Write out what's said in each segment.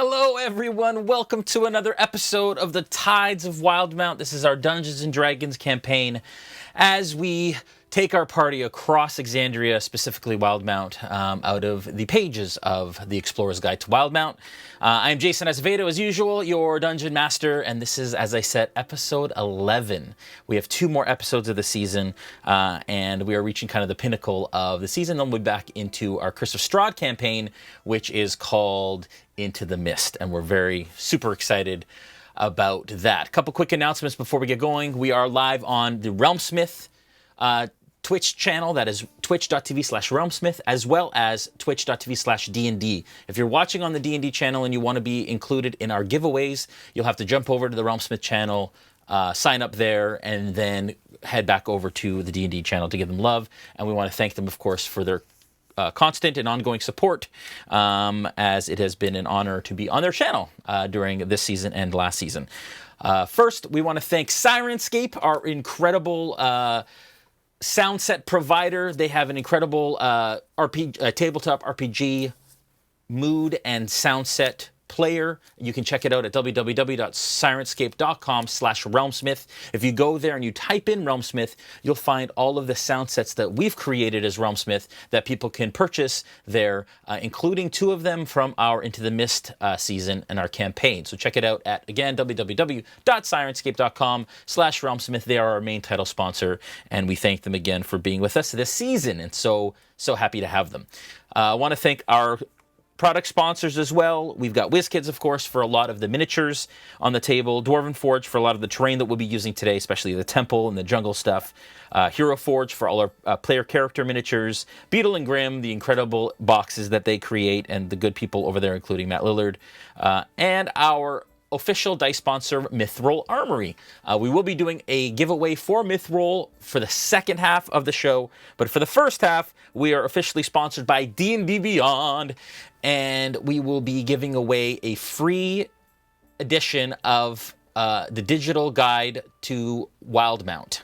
Hello, everyone. Welcome to another episode of the Tides of Wildemount. This is our Dungeons & Dragons campaign as we take our party across Exandria, specifically Wildemount, out of the pages of the Explorer's Guide to Wildemount. I am Jason Azevedo, as usual, your Dungeon Master, and this is, as I said, episode 11. We have 2 more episodes of the season, and we are reaching kind of the pinnacle of the season. Then we'll be back into our Curse of Strahd campaign, which is called Into the Mist, and we're super excited about that. A couple quick announcements before we get going. We are live on the RealmSmith Twitch channel, that is twitch.tv/RealmSmith, as well as twitch.tv/D&D. If you're watching on the D&D channel and you want to be included in our giveaways, you'll have to jump over to the RealmSmith channel, sign up there, and then head back over to the D&D channel to give them love. And we want to thank them, of course, for their constant and ongoing support, as it has been an honor to be on their channel during this season and last season. First, we want to thank Syrinscape, our incredible sound set provider. They have an incredible tabletop RPG mood and sound set player. You can check it out at www.syrinscape.com/RealmSmith. If you go there and you type in RealmSmith, you'll find all of the sound sets that we've created as RealmSmith that people can purchase there, including 2 of them from our Into the Mist season and our campaign. So check it out at, again, www.syrinscape.com/RealmSmith. They are our main title sponsor, and we thank them again for being with us this season, and so happy to have them. I want to thank our product sponsors as well. We've got WizKids, of course, for a lot of the miniatures on the table. Dwarven Forge for a lot of the terrain that we'll be using today, especially the temple and the jungle stuff. Hero Forge for all our player character miniatures. Beetle and Grimm, the incredible boxes that they create, and the good people over there, including Matt Lillard. And our official dice sponsor, Mythroll Armory. We will be doing a giveaway for Mythroll for the second half of the show, but for the first half, we are officially sponsored by D&D Beyond, and we will be giving away a free edition of the digital guide to Wildemount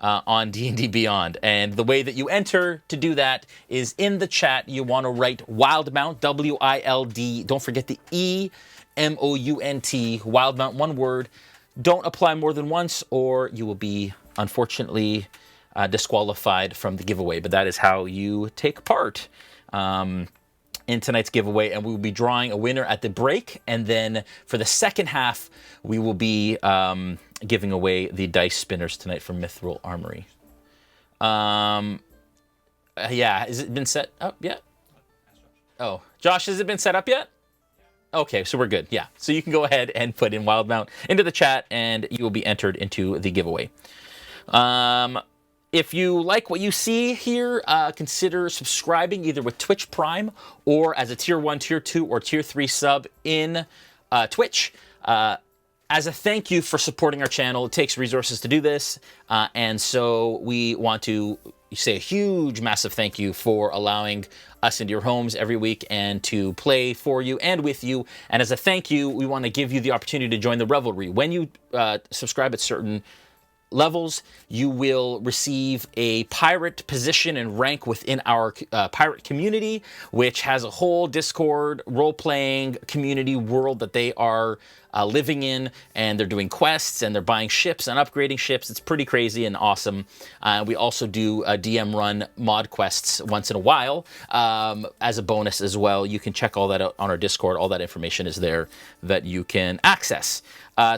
on D&D Beyond. And the way that you enter to do that is in the chat. You want to write Wildemount, W-I-L-D. Don't forget the E. M-O-U-N-T, Wildemount, one word. Don't apply more than once, or you will be, unfortunately, disqualified from the giveaway. But that is how you take part in tonight's giveaway. And we will be drawing a winner at the break. And then for the second half, we will be giving away the dice spinners tonight from Mythroll Armory. Yeah, has it been set up yet? Oh, Josh, has it been set up yet? Okay, so we're good. Yeah, so you can go ahead and put in Wildemount into the chat, and you will be entered into the giveaway. If you like what you see here, consider subscribing either with Twitch Prime or as a Tier 1, Tier 2, or Tier 3 sub in Twitch. As a thank you for supporting our channel. It takes resources to do this, and so we want to say a huge, massive thank you for allowing us into your homes every week and to play for you and with you. And as a thank you, we want to give you the opportunity to join the Revelry. When you subscribe at certain levels, you will receive a pirate position and rank within our pirate community, which has a whole Discord role-playing community world that they are living in, and they're doing quests, and they're buying ships and upgrading ships. It's pretty crazy and awesome. We also do DM-run mod quests once in a while as a bonus as well. You can check all that out on our Discord. All that information is there that you can access.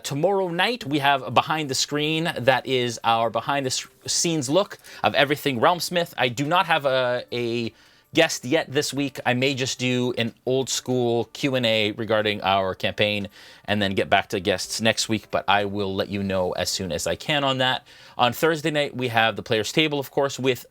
Tomorrow night, we have a behind the screen. That is our behind the scenes look of everything RealmSmith. I do not have a guest yet this week. I may just do an old school Q&A regarding our campaign and then get back to guests next week, but I will let you know as soon as I can on that. On Thursday night, we have the Players Table, of course, with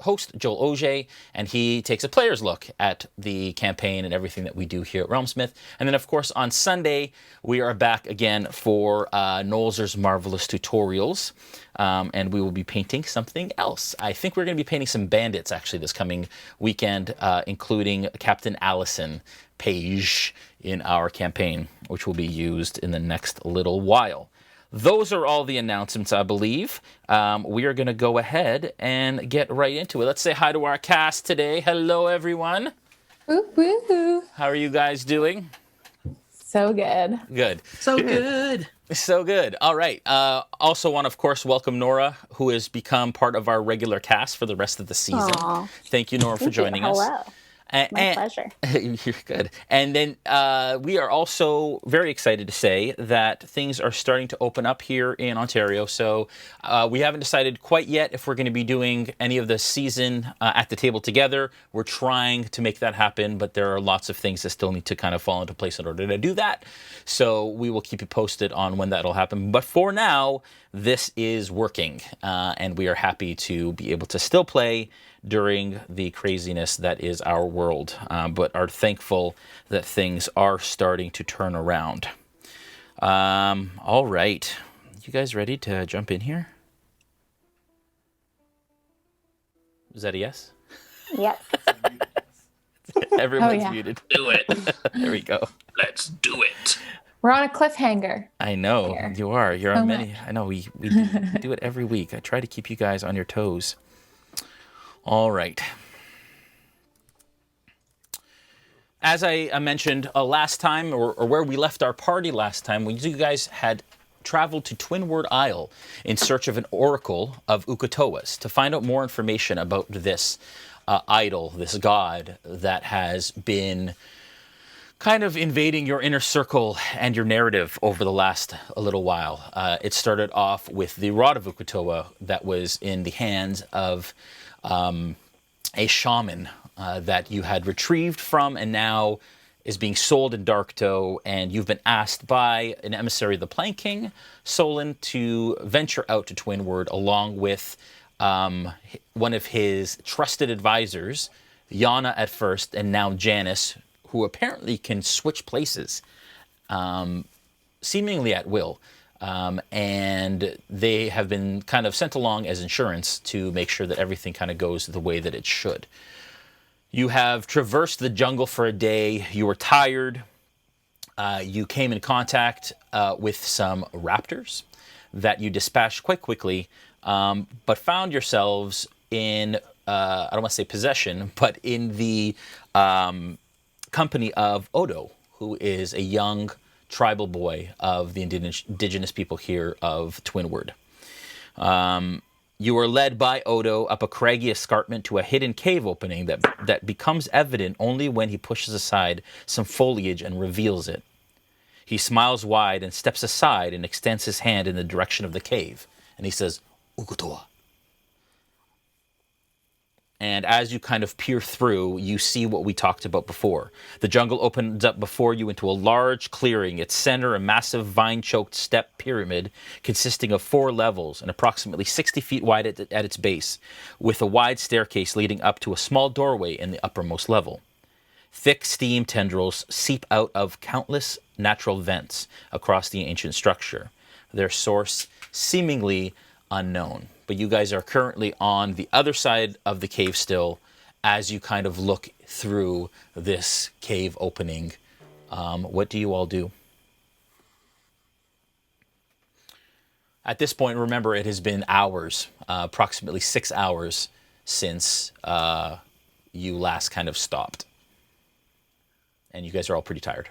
host Joel Auge, and he takes a player's look at the campaign and everything that we do here at RealmSmith. And then, of course, on Sunday, we are back again for Nolzer's Marvelous Tutorials, and we will be painting something else. I think we're going to be painting some bandits, actually, this coming weekend, including Captain Allison Page in our campaign, which will be used in the next little while. Those are all the announcements, I believe. We are going to go ahead and get right into it. Let's say hi to our cast today. Hello, everyone. Woo-hoo. How are you guys doing? So good. Good. So good. So good. All right. Also want to, of course, welcome Noura, who has become part of our regular cast for the rest of the season. Aw. Thank you, Noura, for joining us. Hello. My pleasure. You're good. And then we are also very excited to say that things are starting to open up here in Ontario. So we haven't decided quite yet if we're going to be doing any of the season at the table together. We're trying to make that happen, but there are lots of things that still need to kind of fall into place in order to do that. So we will keep you posted on when that'll happen. But for now, this is working, and we are happy to be able to still play during the craziness that is our world, but are thankful that things are starting to turn around. All right. You guys ready to jump in here? Is that a yes? Yes. Everyone's muted. Do it. There we go. Let's do it. We're on a cliffhanger. I know Here. you are. You're So on many. much. I know we do it every week. I try to keep you guys on your toes. All right. As I mentioned last time, or where we left our party last time, you guys had traveled to Twinward Isle in search of an oracle of Ukatoa's to find out more information about this idol, this god that has been kind of invading your inner circle and your narrative over the last a little while. It started off with the Rod of Ukatoa that was in the hands of a shaman that you had retrieved from and now is being sold in Darktoe, and you've been asked by an emissary of the Plank King, Solon, to venture out to Twinward along with one of his trusted advisors, Yana at first, and now Janice, who apparently can switch places, seemingly at will. And they have been kind of sent along as insurance to make sure that everything kind of goes the way that it should. You have traversed the jungle for a day. You were tired. You came in contact with some raptors that you dispatched quite quickly, but found yourselves in, I don't want to say possession, but in the company of Odo, who is a young tribal boy of the indigenous people here of Twinward. You were led by Odo up a craggy escarpment to a hidden cave opening that becomes evident only when he pushes aside some foliage and reveals it. He smiles wide and steps aside and extends his hand in the direction of the cave. And he says, Ukutoa. And as you kind of peer through, you see what we talked about before. The jungle opens up before you into a large clearing. Its center, a massive vine-choked step pyramid consisting of 4 levels and approximately 60 feet wide at its base, with a wide staircase leading up to a small doorway in the uppermost level. Thick steam tendrils seep out of countless natural vents across the ancient structure, their source seemingly unknown. But you guys are currently on the other side of the cave still as you kind of look through this cave opening. What do you all do? At this point, remember, it has been hours, approximately 6 hours since you last kind of stopped. And you guys are all pretty tired.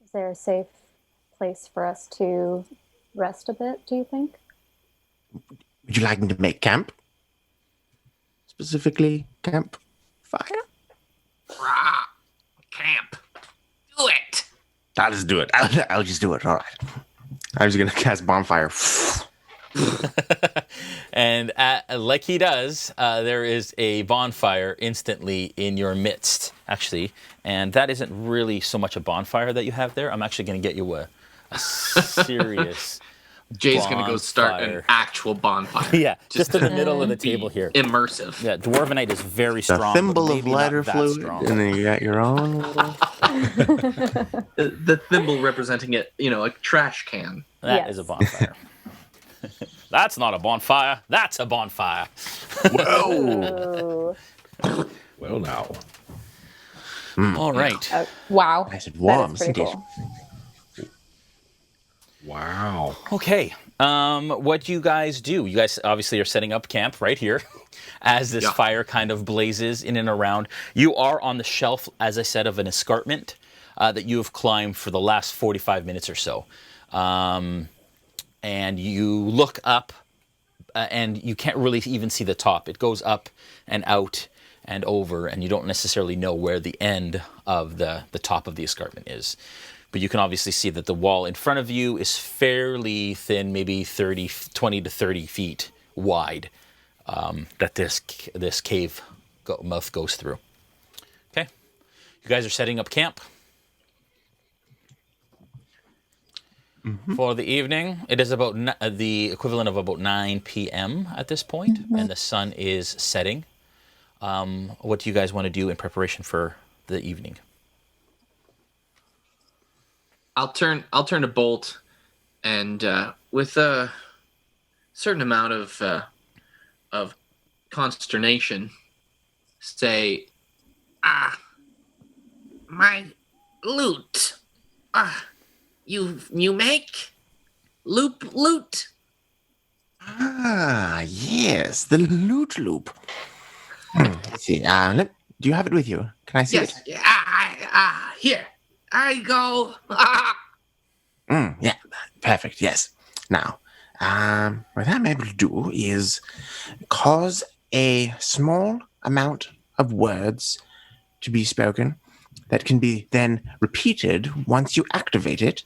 Is there a safe place for us to rest a bit, do you think? Would you like me to make camp? Specifically, camp fire? Rah, camp. Do it. I'll just do it. I'll just do it. All right. I was going to cast bonfire. And like he does, there is a bonfire instantly in your midst, actually. And that isn't really so much a bonfire that you have there. I'm actually going to get you a serious Jay's going to go start an actual bonfire. Yeah, just in the middle of the table here. Immersive. Yeah, Dwarvenite is very A strong. thimble but of maybe lighter not that fluid, strong. and then you got your own little... The thimble representing it, a trash can. That is a bonfire. That's not a bonfire. That's a bonfire. Whoa! Oh, Well, now. All right. Wow. I said, That warm. is pretty cool. Wow. Okay. What do you guys do? You guys obviously are setting up camp right here as this fire kind of blazes in and around. You are on the shelf, as I said, of an escarpment that you have climbed for the last 45 minutes or so. And you look up, and you can't really even see the top. It goes up and out and over, and you don't necessarily know where the end of the top of the escarpment is. But you can obviously see that the wall in front of you is fairly thin, maybe 20 to 30 feet wide, that this cave mouth goes through. Okay. You guys are setting up camp for the evening. It is about the equivalent of about 9 p.m. at this point, and the sun is setting. What do you guys want to do in preparation for the evening? I'll turn to Bolt, and with a certain amount of consternation, say, my loot. You make loot. Ah, yes, the loot loop. Let's see. Do you have it with you? Can I see it? Yes. Here. I go. Yeah, perfect. Yes. Now, what I'm able to do is cause a small amount of words to be spoken that can be then repeated once you activate it.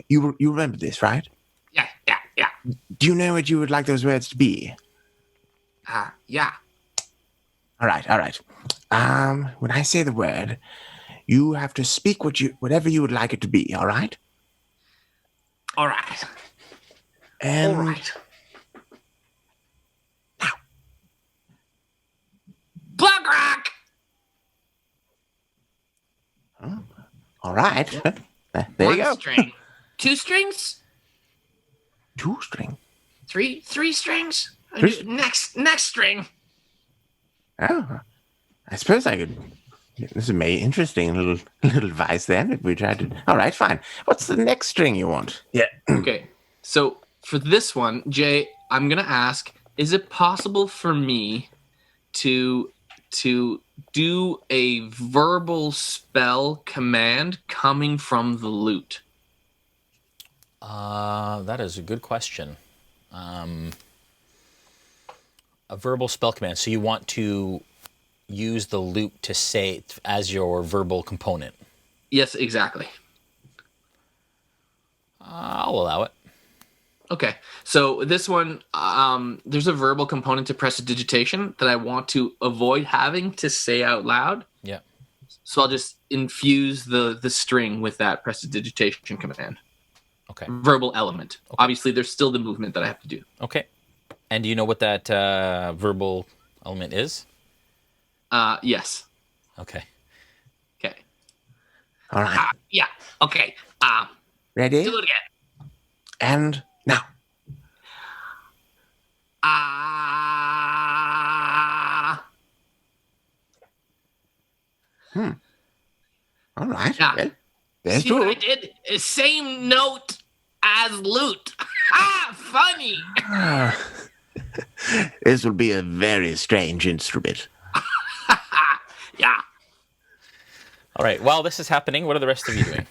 You remember this, right? Yeah. Do you know what you would like those words to be? Yeah. All right. When I say the word, you have to speak whatever you would like it to be, all right? All right. And All right. Now. Plunkrawk! all right. Yep. There One you go. string. 2 strings? 2 string. 3 strings? Three- Next string. Oh, I suppose I could. This is a interesting little advice then. If we tried to. All right, fine. What's the next string you want? Yeah. Okay, so for this one, Jay, I'm gonna ask: is it possible for me to do a verbal spell command coming from the loot? That is a good question. A verbal spell command. So you want to use the loot to say as your verbal component. Yes, exactly. I'll allow it. Okay, so this one, there's a verbal component to prestidigitation that I want to avoid having to say out loud. Yeah. So I'll just infuse the string with that prestidigitation command. Okay. Verbal element. Okay. Obviously, there's still the movement that I have to do. Okay. And do you know what that verbal element is? Yes. Okay. Okay. All right. Yeah. Okay. Ready? Do it again. And now. All right. Yeah. Well, there's See what two. I did? Same note as loot. Funny. This will be a very strange instrument. Yeah. All right. While this is happening, what are the rest of you doing?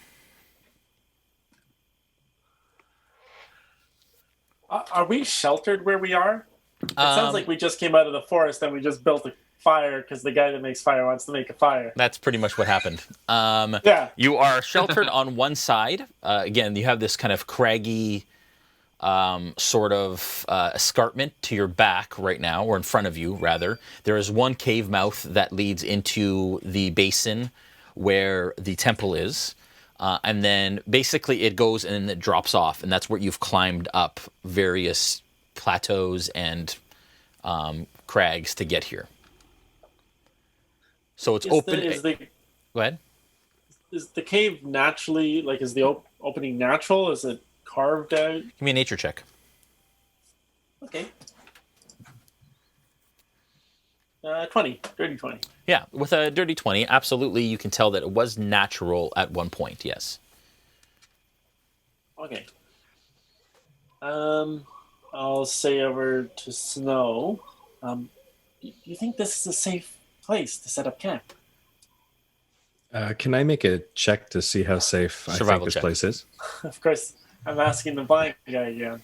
Are we sheltered where we are? It sounds like we just came out of the forest and we just built a fire because the guy that makes fire wants to make a fire. That's pretty much what happened. Yeah. You are sheltered on one side. Again, you have this kind of craggy sort of escarpment to your back right now, or in front of you, rather. There is one cave mouth that leads into the basin where the temple is. And then basically it goes and it drops off, and that's where you've climbed up various plateaus and crags to get here. So it's open. Go ahead. Is the cave naturally, like, is the opening natural? Is it carved out? Give me a nature check. Okay. 20. Dirty 20. Yeah, with a dirty 20, absolutely you can tell that it was natural at one point, yes. Okay. I'll say over to Snow. Do you think this is a safe place to set up camp? Can I make a check to see how safe I think Survival this check. place is? Of course, I'm asking the blind guy again.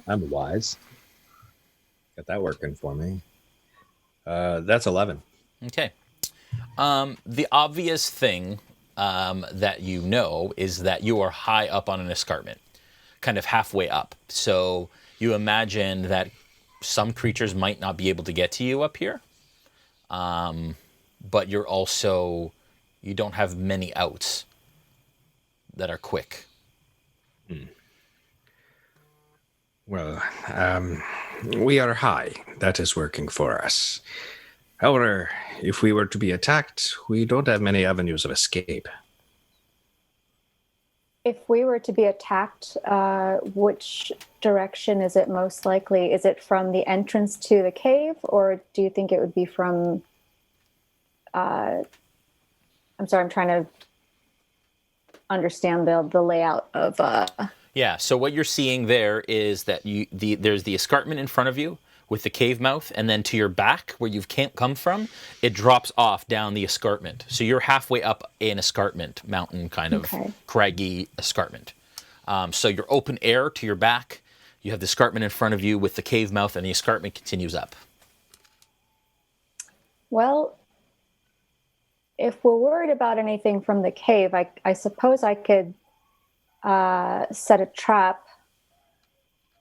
I'm wise. Got that working for me. That's 11. Okay. The obvious thing that you know is that you are high up on an escarpment, kind of halfway up. So you imagine that some creatures might not be able to get to you up here. But you don't have many outs that are quick. Well, we are high. That is working for us. However, if we were to be attacked, we don't have many avenues of escape. If we were to be attacked, which direction is it most likely? Is it from the entrance to the cave, or do you think it would be from... I'm sorry, I'm trying to understand the layout of... Yeah, so what you're seeing there is that there's the escarpment in front of you with the cave mouth, and then to your back, where you can't come from, it drops off down the escarpment. So you're halfway up an escarpment, mountain kind of craggy escarpment. So you're open air to your back. You have the escarpment in front of you with the cave mouth, and the escarpment continues up. Well, if we're worried about anything from the cave, I suppose I could set a trap,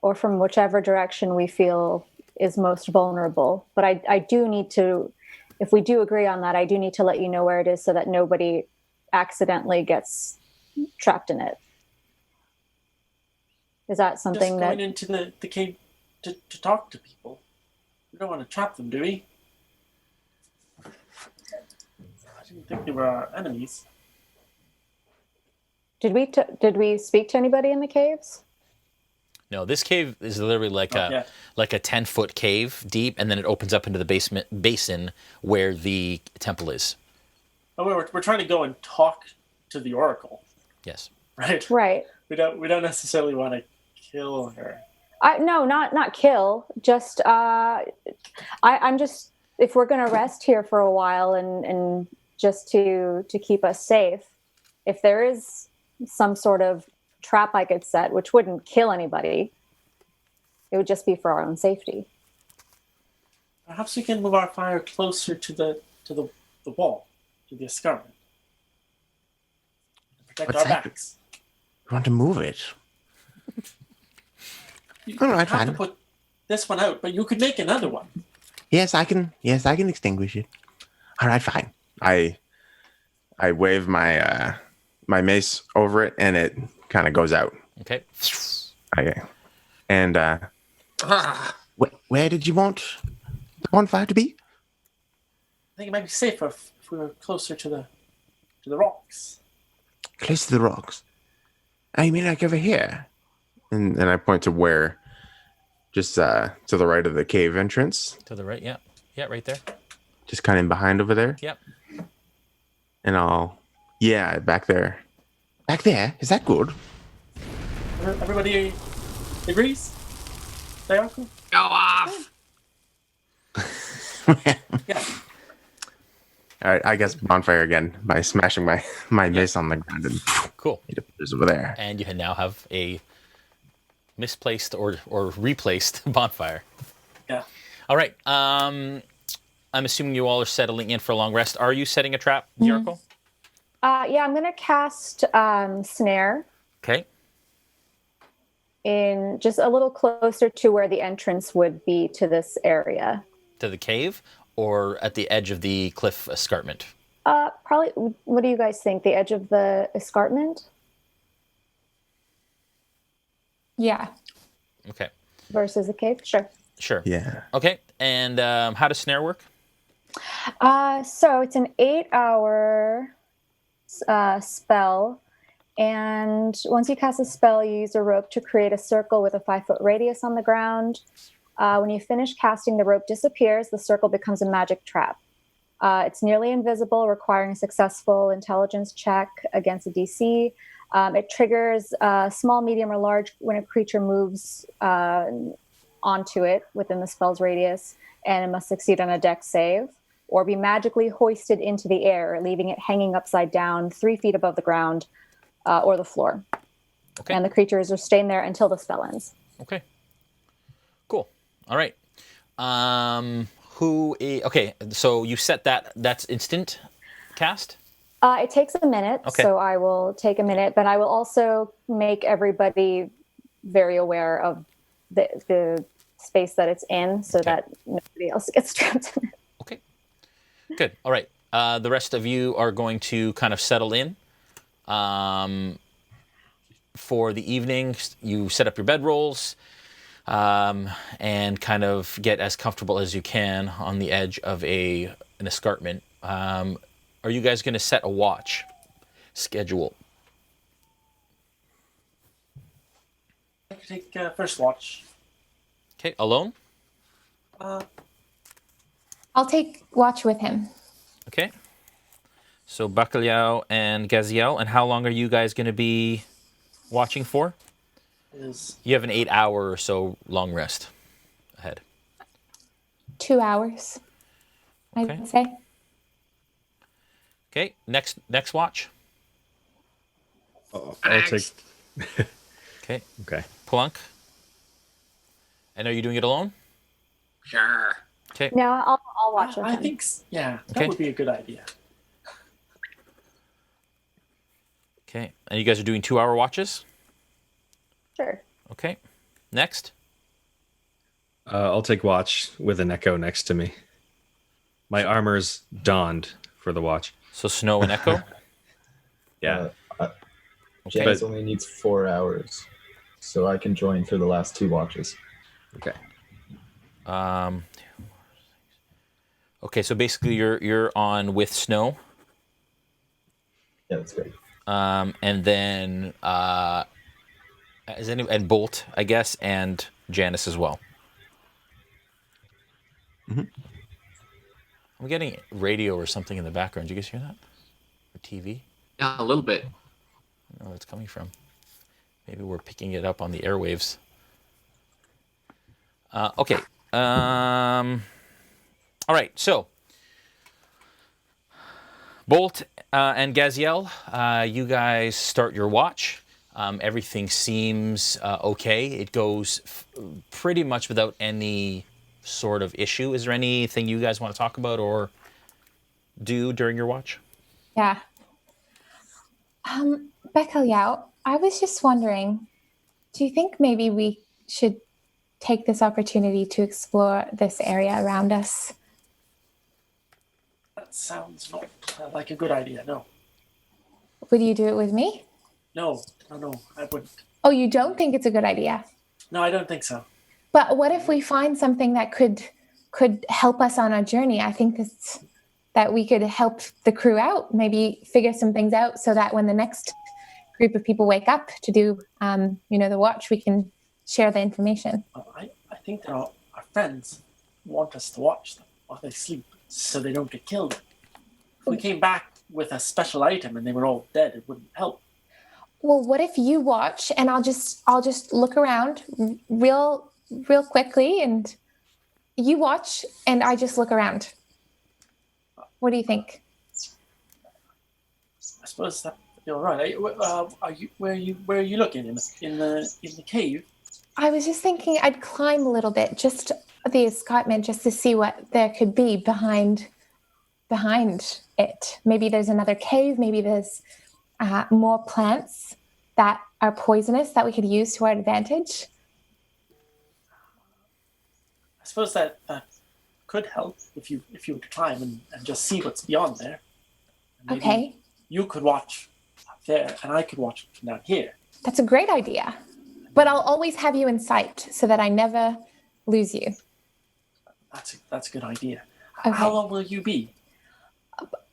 or from whichever direction we feel is most vulnerable. But I do need to, if we do agree on that, I do need to let you know where it is so that nobody accidentally gets trapped in it. Is that something Just going into the cave to talk to people. We don't want to trap them, do we? I didn't think they were our enemies. Did we speak to anybody in the caves? No, this cave is literally like a 10-foot cave deep, and then it opens up into the basin where the temple is. Oh, we're trying to go and talk to the Oracle. Yes. Right. Right. We don't necessarily want to kill her. No, not kill. Just I'm just, if we're going to rest here for a while and just to keep us safe, if there is some sort of trap I could set, which wouldn't kill anybody, it would just be for our own safety. Perhaps we can move our fire closer to the wall, to the escarpment. Protect our backs. You want to move it? You All right, have to fine. put this one out, but you could make another one. Yes, I can extinguish it. All right, fine. I wave my my mace over it, and it kind of goes out. Okay. Okay. And where did you want the bonfire to be? I think it might be safer if we were closer to the rocks. Close to the rocks. Oh, you mean like over here? And I point to where, just to the right of the cave entrance. To the right, yeah. Yeah, right there. Just kind of behind over there. Yep. And back there. Back there? Is that good? Everybody agrees? Dajarkal? Go off! Yeah. All right, I guess bonfire again by smashing my mace on the ground, and Cool. it appears over there. And you now have a misplaced or replaced bonfire. Yeah. All right. I'm assuming you all are settling in for a long rest. Are you setting a trap, Dajarkal? Yeah, I'm going to cast Snare Okay. in just a little closer to where the entrance would be to this area. To the cave or at the edge of the cliff escarpment? Probably, what do you guys think? The edge of the escarpment Yeah. Okay. versus the cave? Sure. Sure. Yeah. Okay. And how does snare work? So it's an 8-hour spell. And once you cast a spell, you use a rope to create a circle with a 5-foot radius on the ground. When you finish casting, the rope disappears. The circle becomes a magic trap. It's nearly invisible, requiring a successful intelligence check against a DC. It triggers small, medium, or large when a creature moves onto it within the spell's radius, and it must succeed on a dex save, or be magically hoisted into the air, leaving it hanging upside down 3 feet above the ground or the floor. Okay. And the creatures are staying there until the spell ends. Okay. Cool. All right. Okay, so you set that's instant cast? It takes a minute, Okay. so I will take a minute, but I will also make everybody very aware of the space that it's in so that nobody else gets trapped in it. Okay. Good. All right. The rest of you are going to kind of settle in. For the evening, you set up your bedrolls and kind of get as comfortable as you can on the edge of an escarpment. Are you guys going to set a watch schedule? I could take first watch. Okay, alone? I'll take watch with him. Okay. So Bacalhau and Gaziel, and how long are you guys going to be watching for? You have an 8-hour or so long rest ahead. 2 hours, Okay. I'd say. Okay, next watch. I'll take. Okay, Okay. Plunk. And are you doing it alone? Sure. Okay. No, I'll watch with I him. think, yeah, that Okay. would be a good idea. Okay, and you guys are doing 2-hour watches? Sure. Okay. Next. I'll take watch with an echo next to me. My armor's donned for the watch. So Snow and Echo. Yeah. Okay. James only needs 4 hours, so I can join for the last 2 watches. Okay. Okay, so basically you're on with Snow, Yeah, that's great. and then and Bolt, I guess, and Janice as well. Mm-hmm. I'm getting radio or something in the background. Did you guys hear that? Or TV? Yeah, a little bit. I don't know where it's coming from. Maybe we're picking it up on the airwaves. Okay. All right. So, Bolt and Gaziel, you guys start your watch. Everything seems okay. It goes pretty much without any sort of issue. Is there anything you guys want to talk about or do during your watch? Yeah. Bacalhau, I was just wondering, do you think maybe we should take this opportunity to explore this area around us? That sounds not like a good idea. No, Would you do it with me? no, I wouldn't. Oh, you don't think it's a good idea? No, I don't think so. But what if we find something that could help us on our journey? I think that we could help the crew out, maybe figure some things out so that when the next group of people wake up to do, the watch, we can share the information. I think that our friends want us to watch them while they sleep so they don't get killed. If we came back with a special item and they were all dead, it wouldn't help. Well, what if you watch and I'll just look around real quickly, and you watch and I just look around. What do you think? I suppose that you're right. Where are you looking in the cave? I was just thinking I'd climb a little bit, just the escarpment, just to see what there could be behind it. Maybe there's another cave. Maybe there's more plants that are poisonous that we could use to our advantage. I suppose that could help if you were to climb and just see what's beyond there. And maybe Okay, you could watch up there, and I could watch from down here. that's a great idea. But I'll always have you in sight so that I never lose you. That's a good idea. Okay. How long will you be?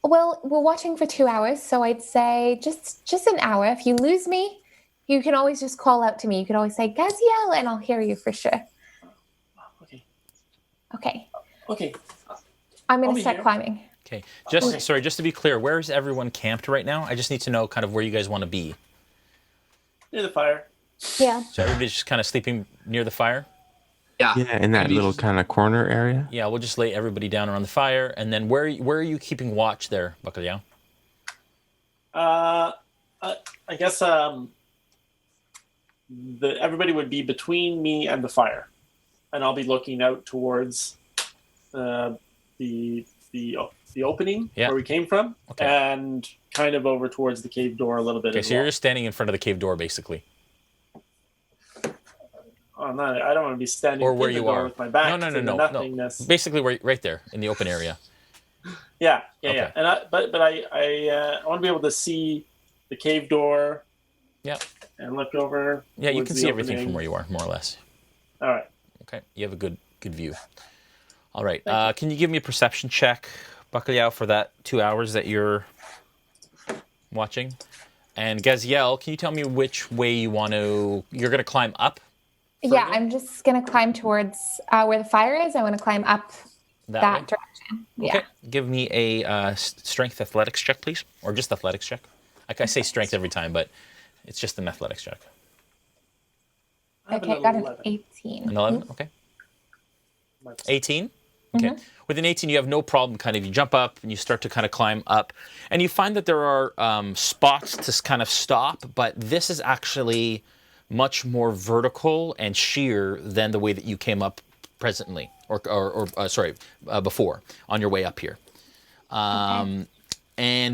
Well, we're watching for 2 hours, so I'd say just an hour. If you lose me, you can always just call out to me. You can always say, Gaziel, and I'll hear you for sure. Okay. Okay, Okay. I'm going I'll to be start here. climbing. Okay. Okay. Sorry, just to be clear, where is everyone camped right now? I just need to know kind of where you guys want to be. Near the fire. Yeah. So everybody's just kind of sleeping near the fire? Yeah. Yeah, in that Maybe little just- kind of corner area. Yeah, we'll just lay everybody down around the fire. And then where are you keeping watch there, Bacalhau? I guess everybody would be between me and the fire, and I'll be looking out towards the opening Yeah. where we came from, Okay. and kind of over towards the cave door a little bit. Okay, as so well. you're just standing in front of the cave door, basically. Oh, no, I don't want to be standing Or where in the you door are. with my back No. to the nothingness. Basically, right there in the open area. Yeah. Okay. And I want to be able to see the cave door. Yeah. And look over. Yeah, you towards can the see everything opening. from where you are, more or less. All right. Okay, you have a good view. All right, Thank can you give me a perception check, Bacalhau, for that 2 hours that you're watching? And Gaziel, can you tell me which way you're going to climb up? Yeah, further? I'm just going to climb towards where the fire is. I want to climb up that way? direction. Okay, Yeah. give me a strength athletics check, please. Or just athletics check. I say strength every time, but it's just an athletics check. I have Okay, an got an 11. 18. An 11, okay. 18? Okay. With an 18, you have no problem you jump up and you start to kind of climb up. And you find that there are spots to kind of stop, but this is actually much more vertical and sheer than the way that you came up presently, before, on your way up here. And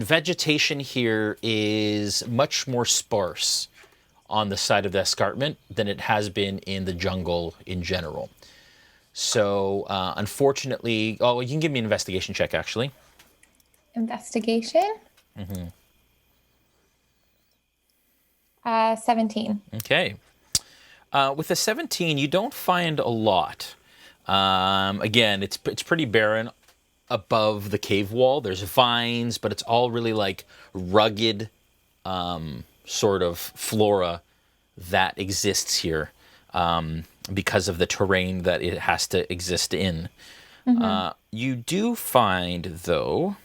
vegetation here is much more sparse on the side of the escarpment than it has been in the jungle in general. So, unfortunately, you can give me an investigation check, actually. Investigation? 17. Okay. With a 17, you don't find a lot. Again, it's pretty barren above the cave wall. There's vines, but it's all really like rugged sort of flora that exists here because of the terrain that it has to exist in. You do find, though,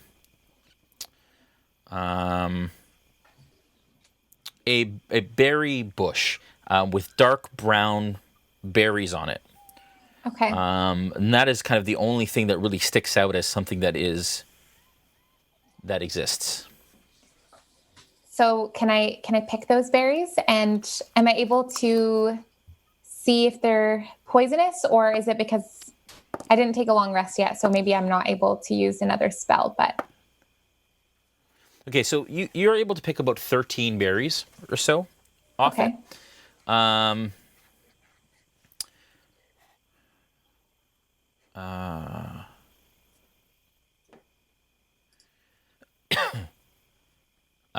a berry bush with dark brown berries on it. Okay. And that is kind of the only thing that really sticks out as something that exists. So can I pick those berries, and am I able to see if they're poisonous, or is it because I didn't take a long rest yet, so maybe I'm not able to use another spell, but Okay, so you're able to pick about 13 berries or so off okay. it.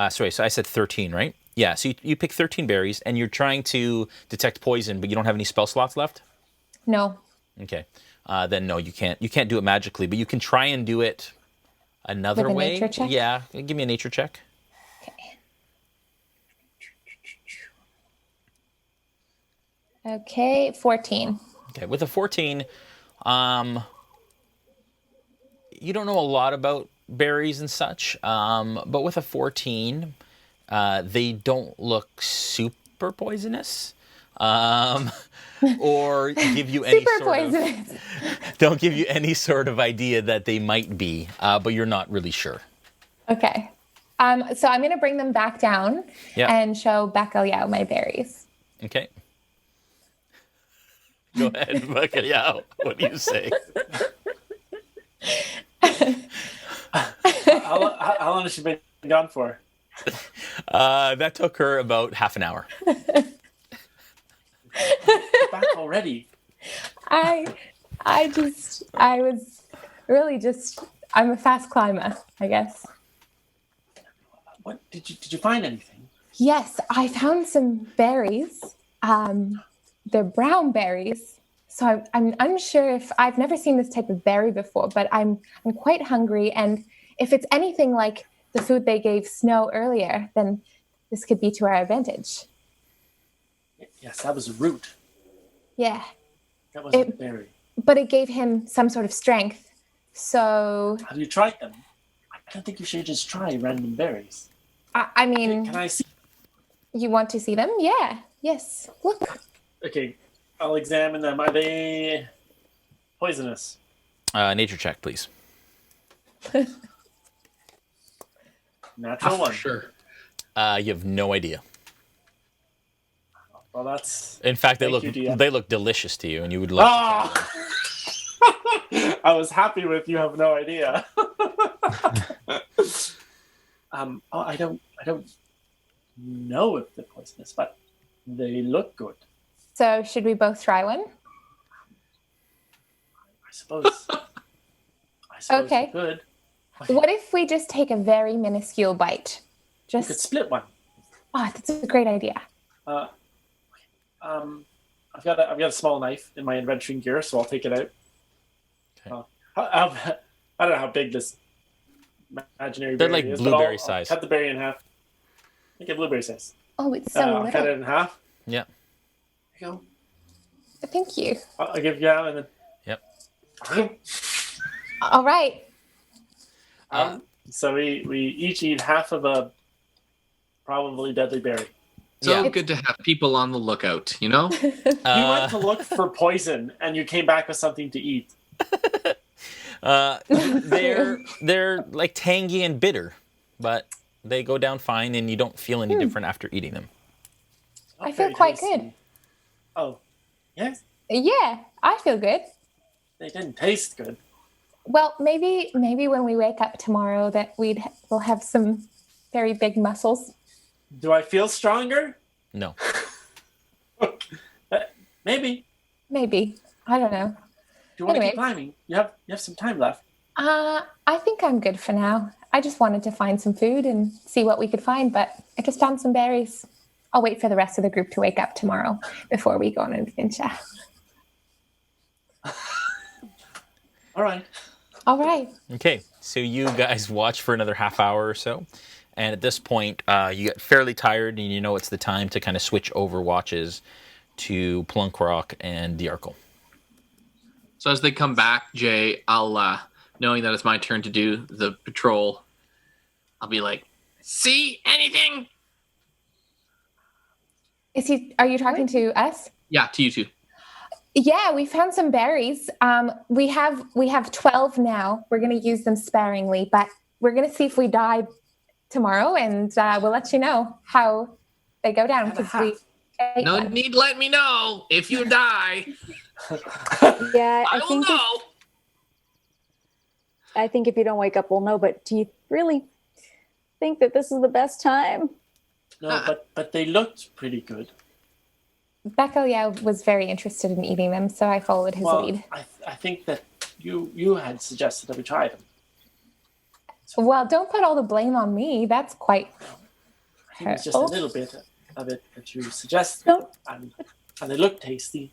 Sorry, so I said 13, right? Yeah, so you pick 13 berries, and you're trying to detect poison, but you don't have any spell slots left? No. Okay. Then no, you can't. You can't do it magically, but you can try and do it another With a way. nature check? Yeah, give me a nature check. Okay, 14. Okay, with a 14, you don't know a lot about berries and such, but with a 14, they don't look super poisonous, or give you any Super sort poisonous. of don't give you any sort of idea that they might be, but you're not really sure. Okay. So I'm going to bring them back down and show Bacalhau my berries. Okay. Go ahead, Bacalhau. What do you say? How long has she been gone for? That took her about half an hour. Back already. I'm a fast climber, I guess. What did you find anything? Yes, I found some berries. They're brown berries. So I'm unsure if I've never seen this type of berry before, but I'm quite hungry. And if it's anything like the food they gave Snow earlier, then this could be to our advantage. Yes, that was a root. Yeah. That wasn't a berry. But it gave him some sort of strength. So Have you tried them? I don't think you should just try random berries. I mean, Can I see? You want to see them? Yeah. Yes. Look. Okay, I'll examine them. Are they poisonous? Nature check, please. Natural one. Sure. You have no idea. Well, that's. In fact, they Thank look you, DM. they look delicious to you, and you would love to try them. I was happy with you have no idea. I don't know if they're poisonous, but they look good. So should we both try one? I suppose. Okay. We could. What if we just take a very minuscule bite? We could Just split one. that's a great idea. I've got a small knife in my adventuring gear, so I'll take it out. Okay. I don't know how big this imaginary They're berry like is, blueberry I'll size. cut the berry in half. Make it blueberry size. Oh, it's so I'll cut little. it in half. Yeah. There you Thank you. go. I'll give you out and Yep. then. All right. So we each eat half of a probably deadly berry. So Yeah. good to have people on the lookout, you know? You went to look for poison, and you came back with something to eat. They're like tangy and bitter, but they go down fine, and you don't feel any different after eating them. Not I feel very quite tasty. good. Oh, yes, Yeah, I feel good. they didn't taste good. Well, maybe when we wake up tomorrow that we'll have some very big muscles. Do I feel stronger? No. Maybe. Maybe. I don't know. Do you want to Anyway. keep climbing? You have some time left. I think I'm good for now. I just wanted to find some food and see what we could find, but I just found some berries. I'll wait for the rest of the group to wake up tomorrow before we go on an adventure. All right. All right. Okay, so you guys watch for another half hour or so, and at this point, you get fairly tired, and you know it's the time to kind of switch over watches to Plunkrawk and Dajarkal. So as they come back, Jay, I'll, knowing that it's my turn to do the patrol, I'll be like, see anything? Are you talking to us? Yeah, to you two. Yeah, we found some berries. We have 12 now. We're going to use them sparingly, but we're going to see if we die tomorrow, and we'll let you know how they go down. Because we ate No one. need let me know if you die. Yeah, I will know. I think if you don't wake up, we'll know. But do you really think that this is the best time? No, but they looked pretty good. Bacalhau was very interested in eating them, so I followed his Well, lead. I think that you had suggested that we try them. Well, don't put all the blame on me. That's quite I think it was just a hurtful. little bit of it that you suggested, Don't and they look tasty.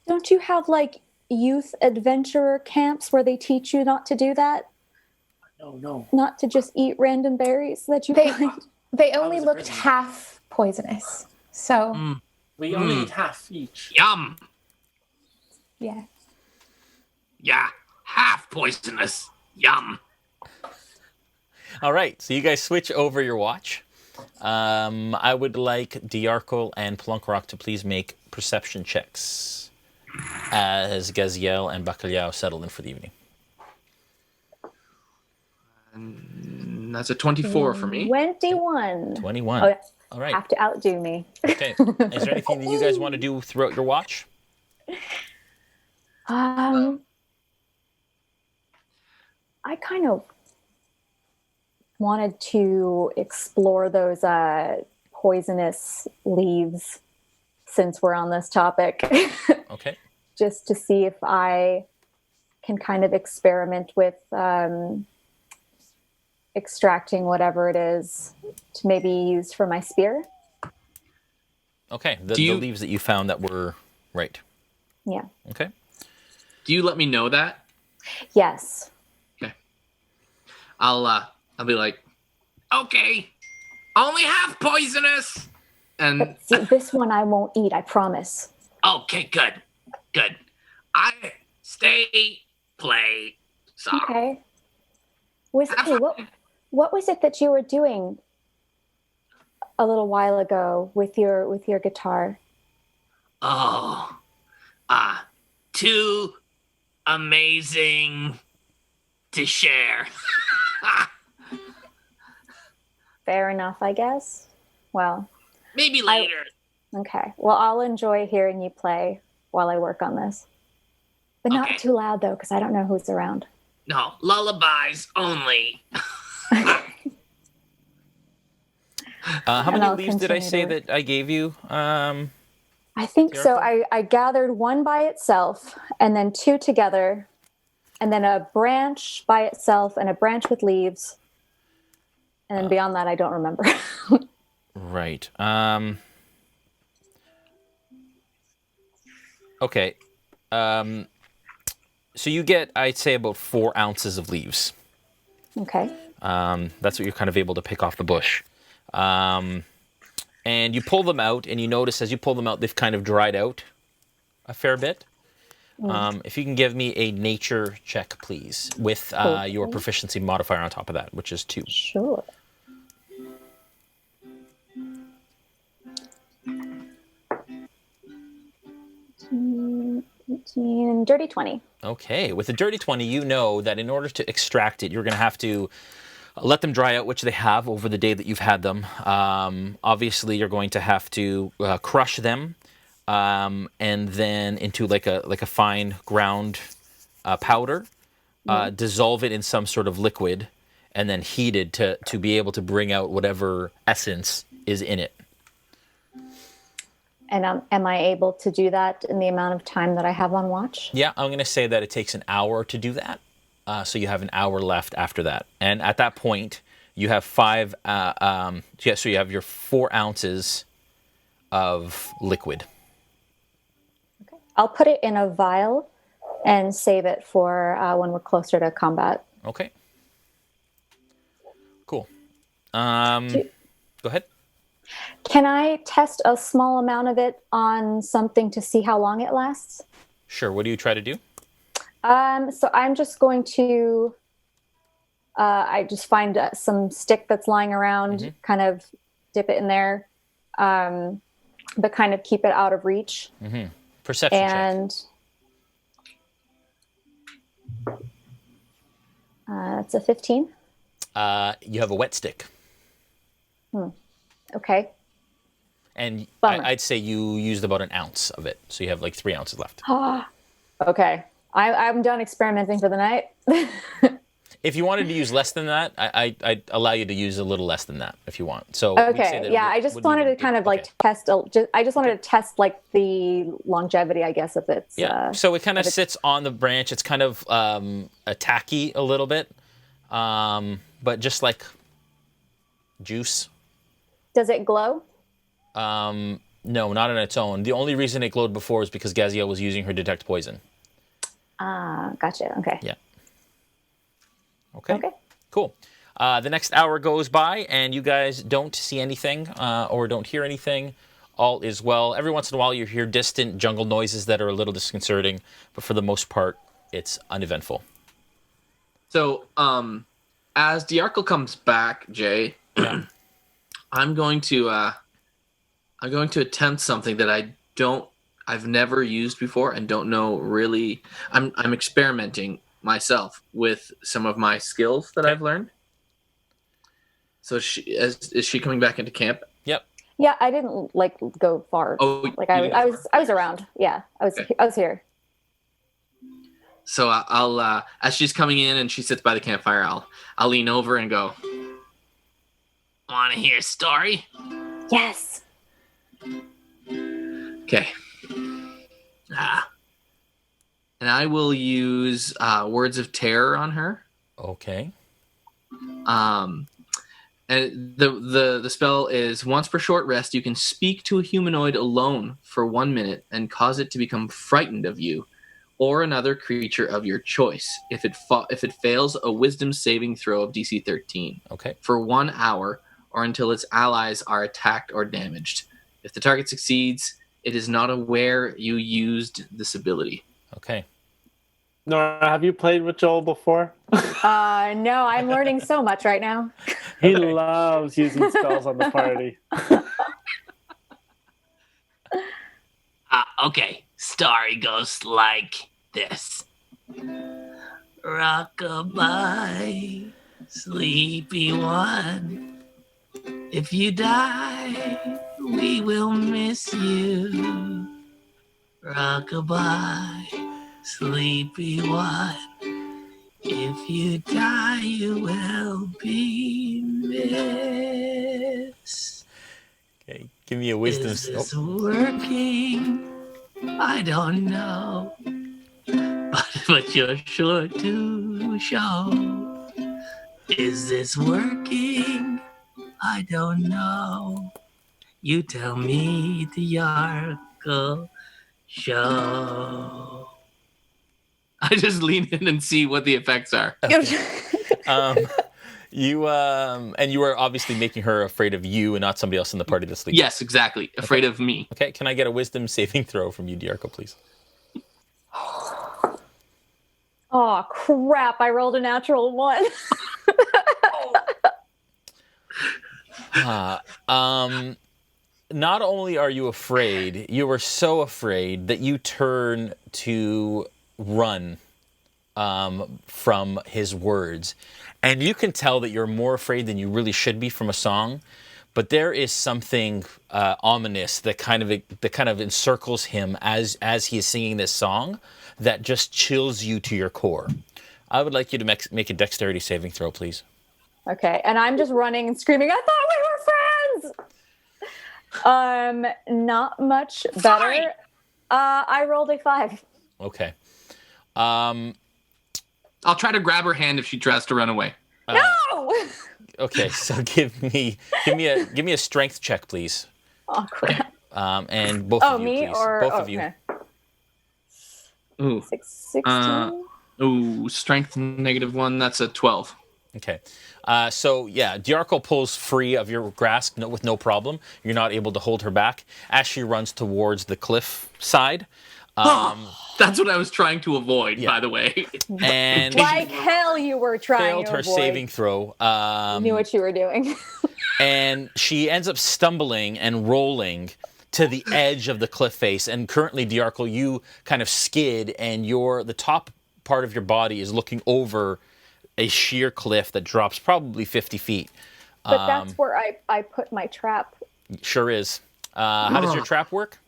don't you have like youth adventurer camps where they teach you not to do that? No. Not to just eat random berries that you They- find? They only was a looked prisoner. half poisonous. So, We only eat half each. Yum. yeah. Yeah, half poisonous. Yum. All right, so you guys switch over your watch. I would like Dajarkal and Plunkrawk to please make perception checks as Gaziel and Bacalhau settle in for the evening. And that's a 24 for me. 21. 21. Oh, yeah. All right. Have to outdo me. Okay. Is there anything that you guys want to do throughout your watch? I kind of wanted to explore those poisonous leaves since we're on this topic, Okay. just to see if I can kind of experiment with extracting whatever it is to maybe use for my spear. Okay. Do The you- leaves that you found that were right. Yeah. Okay. Do you let me know that? Yes. I'll be like, okay, only half poisonous. And But see, this one I won't eat, I promise. okay, good. I stay play. So Okay. What was it that you were doing a little while ago with your guitar. Oh, too amazing to share. Fair enough, I guess. Well, maybe later. Okay. Well, I'll enjoy hearing you play while I work on this. But not too loud, though, because I don't know who's around. No, lullabies only. How many leaves did I say that I gave you? I think so. I gathered one by itself, and then two together, and then a branch by itself, and a branch with leaves. And then beyond that, I don't remember. Right. Okay. So you get, I'd say, about 4 ounces of leaves. Okay. That's what you're kind of able to pick off the bush. And you pull them out, and you notice as you pull them out, they've kind of dried out a fair bit. If you can give me a nature check, please, with your proficiency modifier on top of that, which is 2. Sure. Dirty 20. Okay, with a dirty 20, you know that in order to extract it, you're going to have to let them dry out, which they have over the day that you've had them. Obviously, you're going to have to crush them, and then into like a fine ground powder, dissolve it in some sort of liquid, and then heat it to be able to bring out whatever essence is in it. And am I able to do that in the amount of time that I have on watch? Yeah, I'm going to say that it takes an hour to do that. So you have an hour left after that. And at that point, you have 5... so you have your 4 ounces of liquid. Okay. I'll put it in a vial and save it for when we're closer to combat. Okay. Cool. Go ahead. Can I test a small amount of it on something to see how long it lasts? Sure. What do you try to do? So I'm just going to, I just find some stick that's lying around, kind of dip it in there, but kind of keep it out of reach. Perception check. It's a 15. You have a wet stick. Okay. And I'd say you used about an ounce of it. So you have like 3 ounces left. Okay. I'm done experimenting for the night. If you wanted to use less than that, I'd allow you to use a little less than that if you want. So okay. Yeah, I just wanted to kind of like test. I just wanted to test like the longevity, I guess, if it's. Yeah. So it kind of sits on the branch. It's kind of tacky a little bit, but just like juice. Does it glow? No, not on its own. The only reason it glowed before is because Gaziel was using her detect poison. Gotcha. Okay. Yeah. Okay. Cool. The next hour goes by, and you guys don't see anything or don't hear anything. All is well. Every once in a while, you hear distant jungle noises that are a little disconcerting, but for the most part, it's uneventful. So, as Dajarkal comes back, Jay, I'm going to attempt something that I've never used before and don't know really. I'm experimenting myself with some of my skills that I've learned. So is she coming back into camp? Yep. Yeah, I didn't like go far. Oh, like I was around. Yeah, I was here. So I'll as she's coming in and she sits by the campfire, I'll lean over and go, "Want to hear a story?" Yes. Okay. And I will use words of terror on her. Okay. And the spell is once per short rest, you can speak to a humanoid alone for 1 minute and cause it to become frightened of you or another creature of your choice. If it fails a wisdom saving throw of DC 13. Okay. For 1 hour or until its allies are attacked or damaged. If the target succeeds, it is not aware you used this ability. Okay. Noura, have you played with Joel before? No, I'm learning so much right now. He loves using spells on the party. Okay. Story goes like this. Rockabye, sleepy one. If you die, we will miss you. Rockabye, sleepy one. If you die, you will be missed. Okay, give me a wisdom. Is this working? I don't know. But you're sure to show. Is this working? I don't know. You tell me, Dajarkal. Show. I just lean in and see what the effects are. You and you are obviously making her afraid of you and not somebody else in the party that's sleeping. Yes, exactly. Afraid of me. Okay, can I get a wisdom saving throw from you, Dajarkal, please? Oh, crap. I rolled a natural 1. Not only are you afraid, you are so afraid that you turn to run from his words. And you can tell that you're more afraid than you really should be from a song. But there is something ominous that kind of encircles him as he is singing this song that just chills you to your core. I would like you to make a dexterity saving throw, please. Okay, and I'm just running and screaming, I thought we were friends! Not much better. I rolled a 5. Okay. I'll try to grab her hand if she tries to run away. No! Okay, so give me a strength check, please. Oh, crap. And both of you, me please. or Both of you. Okay. Ooh. 16. Strength -1. That's a 12. Okay. So, yeah, Dajarkal pulls free of your grasp with no problem. You're not able to hold her back as she runs towards the cliff side. That's what I was trying to avoid, by the way. And Like hell you were trying failed to her avoid. saving throw. Knew what you were doing. And she ends up stumbling and rolling to the edge of the cliff face. And currently, Dajarkal, you kind of skid, and the top part of your body is looking over a sheer cliff that drops probably 50 feet. But that's where I put my trap. Sure is. How does your trap work?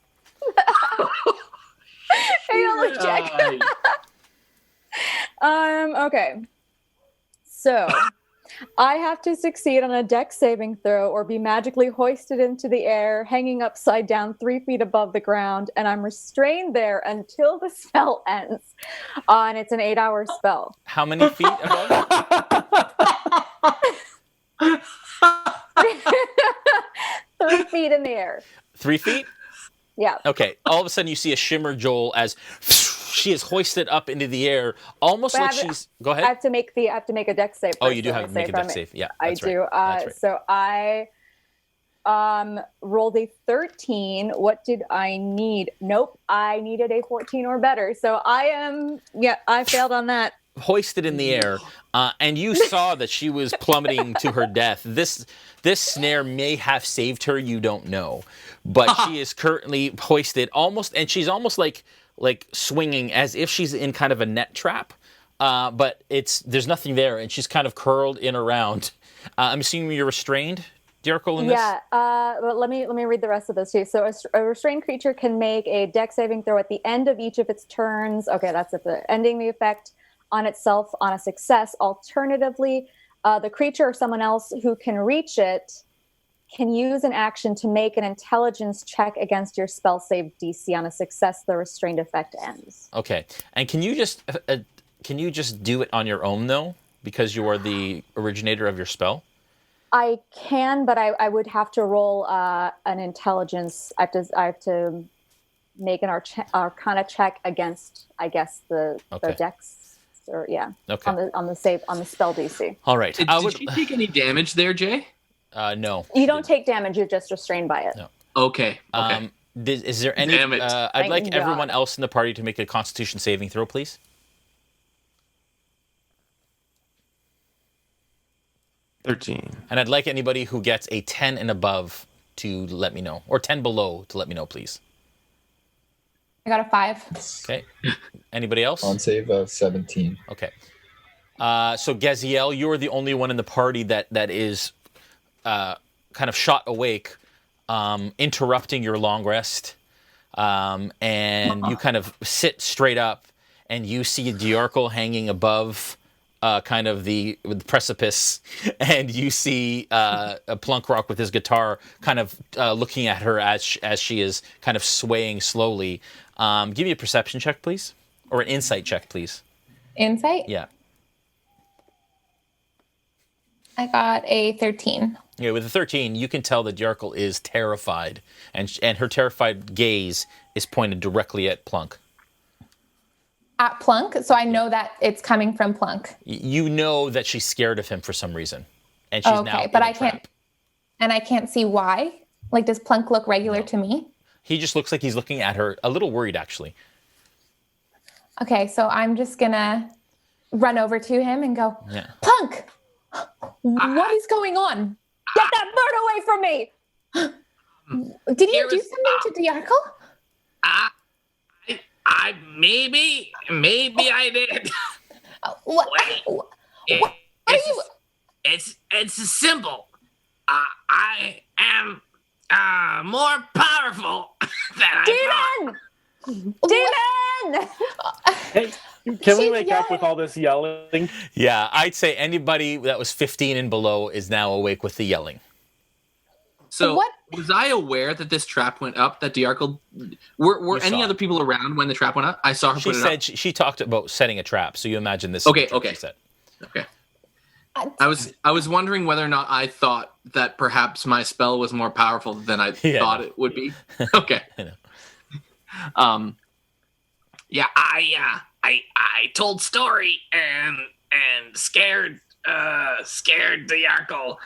Fail check. Okay. So I have to succeed on a dex saving throw or be magically hoisted into the air, hanging upside down 3 feet above the ground, and I'm restrained there until the spell ends. And it's an 8-hour spell. How many feet above? 3 feet in the air. 3 feet? Yeah. Okay. All of a sudden, you see a shimmer, Joel, as she is hoisted up into the air, almost But like she's. Go ahead. I have to make a dex save. Oh, you do have to make a dex save. Yeah, I that's right. do. That's right. So I rolled a 13. What did I need? Nope. I needed a 14 or better. So I failed on that. Hoisted in the air, and you saw that she was plummeting to her death. This snare may have saved her. You don't know, but she is currently hoisted almost, and she's almost like swinging as if she's in kind of a net trap. But there's nothing there, and she's kind of curled in around. I'm assuming you're restrained, Dajarkal, in this? Yeah, but let me read the rest of this too. So a restrained creature can make a dex saving throw at the end of each of its turns. Okay, that's it. Ending the effect on itself on a success. Alternatively, the creature or someone else who can reach it can use an action to make an intelligence check against your spell save DC. On a success, the restrained effect ends. Okay, and can you just do it on your own though, because you are the originator of your spell? I can, but I would have to roll an intelligence. I have to make an Arcana check against, I guess, the dex. Or okay. on the spell DC. All right. Did you take any damage there, Jay? No. You don't take damage. You're just restrained by it. No. Okay. Is there any? Damn it. I'd like everyone else in the party to make a Constitution saving throw, please. 13. And I'd like anybody who gets a 10 and above to let me know. Or 10 below to let me know, please. I got a 5. Okay. Anybody else? On save of 17. Okay. So Gaziel, you're the only one in the party that is kind of shot awake, interrupting your long rest. And you kind of sit straight up, and you see Dajarkal hanging above kind of the precipice, and you see a Plunkrawk with his guitar kind of looking at her as she is kind of swaying slowly. Give me a perception check, please. Or an insight check, please. Insight? Yeah. I got a 13. Yeah, with a 13, you can tell that Dajarkal is terrified, and her terrified gaze is pointed directly at Plunk. At Plunk? So I know that it's coming from Plunk. You know that she's scared of him for some reason, and she's now in but a I trap. can't, and I can't see why. Like, does Plunk look regular to me? He just looks like he's looking at her, a little worried, actually. Okay, so I'm just gonna run over to him and go, Yeah. Plunk, what is going on? Get that bird away from me! Did you do something to Dajarkal? I maybe I did. What? Wait. What are you? It's simple. I am more powerful than I Demon! Demon! Hey, can we She's wake up with all this yelling? Yeah, I'd say anybody that was 15 and below is now awake with the yelling. So What? was I aware that this trap went up? That Dajarkal were You any saw other it. people around when the trap went up? I saw her She put it said up. she talked about setting a trap, so you imagine this. Okay, is what okay. She said. Okay. I was wondering whether or not I thought that perhaps my spell was more powerful than I Yeah, thought no. it would be. Okay. I know. Yeah, I told story and scared Dajarkal,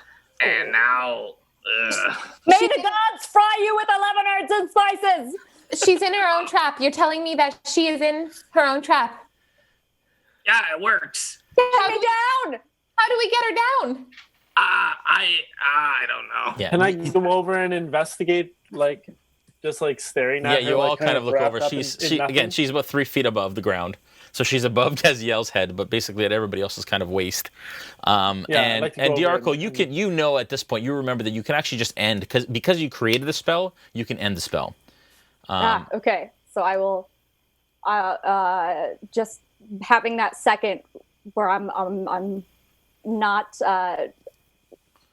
and now May the gods fry you with 11 herbs and spices! She's in her own trap. You're telling me that she is in her own trap. yeah, it works. Get me down! How do we get her down? I don't know. Yeah. Can I go over and investigate, just staring Yeah, at her? you all kind of look wrapped over. up in nothing? Again, she's about 3 feet above the ground. So she's above Gaziel's head, but basically at everybody else's kind of waist. I'd like to go over Dajarkal, you know at this point, you remember that you can actually just end, because you created the spell, you can end the spell. Okay. So I will just having that second where I'm not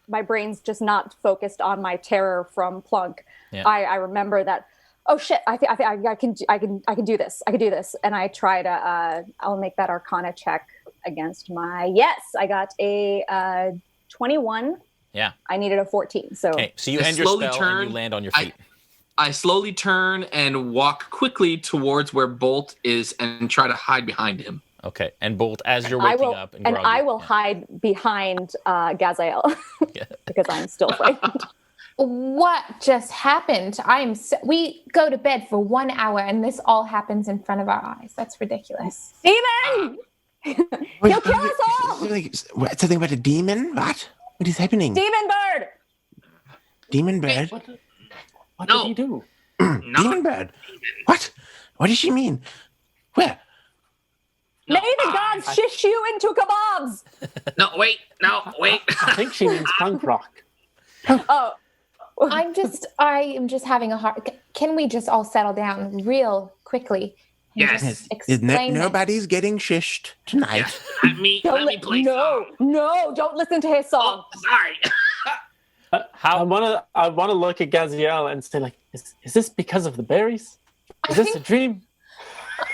my brain's just not focused on my terror from Plunk. Yeah. I remember that. Oh shit! I can do this. I can do this, and I try to. I'll make that Arcana check against my. Yes, I got a 21. Yeah. I needed a 14. So Okay, so you I end your slowly spell and turn. you land on your feet. I slowly turn and walk quickly towards where Bolt is and try to hide behind him. Okay, and Bolt, as you're I waking will, up, and groggy, I will hide behind Gaziel Yeah. because I'm still frightened. What just happened? We go to bed for 1 hour and this all happens in front of our eyes. That's ridiculous. Demon! He'll kill us all! Something about a demon? What? What is happening? Demon bird! Demon bird? What No. did he do? Demon bird? What? What does she mean? Where? May the gods shish you into kebabs! No, wait. I think she means Plunkrawk. Oh, I am just having a hard. Can we just all settle down real quickly? And Yes. just explain this? Nobody's getting shished tonight. Let me play song. No, don't listen to his song. Oh, sorry. I want to look at Gaziel and say, is this because of the berries? Is this a dream?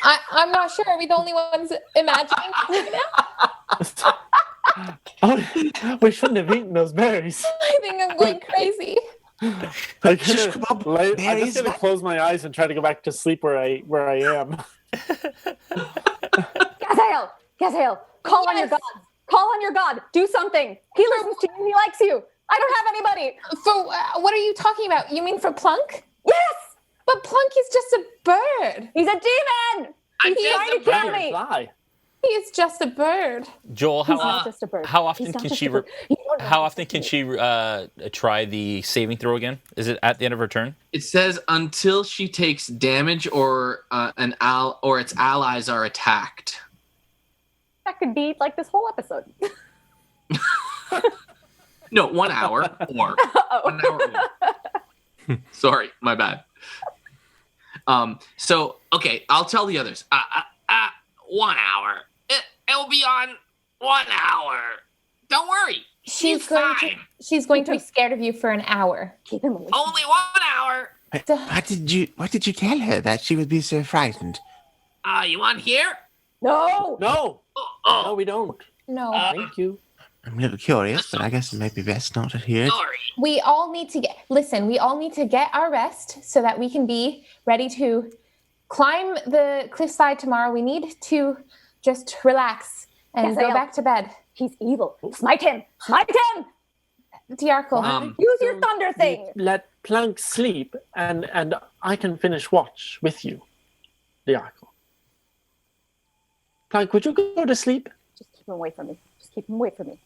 I'm not sure. Are we the only ones imagining right now? Oh, we shouldn't have eaten those berries. I think I'm going crazy. I'm Shish kebab berries? just gonna close my eyes and try to go back to sleep where I am. Gaziel, call on your god. Call on your god. Do something. He listens to you. He likes you. I don't have anybody. For what are you talking about? You mean for Plunk? Yes, But Plunk is just a bird. he's a demon. He's trying to kill me. Fly. He is just a bird. Joel, He's not just a bird. how often He's not can just she a bird. You don't know how how often to can do she try the saving throw again? Is it at the end of her turn? It says until she takes damage or or its allies are attacked. That could be like this whole episode. No, 1 hour or 1 hour. Or. Sorry, my bad. So okay, I'll tell the others. 1 hour. It'll be on 1 hour. Don't worry. She's going to be scared of you for an hour. Keep him away. Only 1 hour. What did you tell her that she would be so frightened? You want here? No. No, Oh, no, we don't. No. Thank you. I'm a little curious, but I guess it might be best not to hear it. sorry. We all need to get our rest so that we can be ready to climb the cliffside tomorrow. We need to just relax and go Gaziel. back to bed. He's evil. Smite him. Smite him. Dajarkal. Use your thunder thing. Let Plunk sleep, and I can finish watch with you, Dajarkal. Plunk, would you go to sleep? Just keep him away from me. Just keep him away from me.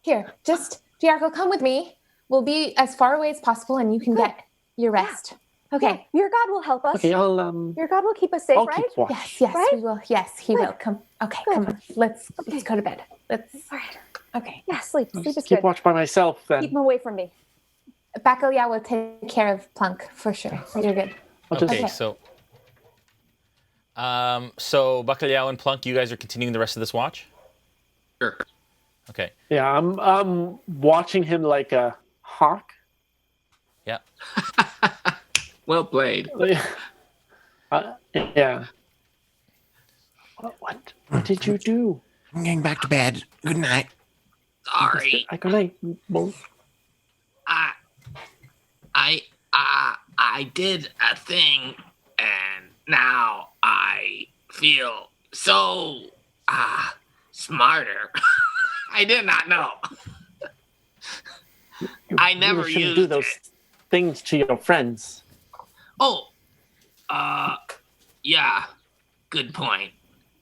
Here, just Dajarkal, come with me. We'll be as far away as possible, and you can get your rest. Okay. Yeah, your God will help us. Okay, I'll Your God will keep us safe, I'll right? keep watch. Yes, Right? we will. Yes, he will. Come. Okay, Good. come on. Let's go to bed. Let's. All right. Okay. Yeah, sleep. I'll Sleep just is keep good. watch by myself then. Keep him away from me. Bacalhau will take care of Plunk for sure. You're good. I'll just- Okay, so Bacalhau and Plunk, you guys are continuing the rest of this watch? Sure. Okay. Yeah, I'm watching him like a hawk. Yeah. Well played. Yeah. What did you do? I'm getting back to bed. Good night. Sorry. Good night. I did a thing, and now I feel so smarter. I did not know. I never you shouldn't used do those things to your friends. Oh, yeah, good point.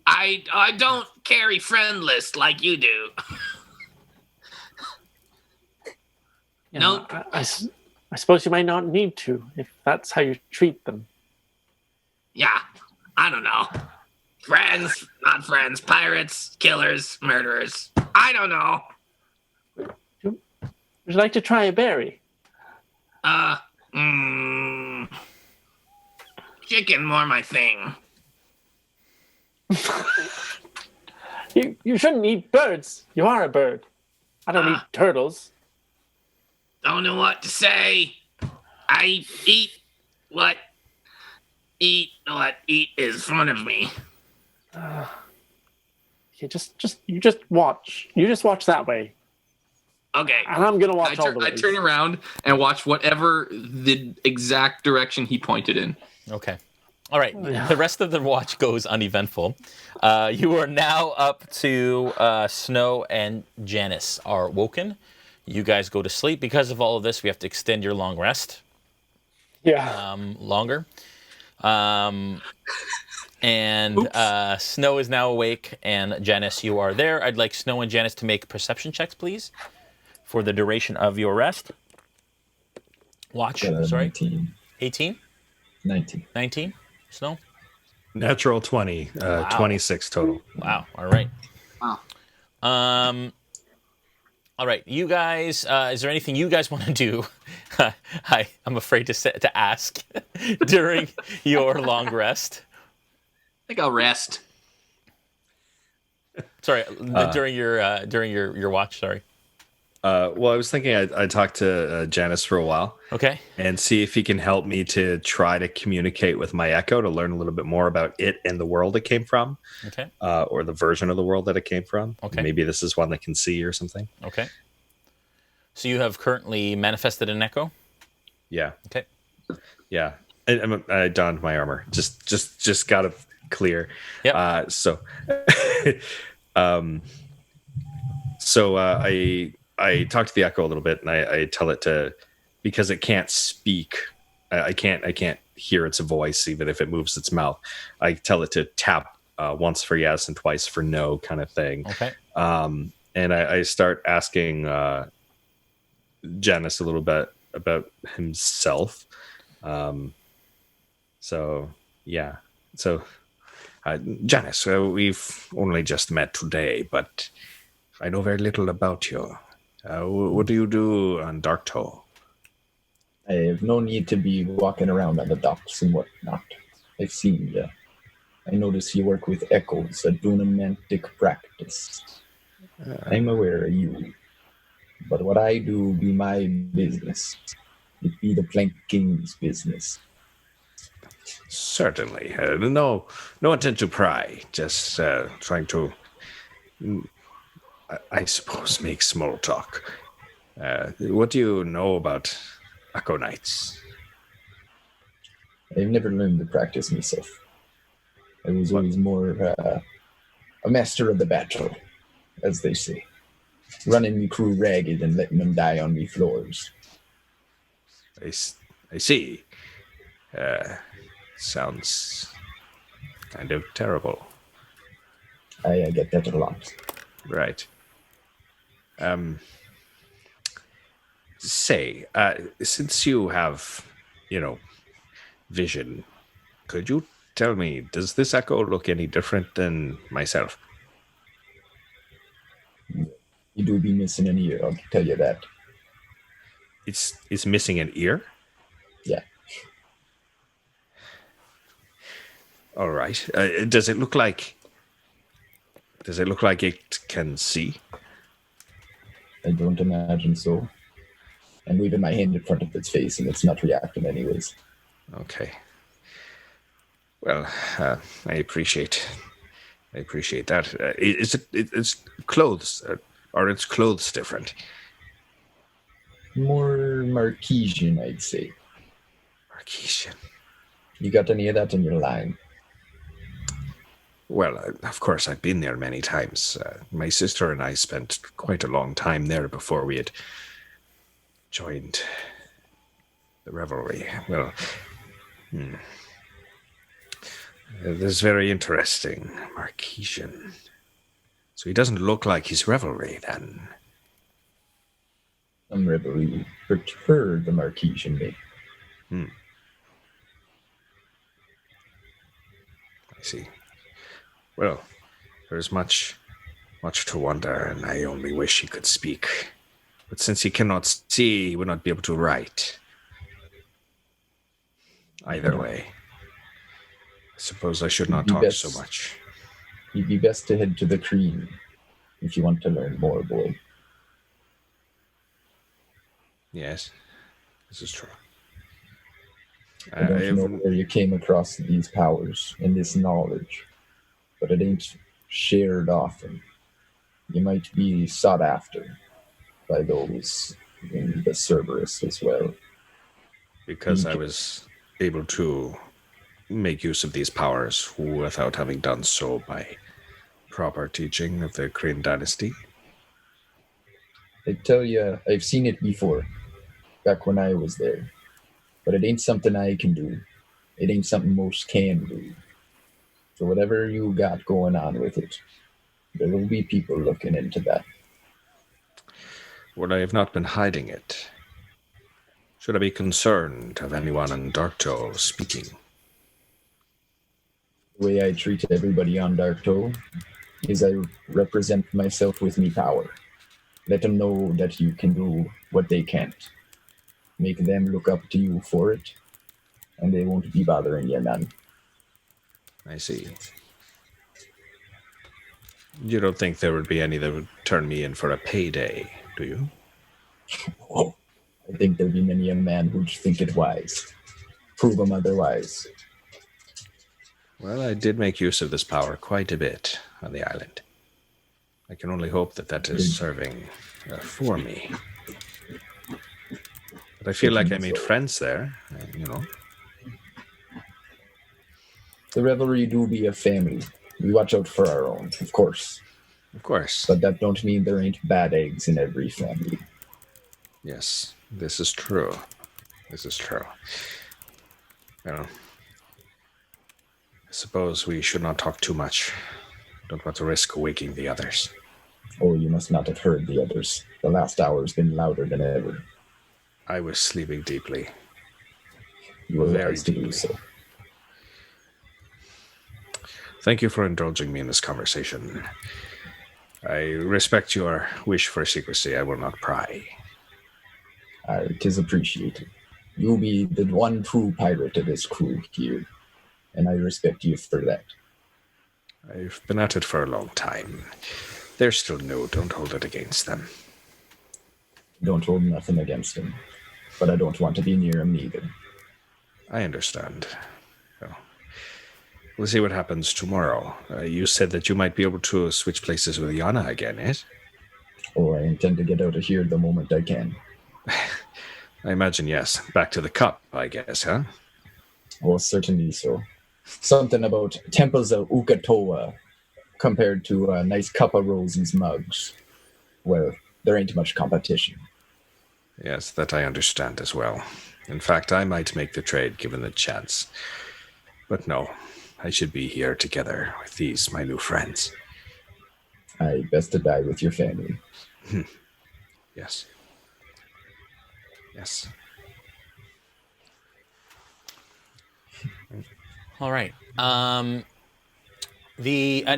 I don't carry friend list like you do. You No. know, I suppose you might not need to if that's how you treat them. Yeah, I don't know. Friends, not friends, pirates, killers, murderers. I don't know. Would you like to try a berry? Chicken more my thing. You shouldn't eat birds. You are a bird. I don't eat turtles. Don't know what to say. I eat what is in front of me. You just watch. You just watch that way, Okay. and I'm gonna watch all the I ways. turn around and watch whatever the exact direction he pointed in. Okay. All right. Yeah. The rest of the watch goes uneventful. You are now up to Snow and Janice are woken. You guys go to sleep. Because of all of this, we have to extend your long rest Yeah. longer. Snow is now awake, and Janice, you are there. I'd like Snow and Janice to make perception checks, please, for the duration of your rest. Watch. Sorry. 19. 18? 19. 19? Snow? Natural 20, 26 total. Wow. All right. Wow. All right. You guys, is there anything you guys want to do? I'm afraid to ask during your long rest. I think I'll rest. Sorry, during your watch. Sorry. Well, I was thinking I'd talk to Janice for a while Okay. and see if he can help me to try to communicate with my echo to learn a little bit more about it and the world it came from, Okay. or the version of the world that it came from. Okay. Maybe this is one that can see or something. Okay. So you have currently manifested an echo. Yeah. Okay. Yeah. I donned my armor. Just got to clear. Yep. I talk to the echo a little bit, and I tell it to, because it can't speak. I can't hear its voice even if it moves its mouth. I tell it to tap once for yes and twice for no kind of thing. Okay. And I start asking Janice a little bit about himself. So Janice, we've only just met today, but I know very little about you. What do you do on Darktow? I have no need to be walking around on the docks and whatnot. I've seen you. I notice you work with echoes, a dunamantic practice. I'm aware of you. But what I do be my business. It be the Plank King's business. Certainly. No intent to pry. Just trying to, I suppose, make small talk. What do you know about Echo Knights? I've never learned the practice myself. I was always more a master of the battle, as they say. Running me crew ragged and letting them die on me floors. I see. Sounds kind of terrible. I get that a lot. Right. Since you have, vision, could you tell me, does this echo look any different than myself? You do be missing an ear, I'll tell you that. It's missing an ear? Yeah. All right. Does it look like it can see? I don't imagine so. I'm waving my hand in front of its face and it's not reacting anyways. Okay. Well, I appreciate that. It's clothes, or its clothes different? More Marquesian, I'd say. Marquesian. You got any of that in your line? Well, of course, I've been there many times. My sister and I spent quite a long time there before we had joined the revelry. Well, this is very interesting. Marquesian. So he doesn't look like his revelry, then. Some revelry prefer the Marquesian way. I see. Well, there's much to wonder, and I only wish he could speak. But since he cannot see, he would not be able to write. Either way. I suppose I should not talk so much. You'd be best to head to the Cream if you want to learn more, boy. Yes, this is true. I don't know where you came across these powers and this knowledge, but it ain't shared often. You might be sought after by those in the Cerberus as well. Because I was able to make use of these powers without having done so by proper teaching of the Kryn dynasty. I tell you, I've seen it before, back when I was there. But it ain't something I can do. It ain't something most can do. So whatever you got going on with it, there will be people looking into that. Well, I have not been hiding it. Should I be concerned of anyone in Darktow speaking? The way I treat everybody on Darktow is I represent myself with me power. Let them know that you can do what they can't. Make them look up to you for it, and they won't be bothering you none. I see. You don't think there would be any that would turn me in for a payday, do you? Oh, I think there'd be many a man who'd think it wise. Prove them otherwise. Well, I did make use of this power quite a bit on the island. I can only hope that is serving for me. But I feel like I made friends there, The revelry do be a family. We watch out for our own, of course. Of course. But that don't mean there ain't bad eggs in every family. Yes, this is true. This is true. I suppose we should not talk too much. Don't want to risk waking the others. Oh, you must not have heard the others. The last hour has been louder than ever. I was sleeping deeply. You were Very wise to do deeply. so. Thank you for indulging me in this conversation. I respect your wish for secrecy. I will not pry. It is appreciated. You be the one true pirate of this crew here, and I respect you for that. I've been at it for a long time. They're still new. Don't hold it against them. Don't hold nothing against him, but I don't want to be near him neither. I understand. Well, we'll see what happens tomorrow. You said that you might be able to switch places with Yana again, yes? Oh, I intend to get out of here the moment I can. I imagine, yes. Back to the cup, I guess, huh? Oh, certainly so. Something about temples of Ukatoa compared to a nice cup of Rosie's mugs. Well, there ain't much competition. Yes, that I understand as well. In fact, I might make the trade given the chance. But no, I should be here together with these, my new friends. I best to die with your family. Yes. Yes. All right. An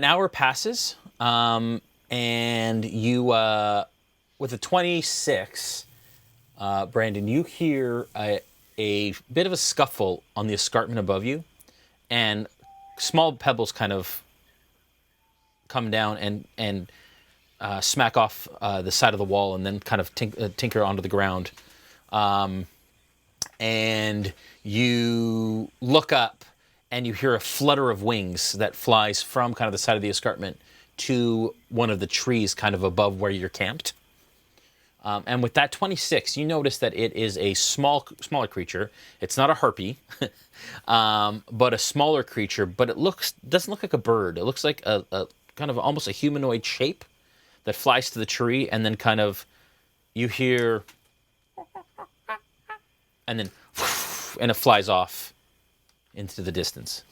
hour passes, and you, with a 26, Brandon, you hear a bit of a scuffle on the escarpment above you, and small pebbles kind of come down and smack off the side of the wall, and then kind of tinker onto the ground. And you look up, and you hear a flutter of wings that flies from kind of the side of the escarpment to one of the trees kind of above where you're camped. And with that 26, you notice that it is a smaller creature. It's not a harpy, but a smaller creature. But it doesn't look like a bird. It looks like a kind of almost a humanoid shape that flies to the tree, and then kind of you hear, and then and it flies off into the distance.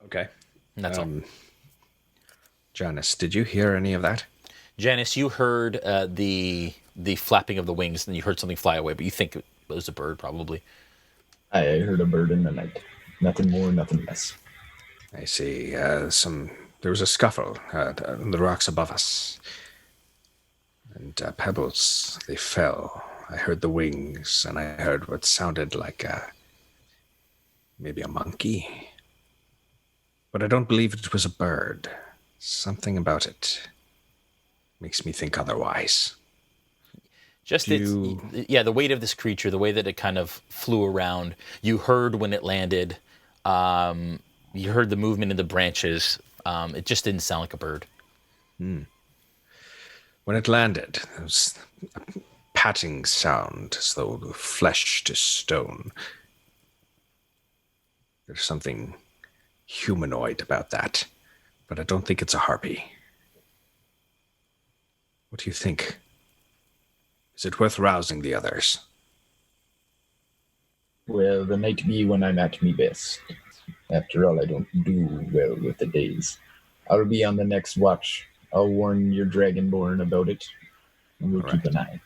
Okay. And that's all. Janice, did you hear any of that? Janice, you heard the flapping of the wings, and you heard something fly away, but you think it was a bird, probably. I heard a bird in the night. Nothing more, nothing less. I see. There was a scuffle on the rocks above us. And pebbles, they fell. I heard the wings, and I heard what sounded like maybe a monkey. But I don't believe it was a bird. Something about it makes me think otherwise. Just the weight of this creature, the way that it kind of flew around. You heard when it landed. You heard the movement in the branches. It just didn't sound like a bird. When it landed, there was a patting sound as though flesh to stone. There's something humanoid about that, but I don't think it's a harpy. What do you think? Is it worth rousing the others? Well, the night be when I'm at me best. After all, I don't do well with the days. I'll be on the next watch. I'll warn your Dragonborn about it, and we'll keep an eye.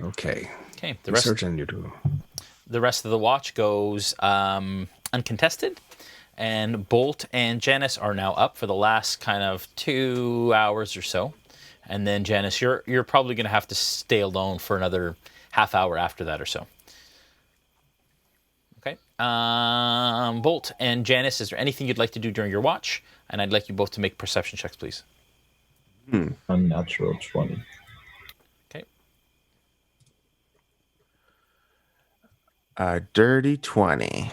Okay. Okay. The rest of the watch goes uncontested, and Bolt and Janice are now up for the last kind of 2 hours or so. And then Janice, you're probably going to have to stay alone for another half hour after that or so. Okay. Bolt and Janice, is there anything you'd like to do during your watch? And I'd like you both to make perception checks, please. Unnatural 20. Okay. Dirty 20.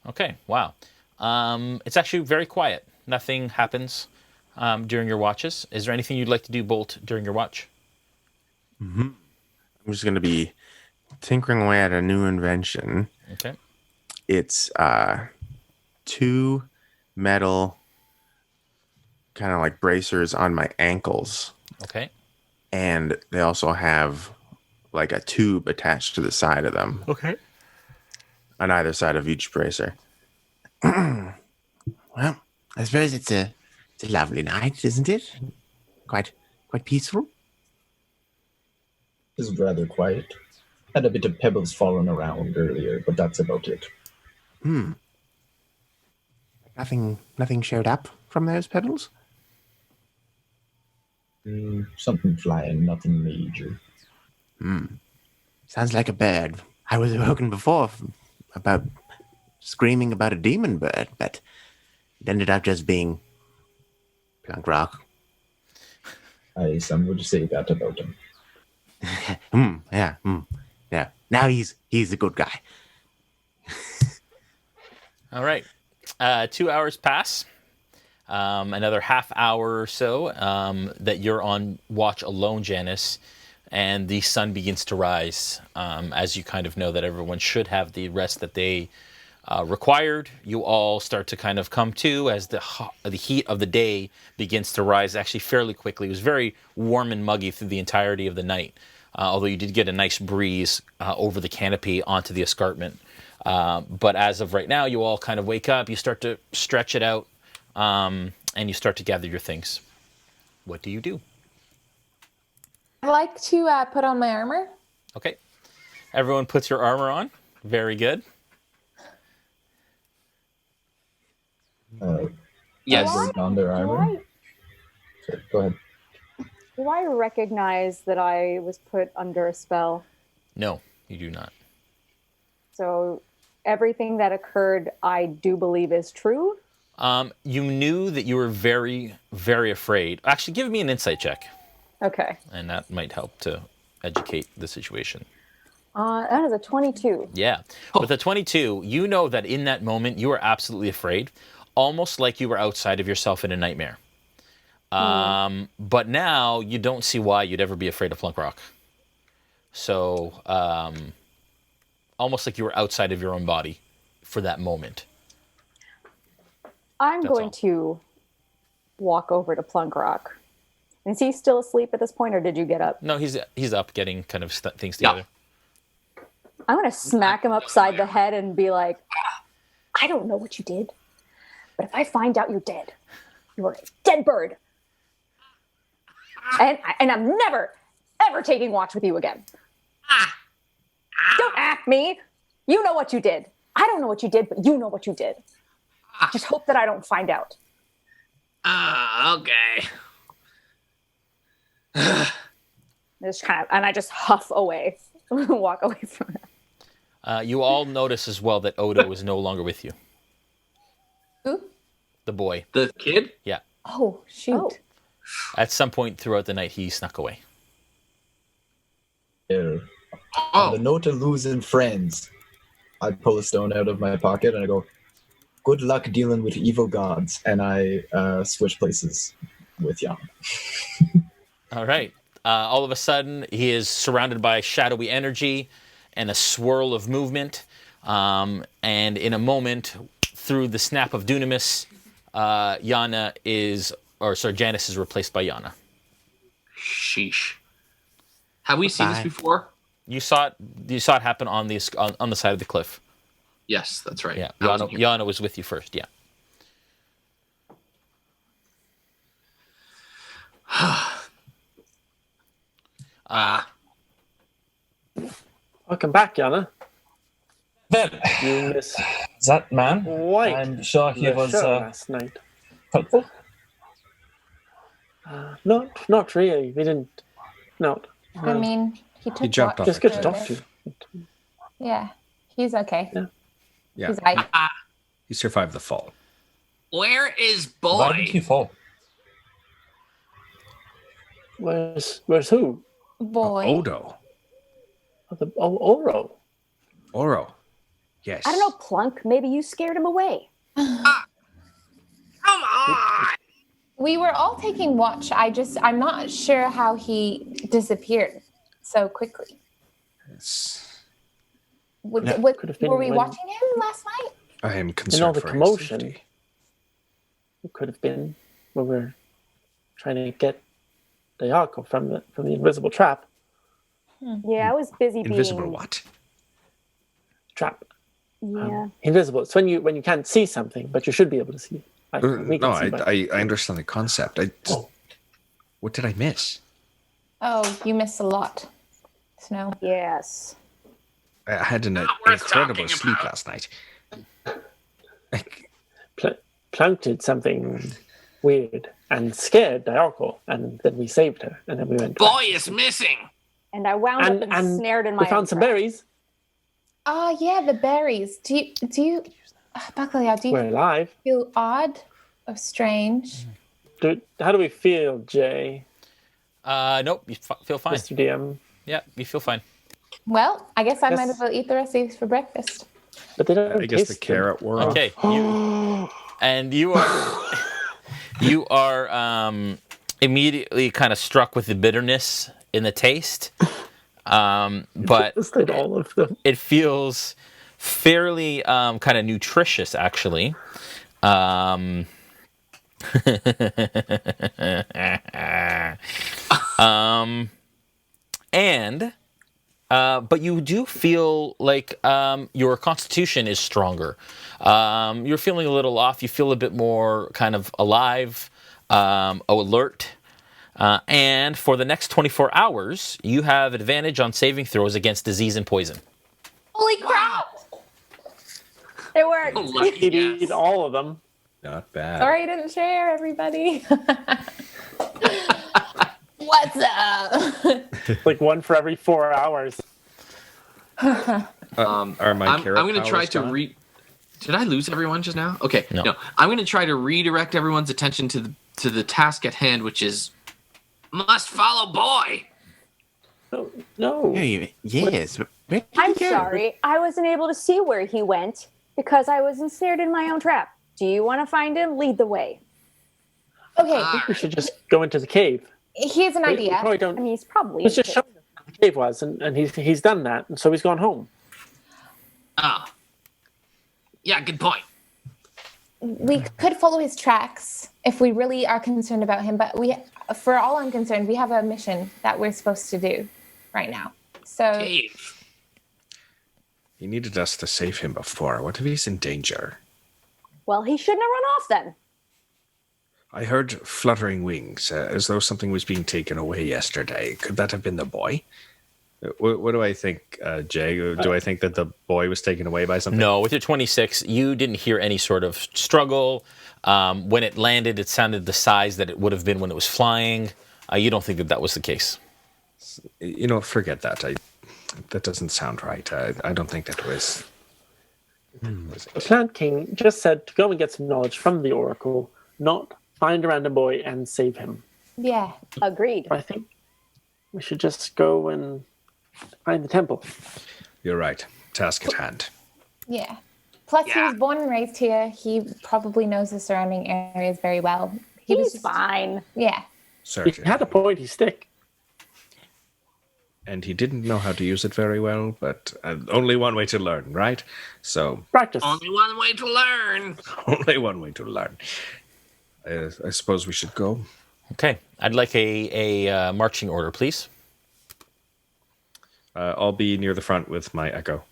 Okay. Wow. It's actually very quiet. Nothing happens during your watches. Is there anything you'd like to do, Bolt, during your watch? I'm just going to be tinkering away at a new invention. Okay. It's 2 metal kind of like bracers on my ankles. Okay. And they also have like a tube attached to the side of them. Okay. on either side of each bracer. Well, I suppose it's a lovely night, isn't it? Quite peaceful. It's rather quiet. Had a bit of pebbles falling around earlier, but that's about it. Nothing showed up from those pebbles? Something flying, nothing major. Sounds like a bird. I was woken before about screaming about a demon bird, but it ended up just being Plunkrawk. Some would say that about him. Yeah. Now he's a good guy. All right. 2 hours pass. Another half hour or so that you're on watch alone, Janice, and the sun begins to rise. As you kind of know that everyone should have the rest that they required, you all start to kind of come to as the heat of the day begins to rise actually fairly quickly. It was very warm and muggy through the entirety of the night, although you did get a nice breeze over the canopy onto the escarpment. But as of right now, you all kind of wake up, you start to stretch it out, and you start to gather your things. What do you do? I'd like to put on my armor. Okay. Everyone puts your armor on. Very good. Yes. On their armor. Sorry, go ahead. Do I recognize that I was put under a spell? No, you do not. So everything that occurred, I do believe is true? You knew that you were very, very afraid. Actually, give me an insight check. Okay. And that might help to educate the situation. That is a 22. Yeah. With a 22, you know that in that moment, you were absolutely afraid, almost like you were outside of yourself in a nightmare. But now you don't see why you'd ever be afraid of Plunkrawk. So, almost like you were outside of your own body for that moment. I'm going to walk over to Plunkrawk. Is he still asleep at this point, or did you get up? No, he's up getting kind of things together. I'm going to smack him upside the head and be like, I don't know what you did, but if I find out you're dead, you are a dead bird. And I'm never, ever taking watch with you again. Don't ask me. You know what you did. I don't know what you did, but you know what you did. Just hope that I don't find out. Okay. And I just huff away, walk away from him. You all notice as well that Odo is no longer with you. Who? The boy. The kid? Yeah. Oh, shoot. Oh. At some point throughout the night, he snuck away. On the note of losing friends, I pull a stone out of my pocket and I go, good luck dealing with evil gods. And I switch places with Jan. All right. All of a sudden, he is surrounded by shadowy energy and a swirl of movement. And in a moment, through the snap of Dunamis, Janice is replaced by Yana. Sheesh. Have we seen this before? You saw it happen on the side of the cliff. Yes, that's right. Yeah, Yana was with you first. Yeah. Welcome back, Yana. Well, You missed that man, quite I'm sure he the was show last night. helpful. Not really. We didn't. No. I mean, he took jumped watch off Just good to for a talk to bit. you. Yeah, he's okay. Yeah, He's right. he survived the fall. Where is Why did he boy? fall? Where's who? Boy. Odo. Oro. Oro. Yes. I don't know, Plunk. Maybe you scared him away. Come on! We were all taking watch. I'm not sure how he disappeared so quickly. Yes. Were Could have been we when- watching him last night? I am In all concerned the for his commotion, safety. it could have been when we're trying to get Dajarkal from the invisible trap. Yeah, I was busy Invisible being what? Trap. Yeah. Invisible. It's when you can't see something, but you should be able to see. I understand the concept. What did I miss? Oh, you missed a lot, Snow. Yes. I had an incredible sleep last night. Plunk did something weird and scared Dajarkal, and then we saved her, and then we went. Boy is missing. And I wound up ensnared in my. We found some berries. Oh yeah, the berries. Do you, Bacalhau, We're alive. feel odd or strange? How do we feel, Jay? Nope, you feel fine. Mr. DM. Yeah, you feel fine. Well, I guess I might as well eat the rest of these for breakfast. But they don't I guess the taste carrot were off. Okay, you are immediately kind of struck with the bitterness in the taste, but tasted all of them. it feels fairly kind of nutritious, actually. But you do feel like your constitution is stronger. You're feeling a little off. You feel a bit more kind of alive, alert. And for the next 24 hours, you have advantage on saving throws against disease and poison. Holy crap! It worked. He beat all of them. Not bad. Sorry I didn't share, everybody. What's up? Like one for every 4 hours. Are my I'm carrot going to try powers to gone? Did I lose everyone just now? Okay, No. I'm going to try to redirect everyone's attention to the task at hand, which is must follow boy. No. Yes. But where did I'm he go? sorry. I wasn't able to see where he went because I was ensnared in my own trap. Do you want to find him? Lead the way. Okay, I think we should just go into the cave. here's an We idea. probably I don't. mean, he's probably. Let's just show him where the cave was, and he's done that, and so he's gone home. Ah. Yeah, good point. We could follow his tracks if we really are concerned about him, but for all I'm concerned, we have a mission that we're supposed to do right now. So Cave. He needed us to save him before. What if he's in danger? Well, he shouldn't have run off then. I heard fluttering wings, as though something was being taken away yesterday. Could that have been the boy? What do I think, Jay? Do I think that the boy was taken away by something? No, with your 26, you didn't hear any sort of struggle. When it landed, it sounded the size that it would have been when it was flying. You don't think that was the case? You know, forget that. That doesn't sound right. I don't think that was... The Plant King just said to go and get some knowledge from the Oracle, not find a random boy and save him. yeah, Agreed. I think we should just go and find the temple. You're right. Task at hand. yeah. Plus, he was born and raised here. He probably knows the surrounding areas very well. He's fine. Yeah. He Certainly. had a pointy stick. And he didn't know how to use it very well, but only one way to learn, right? So, Practice. Only one way to learn. only one way to learn. I suppose we should go. Okay, I'd like a marching order, please. I'll be near the front with my echo.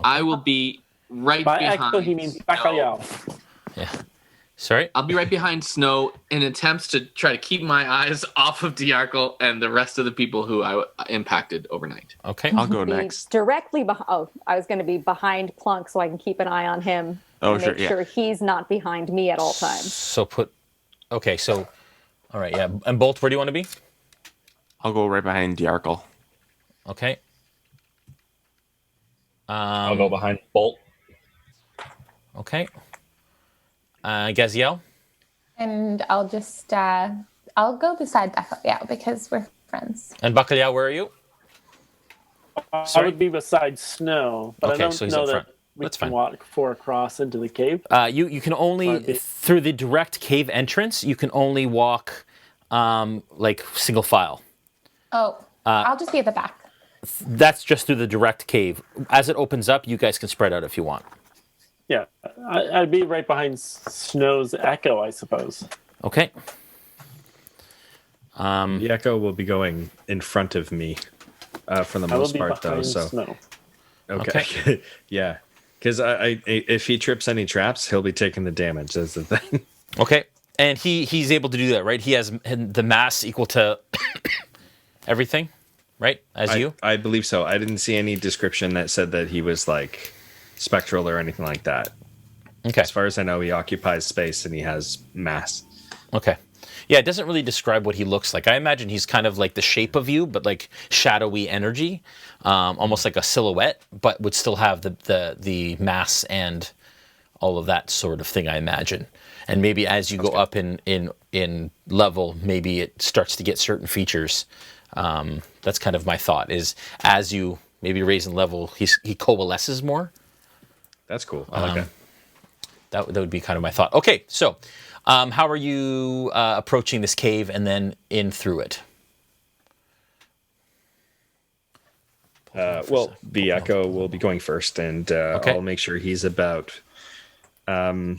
I will be right By behind. Axel, he means Snow. Bacalhau. Yeah. Sorry? I'll be right behind Snow in attempts to try to keep my eyes off of Dajarkal and the rest of the people who I impacted overnight. Okay. I'll go Be next. directly behind. Oh, I was going to be behind Plunk so I can keep an eye on him. Oh, and sure, make yeah. sure he's not behind me at all times. So okay, so, all right, yeah. And Bolt, where do you want to be? I'll go right behind Dajarkal. Okay. I'll go behind Bolt. Okay. Gaziel? And I'll just, I'll go beside Bacalhau because we're friends. And Bacalhau, where are you? I Sorry? would be beside Snow, but Okay, I so don't he's know up that front. we That's can fine. walk across into the cave. You can only, through the direct cave entrance, you can only walk like single file. Oh, I'll just be at the back. That's just through the direct cave. As it opens up, you guys can spread out if you want. Yeah, I'd be right behind Snow's echo, I suppose. Okay. The echo will be going in front of me for the I will most be part, though. behind So Snow. okay, yeah. Because if he trips any traps, he'll be taking the damage. That's the thing. Okay. And he's able to do that, right? He has the mass equal to everything, right? As you? I believe so. I didn't see any description that said that he was like spectral or anything like that. Okay. As far as I know, he occupies space and he has mass. Okay. Yeah, it doesn't really describe what he looks like. I imagine he's kind of like the shape of you, but like shadowy energy, almost like a silhouette, but would still have the mass and all of that sort of thing, I imagine. And maybe as you go up in level, maybe it starts to get certain features. That's kind of my thought, is as you maybe raise in level, he coalesces more. That's cool. I like that. That would be kind of my thought. Okay, so how are you approaching this cave and then in through it? Well, the Echo will be going first, and I'll make sure he's about... so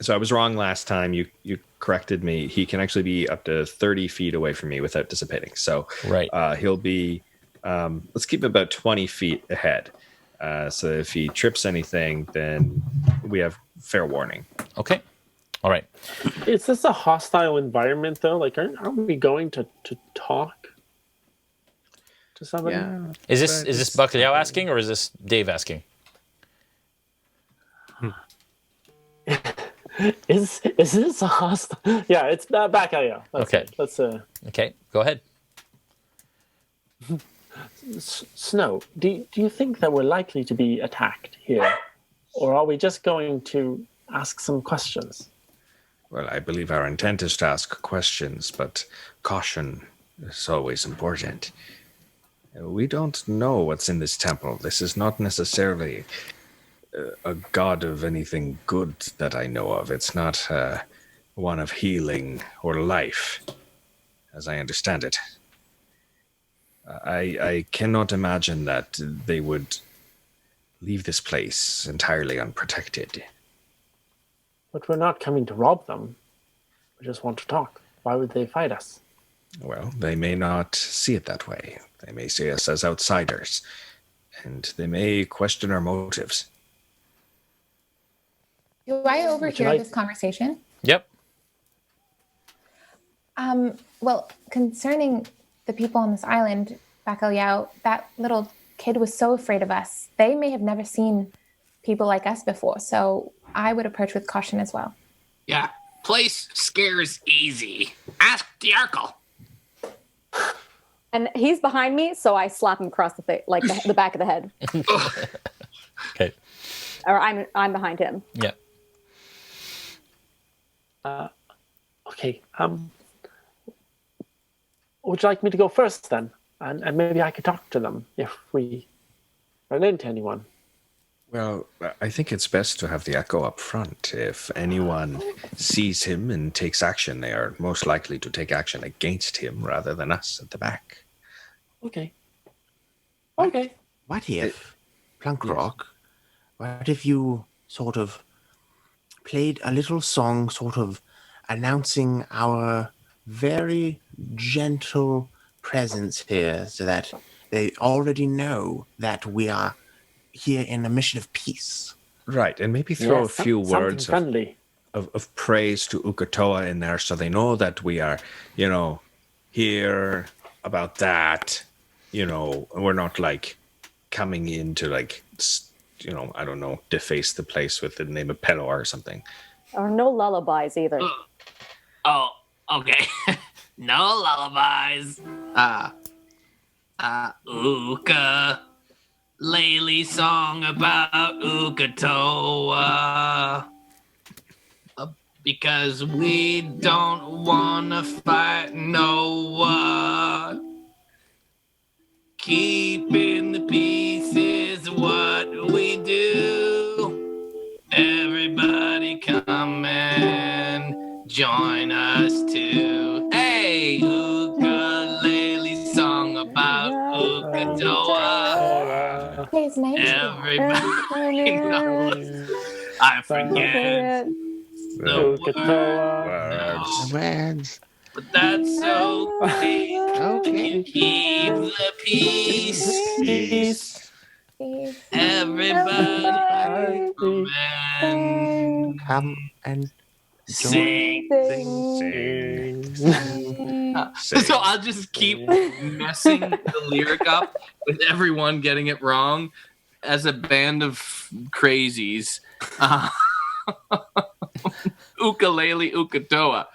I was wrong last time. You corrected me. He can actually be up to 30 feet away from me without dissipating. So he'll be... let's keep about 20 feet ahead. So if he trips anything, then we have fair warning. Okay. All right. Is this a hostile environment, though? Like, aren't we going to talk to somebody? Yeah. Is this Bacalhau asking, or is this Dave asking? Is this a hostile? Yeah, it's Bacalhau. Okay. Let's Okay, go ahead. Snow, do you think that we're likely to be attacked here, or are we just going to ask some questions? Well, I believe our intent is to ask questions, but caution is always important. We don't know what's in this temple. This is not necessarily a god of anything good that I know of. It's not one of healing or life, as I understand it. I cannot imagine that they would leave this place entirely unprotected. But we're not coming to rob them. We just want to talk. Why would they fight us? Well, they may not see it that way. They may see us as outsiders, and they may question our motives. Do I overhear this conversation? Yep. Well, concerning the people on this island, Bacalhau, that little kid was so afraid of us. They may have never seen people like us before, so I would approach with caution as well. Yeah, place scares easy. Ask Dajarkal. And he's behind me, so I slap him across the face, like the back of the head. Okay. Or I'm behind him. Yeah. Okay. Would you like me to go first then? And maybe I could talk to them if we run into anyone. Well, I think it's best to have the Echo up front. If anyone sees him and takes action, they are most likely to take action against him rather than us at the back. Okay. Okay. What if, Plunkrawk, what if you sort of played a little song sort of announcing our very gentle presence here so that they already know that we are here in a mission of peace? Right, and maybe throw a few words of praise to Uk'otoa in there so they know that we are, here about that. We're not like coming in to like, I don't know, deface the place with the name of Pelor or something. Or no lullabies either. Oh, okay. No lullabies. Uka. Laylee song about Uk'otoa. Because we don't wanna fight no one. Keeping the peace is what we do. Everybody come and join us too. Hey, ukulele song about Uk'otoa. His name. Everybody knows. I forget the words. But that's okay. Okay. Keep the peace. Everybody Come and sing. So I'll just keep messing the lyric up with everyone getting it wrong as a band of crazies. Ukulele Ukatoa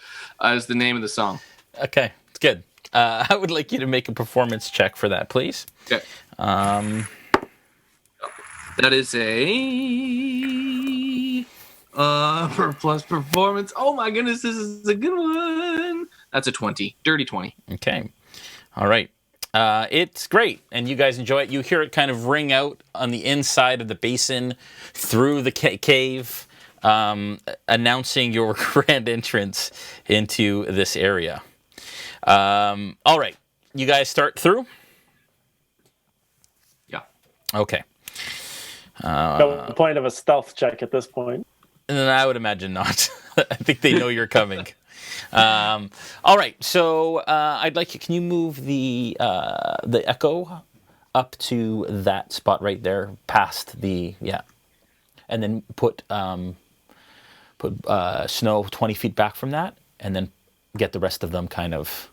is the name of the song. Okay, it's good. I would like you to make a performance check for that, please. Okay. That is a for plus performance. Oh my goodness, this is a good one. That's a 20. Dirty 20. Okay. All right. It's great, and you guys enjoy it. You hear it kind of ring out on the inside of the basin through the cave, announcing your grand entrance into this area. All right. You guys start through? Yeah. Okay. No point of a stealth check at this point. And I would imagine not. I think they know you're coming. All right, so I'd like you. Can you move the echo up to that spot right there, past the and then put Snow 20 feet back from that, and then get the rest of them kind of.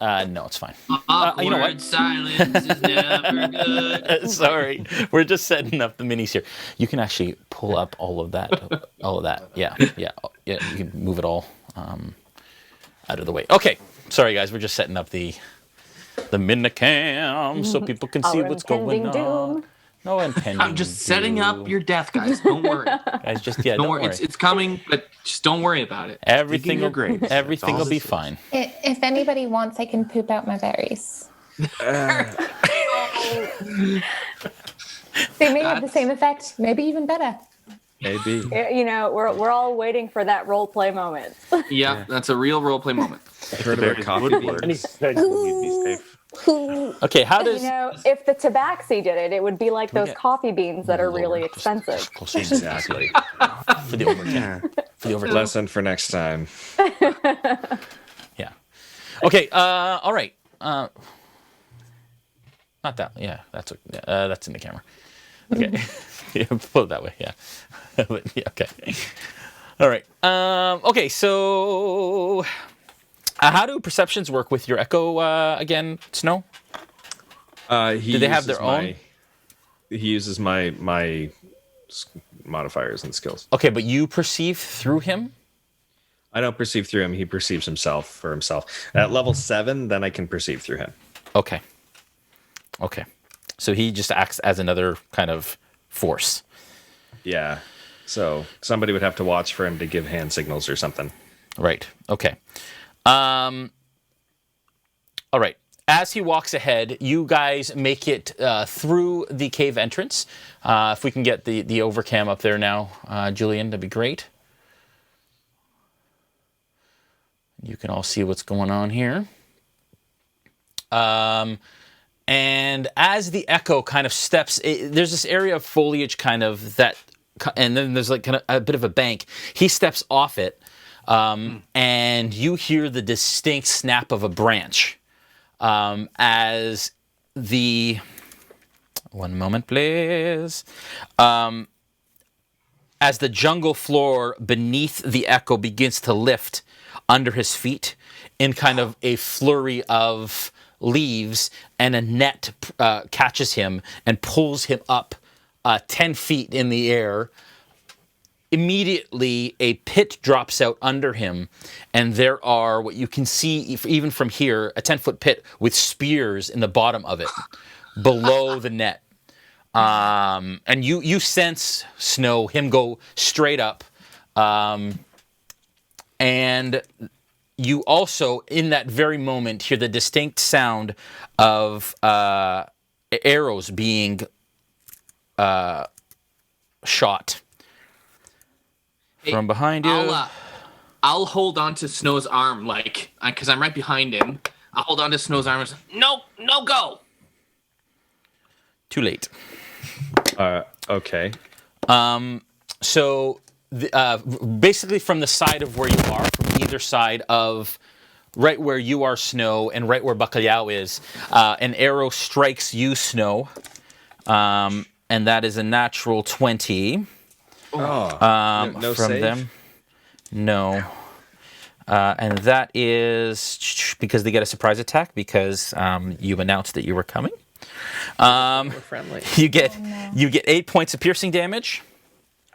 No, it's fine. Awkward you know what? silence is never good. Sorry, we're just setting up the minis here. You can actually pull up all of that. Yeah. You can move it all out of the way. Okay, sorry guys, we're just setting up the minicam so people can see what's going on. Doom. No impending. I'm just setting doom. up your death, guys. Don't worry. Guys, just Don't worry. It's coming, but just don't worry about it. Everything will graves. everything will be fine. If anybody wants, I can poop out my berries. They may have the same effect, maybe even better. Maybe. You know, we're all waiting for that role play moment. Yeah, that's a real roleplay moment. I've heard about coffee beans. Okay, how does You know, if the tabaxi did it, it would be like those coffee beans that are really expensive. Exactly. for the overtime? For the overtime. Lesson for next time. Yeah. Okay. All right. Not that. Yeah. That's in the camera. Okay. Yeah, pull it that way. Yeah. Yeah. Okay. All right. Okay. So, how do perceptions work with your echo again, Snow? Do they have their own? He uses my modifiers and skills. Okay, but you perceive through him. I don't perceive through him. He perceives himself for himself. At level 7, then I can perceive through him. Okay. So he just acts as another kind of force. Yeah. So somebody would have to watch for him to give hand signals or something. Right. Okay. All right. As he walks ahead, you guys make it through the cave entrance. If we can get the overcam up there now, Julian, that'd be great. You can all see what's going on here. And as the echo kind of steps, there's this area of foliage kind of that, and then there's like kind of a bit of a bank. He steps off it, and you hear the distinct snap of a branch as the... One moment, please. As the jungle floor beneath the echo begins to lift under his feet in kind of a flurry of leaves, and a net catches him and pulls him up 10 feet in the air. Immediately, a pit drops out under him, and there are, what you can see even from here, a 10-foot pit with spears in the bottom of it, below the net. And you sense, Snow, him go straight up. And you also, in that very moment, hear the distinct sound of arrows being shot from behind you. I'll hold on to Snow's arm, like, because I'm right behind him. I'll hold on to Snow's arm and say, no, go. Too late. Okay. So basically from the side of where you are, from either side of right where you are, Snow, and right where Bacalhau is, an arrow strikes you, Snow, and that is a natural 20. No from save? them. No. And that is because they get a surprise attack because you announced that you were coming. We're friendly. You get 8 points of piercing damage.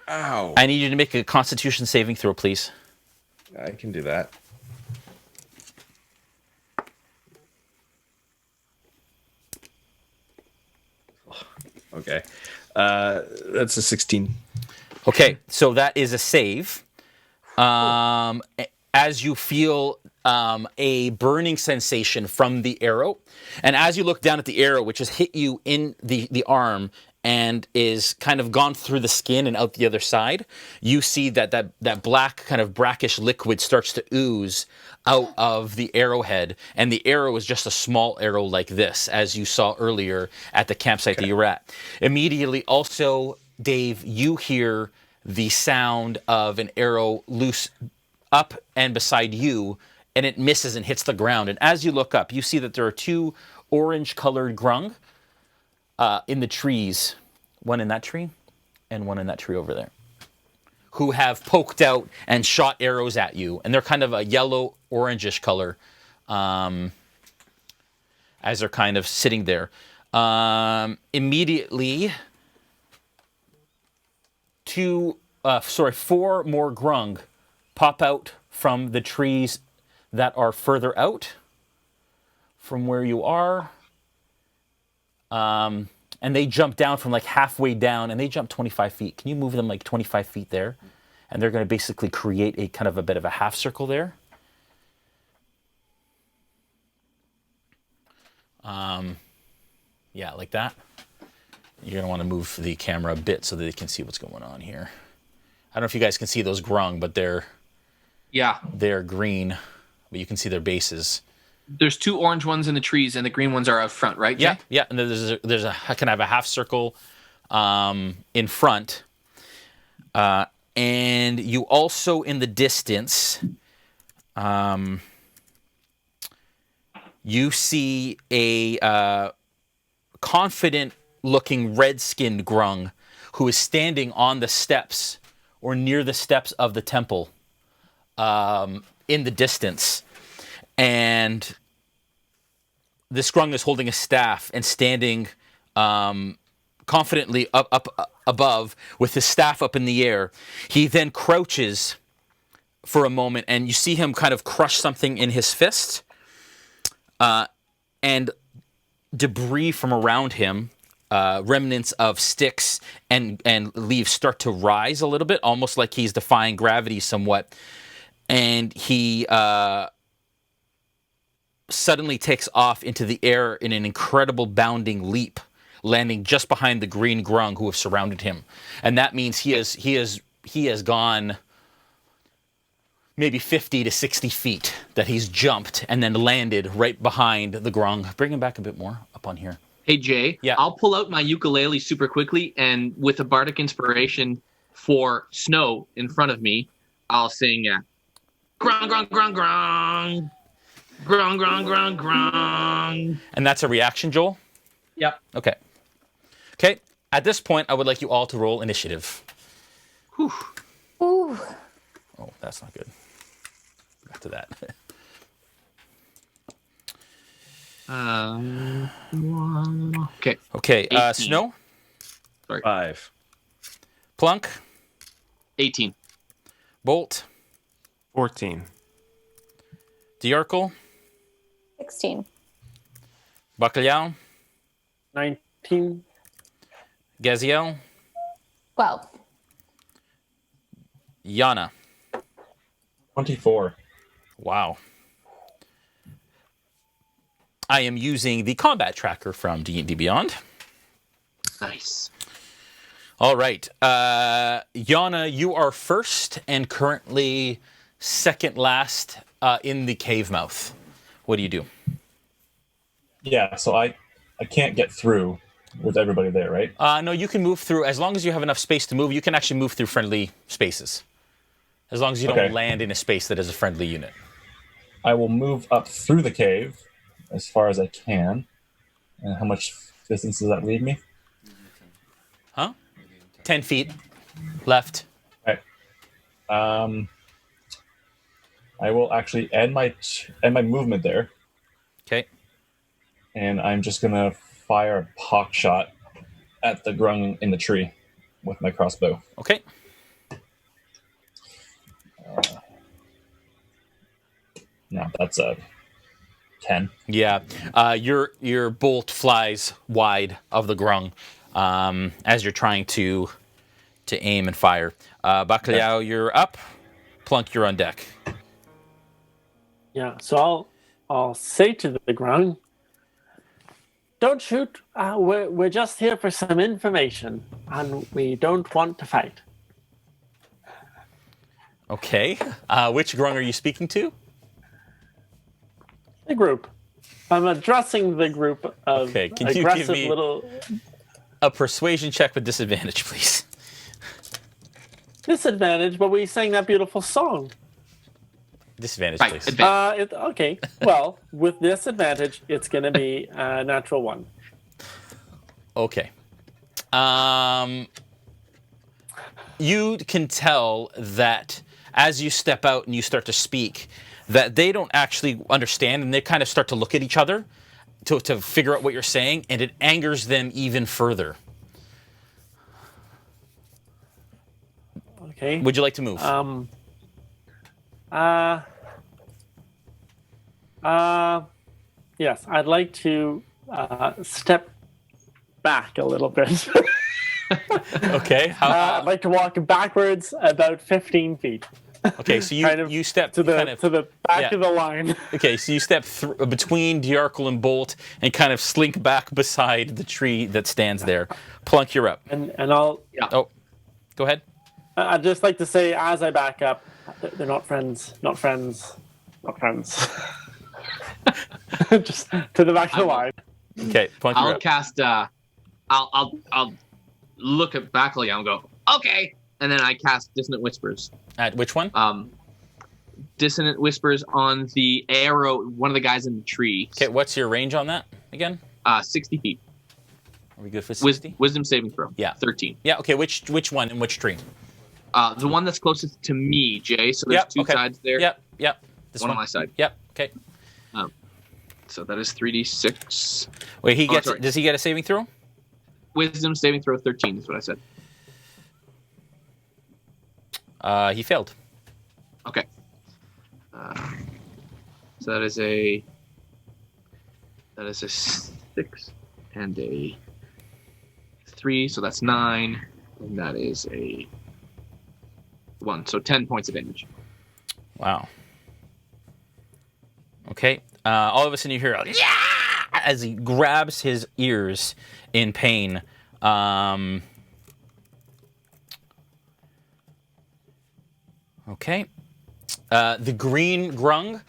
Ow. I need you to make a Constitution saving throw, please. I can do that. Okay. That's a 16. Okay, so that is a save. As you feel a burning sensation from the arrow, and as you look down at the arrow, which has hit you in the arm and is kind of gone through the skin and out the other side, you see that black kind of brackish liquid starts to ooze out of the arrowhead, and the arrow is just a small arrow like this, as you saw earlier at the campsite that you were at. Immediately, also, Dave, you hear the sound of an arrow loose up and beside you, and it misses and hits the ground. And as you look up, you see that there are 2 orange-colored grung in the trees, one in that tree and one in that tree over there, who have poked out and shot arrows at you. And they're kind of a yellow, orangish color as they're kind of sitting there. Immediately, 4 more grung pop out from the trees that are further out from where you are. And they jump down from like halfway down, and they jump 25 feet. Can you move them like 25 feet there? And they're going to basically create a kind of a bit of a half circle there. Yeah, like that. You're going to want to move the camera a bit so that they can see what's going on here. I don't know if you guys can see those grung, but they're green, but you can see their bases. There's 2 orange ones in the trees, and the green ones are out front, right, Jay? Yeah, yeah. And I can have a half circle in front, and you also in the distance, you see a confident-looking red-skinned grung who is standing on the steps or near the steps of the temple in the distance. And this grung is holding a staff and standing confidently up above with his staff up in the air. He then crouches for a moment, and you see him kind of crush something in his fist. And debris from around him, remnants of sticks and leaves start to rise a little bit, almost like he's defying gravity somewhat. And he suddenly takes off into the air in an incredible bounding leap, landing just behind the green grung who have surrounded him. And that means he has gone maybe 50 to 60 feet that he's jumped and then landed right behind the grung. Bring him back a bit more up on here. Hey, Jay, yeah. I'll pull out my ukulele super quickly, and with a bardic inspiration for Snow in front of me, I'll sing grung, grung, grung, grung. Grung, grung, grung, grung. And that's a reaction, Joel? Yep. Okay. Okay, at this point, I would like you all to roll initiative. Whew. Ooh. Oh, that's not good. Back to that. Okay. Okay, 18. Snow? Sorry. 5. Plunk? 18. Bolt? 14. Dajarkal? 16. Bacalhau? 19. Gaziel? 12. Yana? 24. Wow. I am using the combat tracker from D&D Beyond. Nice. All right. Yana, you are first and currently second last in the cave mouth. What do you do? Yeah, so I can't get through. with everybody there, right? No, you can move through, as long as you have enough space to move, you can actually move through friendly spaces. As long as you don't land in a space that is a friendly unit. I will move up through the cave as far as I can. And how much distance does that leave me? Huh? 10 feet left. Okay. I will actually end my movement there. Okay. And I'm just gonna fire a pock shot at the grung in the tree with my crossbow. Okay. No, that's a 10. Yeah. Your bolt flies wide of the grung as you're trying to aim and fire. Bacalhau, you're up. Plunk, you're on deck. Yeah, so I'll say to the Grung, don't shoot. We're just here for some information, and we don't want to fight. Okay. Which grung are you speaking to? The group. I'm addressing the group of Can you aggressive give me little... a persuasion check with disadvantage, please? Disadvantage, but we sang that beautiful song. Disadvantage, Right, please. Okay. Well, with disadvantage, it's going to be a natural 1. Okay. You can tell that as you step out and you start to speak, that they don't actually understand, and they kind of start to look at each other to figure out what you're saying, and it angers them even further. Okay. Would you like to move? Yes, I'd like to step back a little bit. Okay. I'd like to walk backwards about 15 feet. Okay, so you step to the back of the line. Okay, so you step between Dajarkal and Bolt and kind of slink back beside the tree that stands there. Plunk, you're up. And I'll... Yeah. Oh, go ahead. I'd just like to say, as I back up, they're not friends. Not friends. Not friends. Just to the back of the line. Okay, Plunk, you're I'll up. cast. I'll look at Bacalhau and go, okay, and then I cast Dissonant Whispers. At which one? Dissonant Whispers on the arrow. One of the guys in the tree. Okay, what's your range on that again? 60 feet. Are we good for 60? Wisdom saving throw. Yeah. 13. Yeah. Okay. Which one and which tree? The one that's closest to me, Jay. So there's two sides there. Yep. This one on my side. Yep. Okay. So that is 3d6. Wait, he gets. Does he get a saving throw? Wisdom saving throw 13 is what I said. He failed. Okay. So that is a 6 and a 3, so that's 9, and that is a 1, so 10 points of damage. Wow. Okay. All of a sudden you hear yeah! As he grabs his ears in pain. Okay. The green grung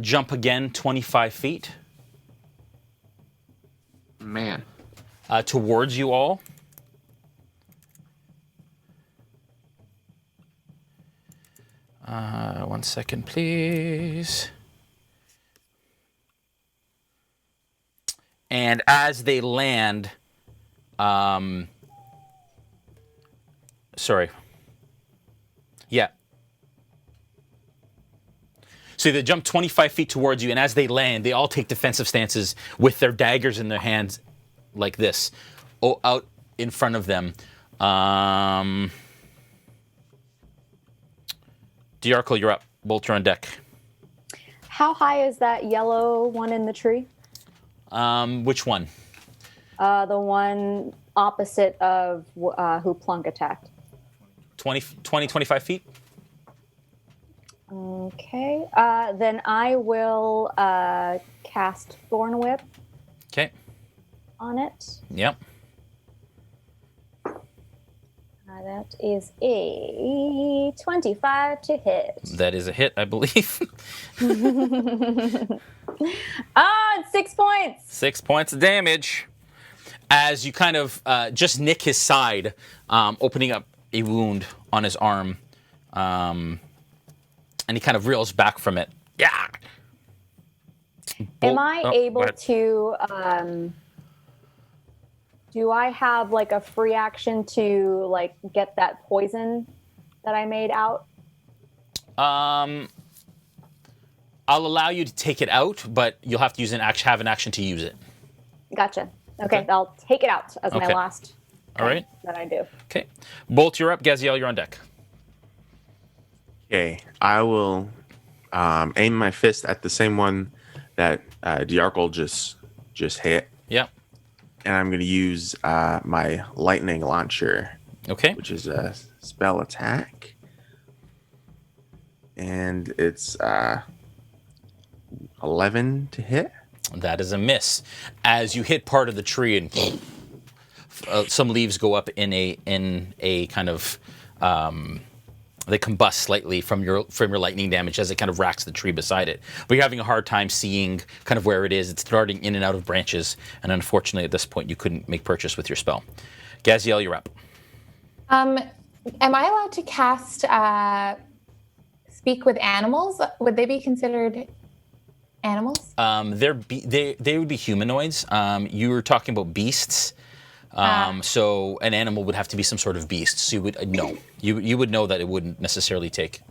jump again 25 feet. Man. Towards you all. One second, please. And as they land, sorry. Yeah. So they jump 25 feet towards you, and as they land, they all take defensive stances with their daggers in their hands like this, out in front of them. Dajarkal, you're up. Bolt, you're on deck. How high is that yellow one in the tree? Which one? The one opposite of who Plunk attacked. 25 feet? Okay. Then I will cast Thorn Whip. Okay. On it. Yep. That is a 25 to hit. That is a hit, I believe. It's 6 points. 6 points of damage. as you kind of just nick his side, opening up a wound on his arm, and he kind of reels back from it. Yeah. Am I able to? Do I have like a free action to like get that poison that I made out? I'll allow you to take it out, but you'll have to use have an action to use it. Gotcha. Okay, I'll take it out as my Okay. last. All right. That I do. Okay. Bolt, you're up. Gaziel, you're on deck. Okay, I will aim my fist at the same one that Dajarkal just hit, Yep. and I'm going to use my lightning launcher, Okay. which is a spell attack, and it's 11 to hit. That is a miss. As you hit part of the tree and some leaves go up in a kind of they combust slightly from your lightning damage as it kind of racks the tree beside it. But you're having a hard time seeing kind of where it is. It's darting in and out of branches, and unfortunately at this point you couldn't make purchase with your spell. Gaziel, you're up. Am I allowed to cast speak with animals? Would they be considered animals? They would be humanoids. You were talking about beasts. So an animal would have to be some sort of beast. So you would know. You would know that it wouldn't necessarily take.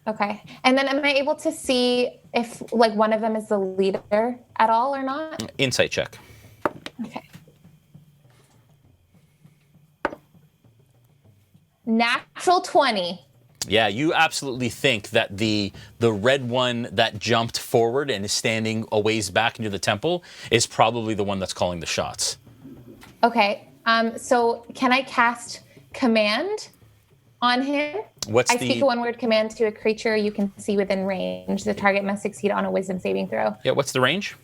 Okay. And then am I able to see if like one of them is the leader at all or not? Insight check. Okay. Natural 20. Yeah, you absolutely think that the red one that jumped forward and is standing a ways back near the temple is probably the one that's calling the shots. Okay. So can I cast command on him? I speak a one-word command to a creature you can see within range. The target must succeed on a wisdom saving throw. Yeah, what's the range?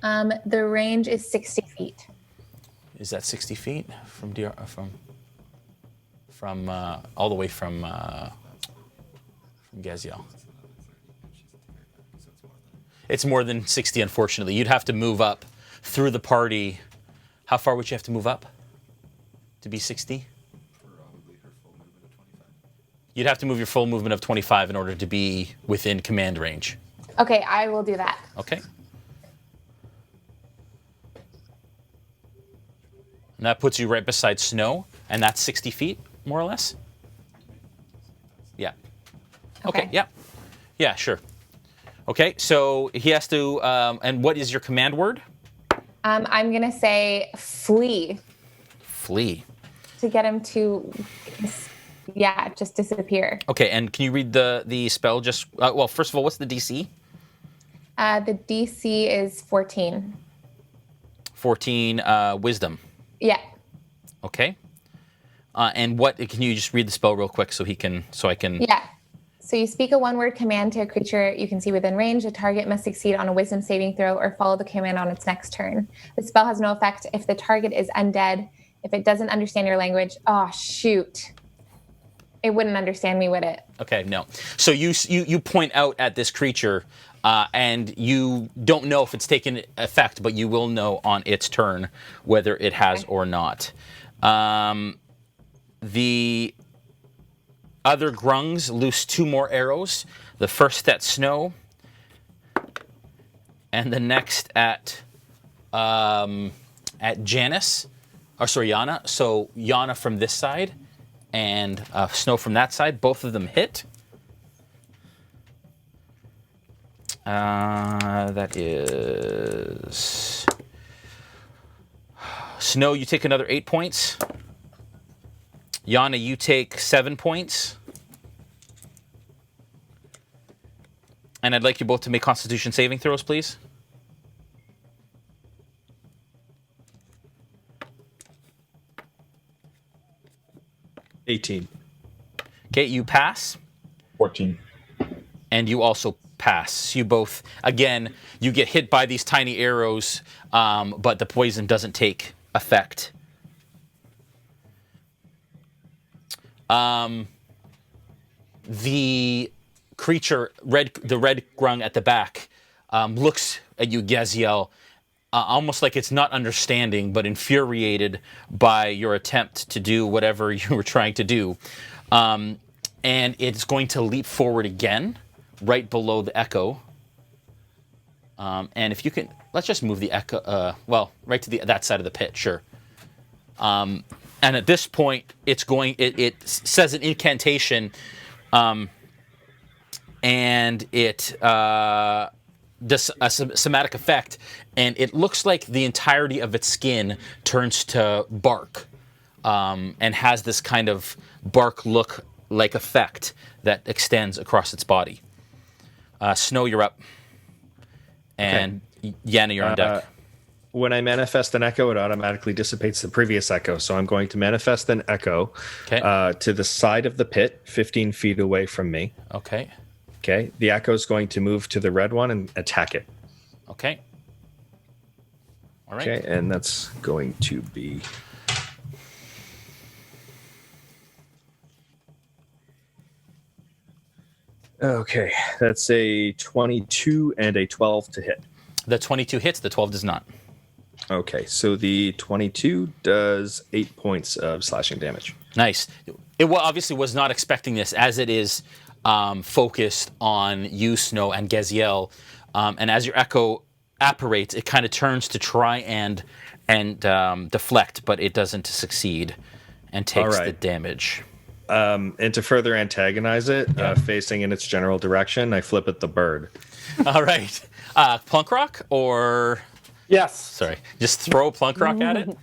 The range is 60 feet. Is that 60 feet from all the way from Gaziel? It's more than 60, unfortunately. You'd have to move up through the party. How far would you have to move up to be 60? You'd have to move your full movement of 25 in order to be within command range. Okay, I will do that. Okay. And that puts you right beside Snow, and that's 60 feet, more or less? Yeah. Okay, yeah. Yeah, sure. Okay, so he has to, and what is your command word? I'm going to say flee. Flee. To get him to, just disappear. Okay, and can you read the spell just, well, first of all, what's the DC? The DC is 14. 14 wisdom. Yeah. Okay. And what, can you just read the spell real quick so I can... Yeah. So you speak a one-word command to a creature you can see within range. The target must succeed on a wisdom saving throw or follow the command on its next turn. The spell has no effect if the target is undead. If it doesn't understand your language, oh, shoot. It wouldn't understand me, would it? Okay, no. So you point out at this creature, and you don't know if it's taken effect, but you will know on its turn whether it has or not. The other grungs loose 2 more arrows. The first at Snow, and the next at Janice, or sorry, Yana. So Yana from this side, and Snow from that side. Both of them hit. That is Snow. You take another 8 points. Yana, you take 7 points. And I'd like you both to make Constitution saving throws, please. $18. Okay, you pass. 14. And you also pass. You both, again, you get hit by these tiny arrows, but the poison doesn't take effect. The creature, the red grung at the back, looks at you, Gaziel, almost like it's not understanding, but infuriated by your attempt to do whatever you were trying to do. And it's going to leap forward again, right below the echo. And if you can, let's just move the echo, right to that side of the pit, sure. And at this point, it says an incantation, and it does a somatic effect, and it looks like the entirety of its skin turns to bark, and has this kind of bark look-like effect that extends across its body. Snow, you're up. And okay. Yana, you're on deck. When I manifest an echo, it automatically dissipates the previous echo. So I'm going to manifest an echo to the side of the pit, 15 feet away from me. Okay. Okay. The echo is going to move to the red one and attack it. Okay. All right. Okay, and that's going to be... Okay, that's a 22 and a 12 to hit. The 22 hits, the 12 does not. Okay, so the 22 does 8 points of slashing damage. Nice. It obviously was not expecting this, as it is focused on you, Snow, and Gaziel. And as your echo apparates, it kind of turns to try and deflect, but it doesn't succeed and takes the damage. And to further antagonize it, facing in its general direction, I flip at the bird. All right. Plunkrawk or... Yes. Sorry. Just throw Plunkrawk at it.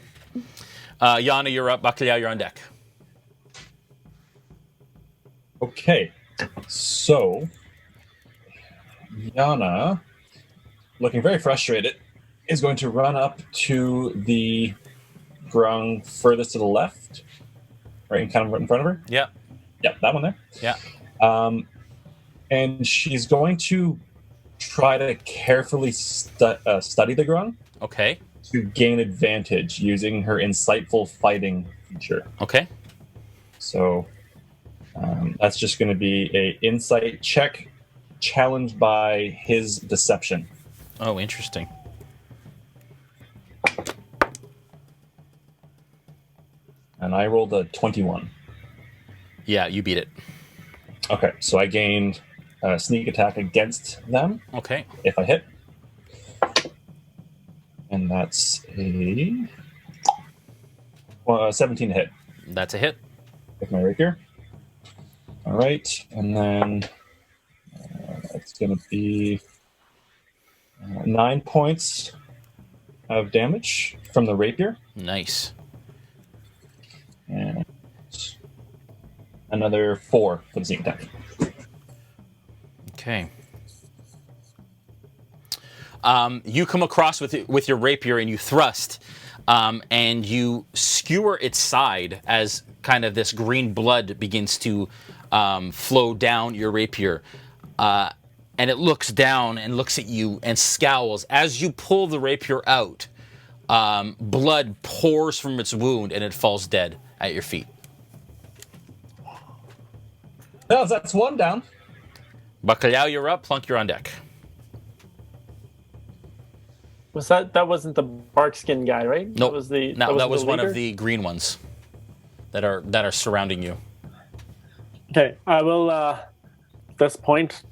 Yana, you're up. Bacalhau, you're on deck. Okay. So, Yana, looking very frustrated, is going to run up to the Grung furthest to the left. Right, kind of right in front of her? Yeah. Yeah, that one there. Yeah. And she's going to try to carefully study the Grung. Okay. To gain advantage using her insightful fighting feature. Okay. So that's just going to be a insight check challenged by his deception. Oh, interesting. And I rolled a 21. Yeah, you beat it. Okay, so I gained a sneak attack against them. Okay. If I hit. And that's a 17 to hit. That's a hit. With my rapier. All right, and then it's going to be 9 points of damage from the rapier. Nice. And another 4 for the sneak attack. Okay. You come across with your rapier and you thrust, and you skewer its side as kind of this green blood begins to flow down your rapier. And it looks down and looks at you and scowls. As you pull the rapier out, blood pours from its wound and it falls dead at your feet. No, that's one down. Bacalhau, you're up. Plunk, you're on deck. Was that wasn't the bark skin guy, right? Nope. That was one of the green ones that are surrounding you. Okay, I will. At this point,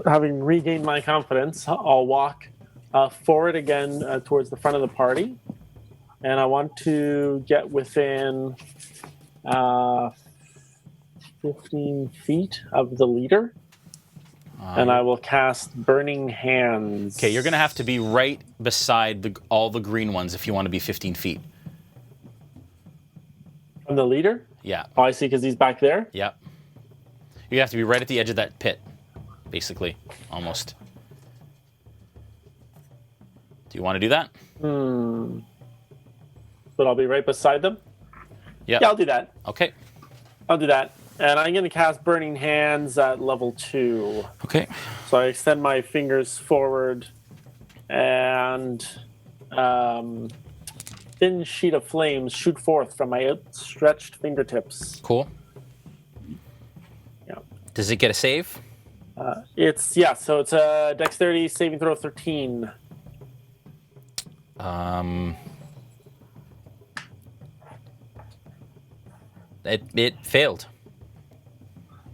having regained my confidence, I'll walk forward again towards the front of the party, and I want to get within 15 feet of the leader. And I will cast Burning Hands. Okay, you're going to have to be right beside all the green ones if you want to be 15 feet. From the leader? Yeah. Oh, I see, because he's back there? Yep. You have to be right at the edge of that pit, basically, almost. Do you want to do that? But I'll be right beside them? Yep. Yeah, I'll do that. Okay. I'll do that. And I'm going to cast Burning Hands at level 2. Okay. So I extend my fingers forward, and thin sheet of flames shoot forth from my outstretched fingertips. Cool. Yeah. Does it get a save? So it's a Dexterity saving throw 13. It failed.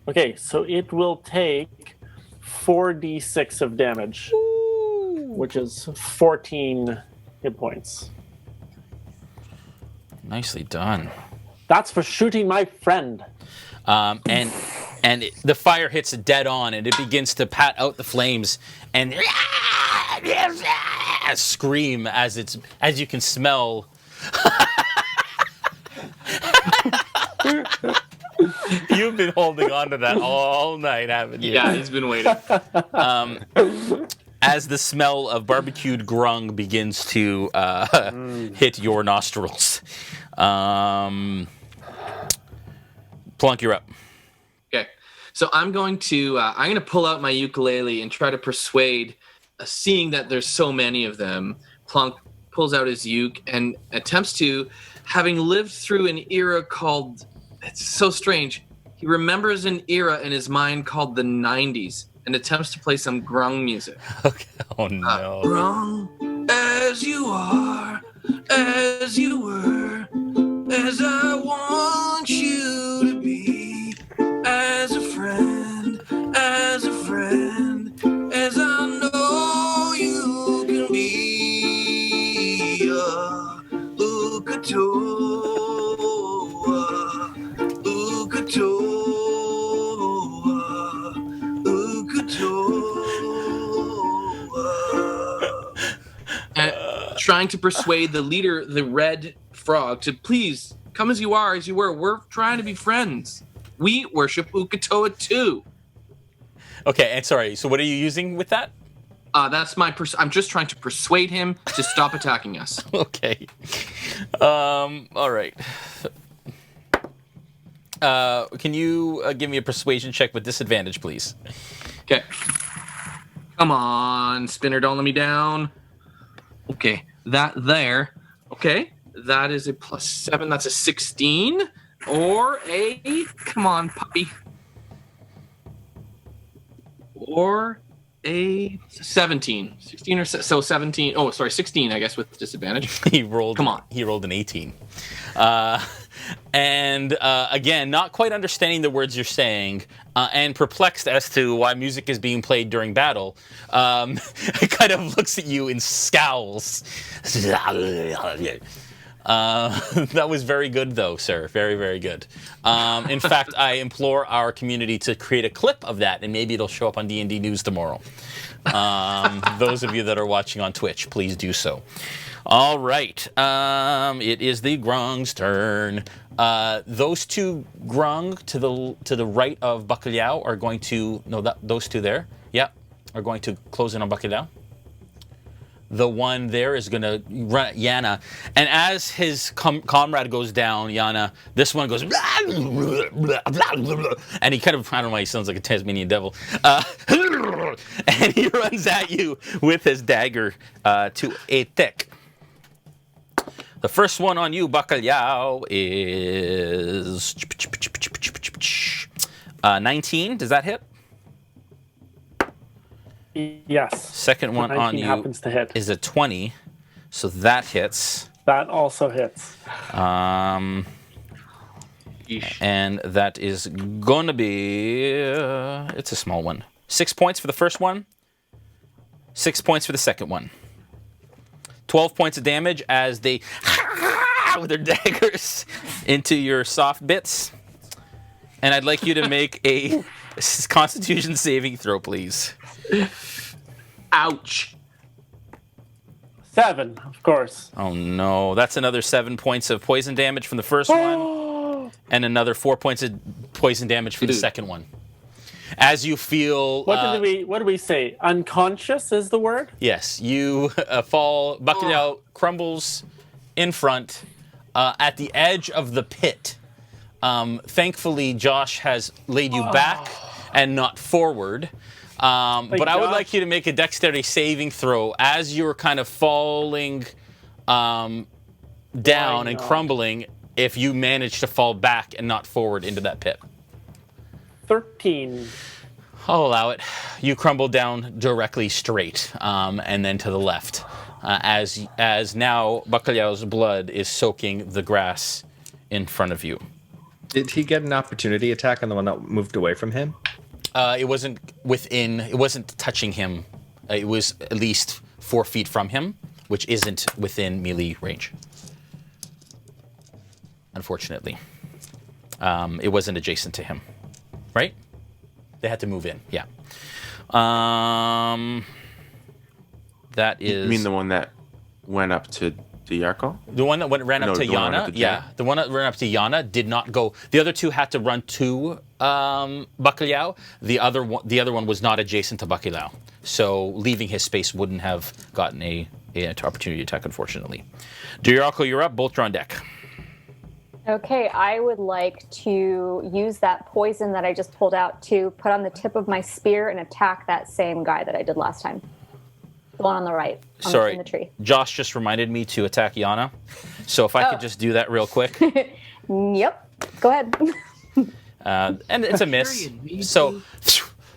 Okay, so it will take 4d6 of damage, which is 14 hit points. Nicely done. That's for shooting my friend. And the fire hits it dead on, and it begins to pat out the flames and scream as you can smell. You've been holding on to that all night, haven't you? Yeah, he's been waiting. As the smell of barbecued grung begins to hit your nostrils. Plunk, you're up. Okay, so I'm going to pull out my ukulele and try to persuade, seeing that there's so many of them. Plunk pulls out his uke and attempts to, having lived through an era called, it's so strange, he remembers an era in his mind called the 90s and attempts to play some grung music. Okay. Oh no. Grung, as you are, as you were, as I want you to be, as a friend, as I know you can be. Trying to persuade the leader, the red frog, to please come as you are, as you were. We're trying to be friends. We worship Ukatoa too. Okay, and sorry, so what are you using with that? That's my. I'm just trying to persuade him to stop attacking us. Okay. All right. Can you give me a persuasion check with disadvantage, please? Okay. Come on, Spinner, don't let me down. Okay, that there. Okay, that is a +7. That's a 16. Or a... Come on, puppy. Or a 17. 16 or so 17. Oh, sorry, 16, I guess, with disadvantage. He rolled. Come on. He rolled an 18. And again, not quite understanding the words you're saying, and perplexed as to why music is being played during battle, it kind of looks at you and scowls. That was very good, though, sir. Very, very good. In fact, I implore our community to create a clip of that, and maybe it'll show up on D&D News tomorrow. Those of you that are watching on Twitch, please do so. All right. It is the Grung's turn. Those two Grung to the right of Bacalhau are going to... No, those two there. Yeah, are going to close in on Bacalhau. The one there is going to run at Yana. And as his comrade goes down, Yana, this one goes... And he kind of... I don't know why he sounds like a Tasmanian devil. And he runs at you with his dagger to a thick. The first one on you, Bacalhau, is 19. Does that hit? Yes. Second one on you happens to hit. Is a 20, so that hits. That also hits. And that is gonna be it's a small one. 6 points for the first one. 6 points for the second one. 12 points of damage as they with their daggers into your soft bits. And I'd like you to make a Constitution saving throw, please. Ouch. 7, of course. Oh no, that's another 7 points of poison damage from the first one, and another 4 points of poison damage from the second one. As you feel... What do we say? Unconscious is the word? Yes, you fall. Bacalhau crumbles in front at the edge of the pit. Thankfully, Josh has laid you back and not forward. But I would like you to make a dexterity saving throw as you're kind of falling down and crumbling if you manage to fall back and not forward into that pit. 13. I'll allow it. You crumble down directly straight and then to the left. as now Bacalhau's blood is soaking the grass in front of you. Did he get an opportunity attack on the one that moved away from him? It wasn't touching him. It was at least 4 feet from him, which isn't within melee range. Unfortunately. It wasn't adjacent to him. Right? They had to move in, yeah. That is... You mean the one that went up to Dajarkal? The one that ran up to Yana? Yeah, the one that ran up to Yana did not go... The other two had to run to Bacalhau. The other one was not adjacent to Bacalhau. So leaving his space wouldn't have gotten an opportunity attack, unfortunately. Dajarkal, you're up. Bolt, you're on deck. Okay, I would like to use that poison that I just pulled out to put on the tip of my spear and attack that same guy that I did last time. The one on the right. Sorry, in the tree. Josh just reminded me to attack Yana. So if I could just do that real quick. Yep, go ahead. And it's a miss. So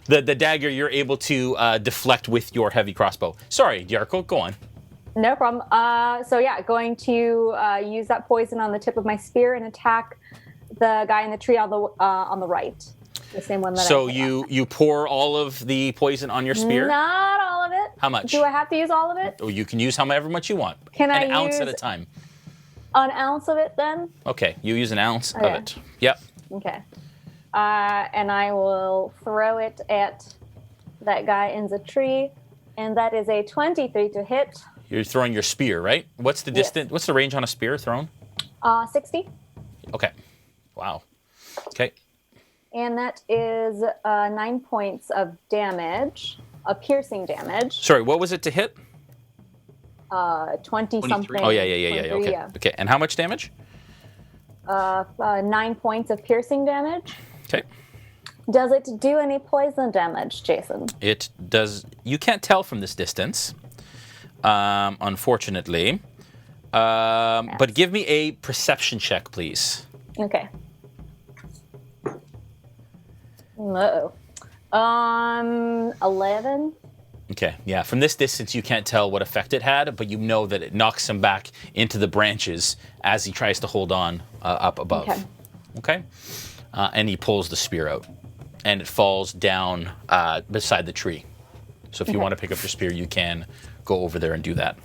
the dagger you're able to deflect with your heavy crossbow. Sorry, Dajarkal, go on. No problem. Going to use that poison on the tip of my spear and attack the guy in the tree on the right. The same one that So you pour all of the poison on your spear? Not all of it. How much? Do I have to use all of it? Oh, you can use however much you want. Can I use... An ounce use at a time. An ounce of it then? Okay, you use an ounce of it. Yep. Okay. And I will throw it at that guy in the tree. And that is a 23 to hit. You're throwing your spear, right? What's the distance? What's the range on a spear thrown? 60. Okay. Wow. Okay. And that is 9 points of damage, piercing damage. Sorry, what was it to hit? 20-something. Oh, yeah. Okay. Yeah. Okay, and how much damage? 9 points of piercing damage. Okay. Does it do any poison damage, Jason? It does. You can't tell from this distance, unfortunately. But give me a perception check, please. Okay. Uh-oh. 11. Okay, yeah. From this distance, you can't tell what effect it had, but you know that it knocks him back into the branches as he tries to hold on up above. Okay. And he pulls the spear out, and it falls down beside the tree. So if you want to pick up your spear, you can go over there and do that.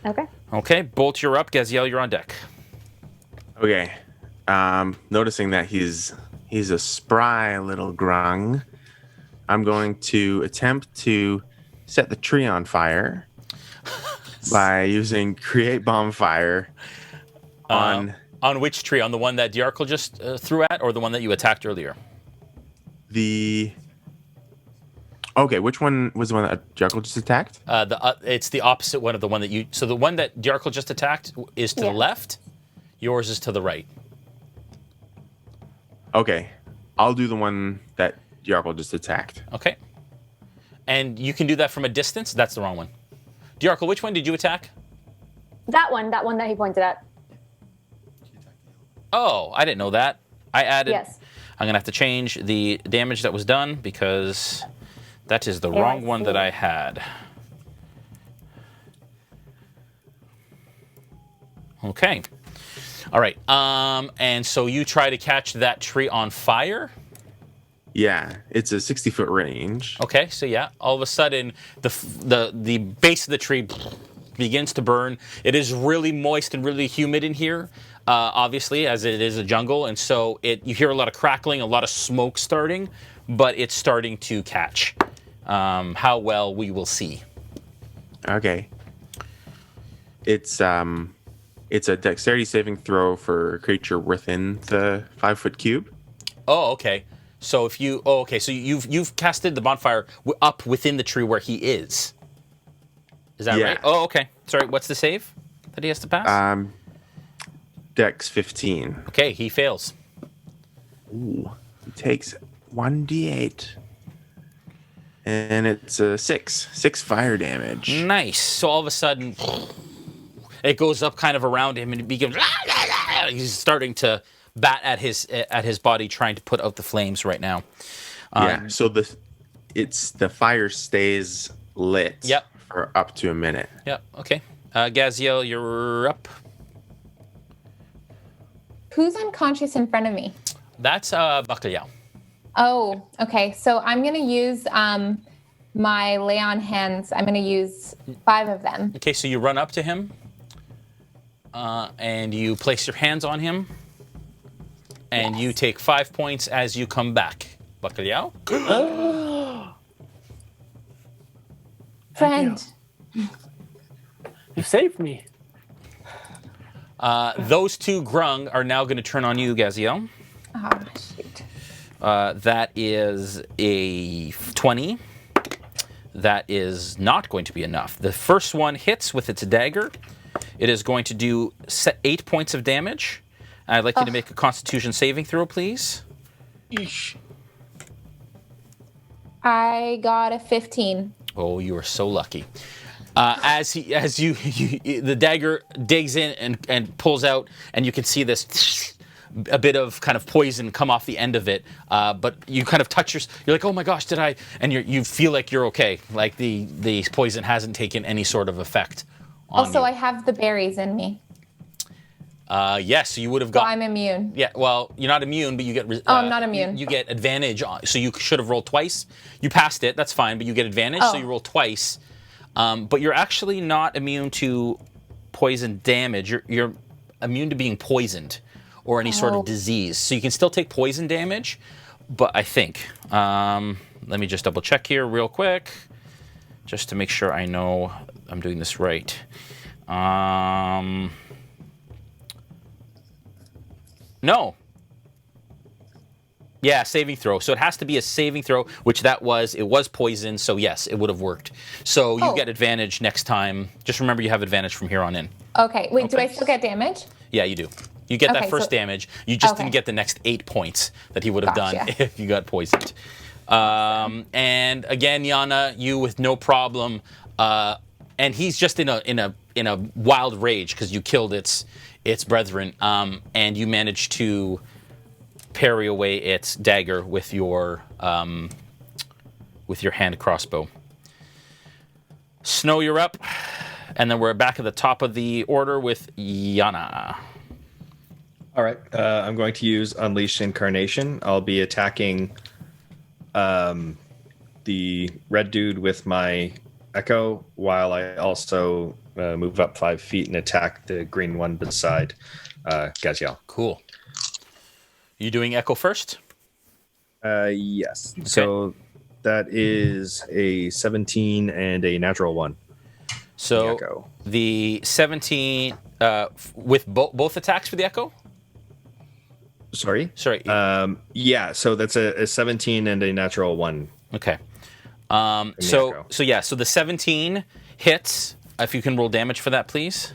Okay. Okay, Bolt, you're up. Gaziel, you're on deck. Okay. Noticing that he's a spry little grung, I'm going to attempt to set the tree on fire by using Create Bonfire on which tree? On the one that Dajarkal just threw at, or the one that you attacked earlier? Okay, which one was the one that Dajarkal just attacked? It's the opposite one of the one that you... So the one that Dajarkal just attacked is to the left. Yours is to the right. Okay. I'll do the one that Dajarkal just attacked. Okay. And you can do that from a distance? That's the wrong one. Dajarkal, which one did you attack? That one that he pointed at. Oh, I didn't know that. I added... Yes. I'm going to have to change the damage that was done because that is the wrong one that I had. Okay. All right. And so you try to catch that tree on fire? Yeah, it's a 60-foot range. Okay, so yeah, all of a sudden the base of the tree begins to burn. It is really moist and really humid in here, obviously, as it is a jungle, and so you hear a lot of crackling, a lot of smoke starting, but it's starting to catch. How well we will see. Okay. It's a dexterity saving throw for a creature within the 5-foot cube. Oh, okay. So if you so you've casted the bonfire up within the tree where he is. Is that right? Oh, okay. Sorry, what's the save that he has to pass? Dex 15. Okay, he fails. Ooh, he takes 1d8. And it's a 6 fire damage. Nice. So all of a sudden it goes up kind of around him and it becomes he's starting to bat at his body, trying to put out the flames right now. So the fire stays lit for up to a minute. Yep. Okay. Gaziel, you're up. Who's unconscious in front of me? That's Bacalhau. Oh, okay. So I'm going to use my lay on hands. I'm going to use 5 of them. Okay, so you run up to him, and you place your hands on him, and you take 5 points as you come back. Bacalhau? Friend. You saved me. Those 2 Grung are now going to turn on you, Gaziel. Oh, shoot. That is a 20. That is not going to be enough. The first one hits with its dagger. It is going to do 8 points of damage. I'd like you to make a Constitution saving throw, please. Eesh. I got a 15. Oh, you are so lucky. The dagger digs in and pulls out, and you can see this a bit of kind of poison come off the end of it. But you kind of touch you're like, oh my gosh, did I? And you feel like you're okay. Like the poison hasn't taken any sort of effect on Also, you. I have the berries in me. Yes, you would have So got. I'm immune. Yeah, well, you're not immune, but you get. I'm not immune. You get advantage. So you should have rolled twice. You passed it. That's fine, but you get advantage. So you roll twice. But you're actually not immune to poison damage. You're immune to being poisoned or any sort of disease. So you can still take poison damage, but I think. Let me just double check here real quick, just to make sure I know I'm doing this right. No. Yeah, saving throw. So it has to be a saving throw, which it was poison, so yes, it would have worked. So you get advantage next time. Just remember you have advantage from here on in. Okay. Wait, do I still get damage? Yeah, you do. You get that first so- damage. You just didn't get the next 8 points that he would have done Gotcha. if you got poisoned. And again, Yana, you with no problem. And he's just in a wild rage because you killed its brethren, and you managed to parry away its dagger with your hand crossbow. Snow, you're up, and then we're back at the top of the order with Yana. All right, I'm going to use Unleash Incarnation. I'll be attacking the red dude with my Echo, while I also move up 5 feet and attack the green one beside Gaziel. Cool. You doing Echo first? Yes. Okay. So that is a 17 and a natural 1. So the 17 with both attacks for the Echo? Sorry? Sorry. Yeah, so that's a 17 and a natural 1. Okay. So the 17 hits. If you can roll damage for that, please.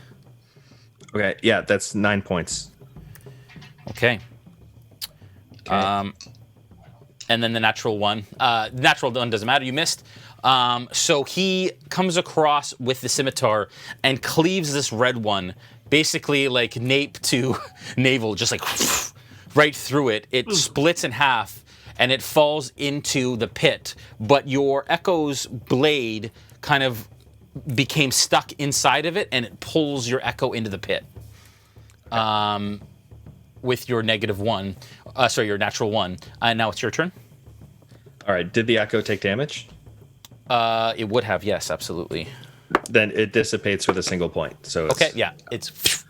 Okay, yeah, that's 9 points. Okay. And then the natural 1. Natural 1 doesn't matter. You missed. So he comes across with the scimitar and cleaves this red one, basically like nape to navel, just like right through it. It splits in half and it falls into the pit. But your Echo's blade kind of became stuck inside of it, and it pulls your Echo into the pit. With your your natural 1. Now it's your turn. All right. Did the Echo take damage? It would have, yes, absolutely. Then it dissipates with a single point. So it's, okay, yeah, it's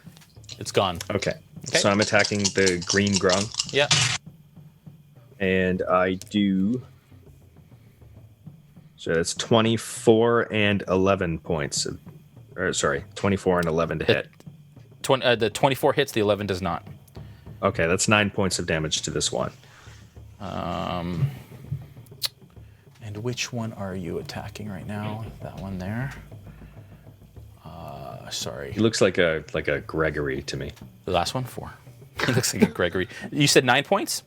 gone. Okay. So I'm attacking the green Grung. Yeah. And I do. So that's 24 and 11 points. 24 and 11 to hit. The 24 hits, the 11 does not. Okay, that's 9 points of damage to this one. And which one are you attacking right now? That one there. Sorry. He looks like a Gregory to me. The last one, 4. He looks like a Gregory. You said 9 points?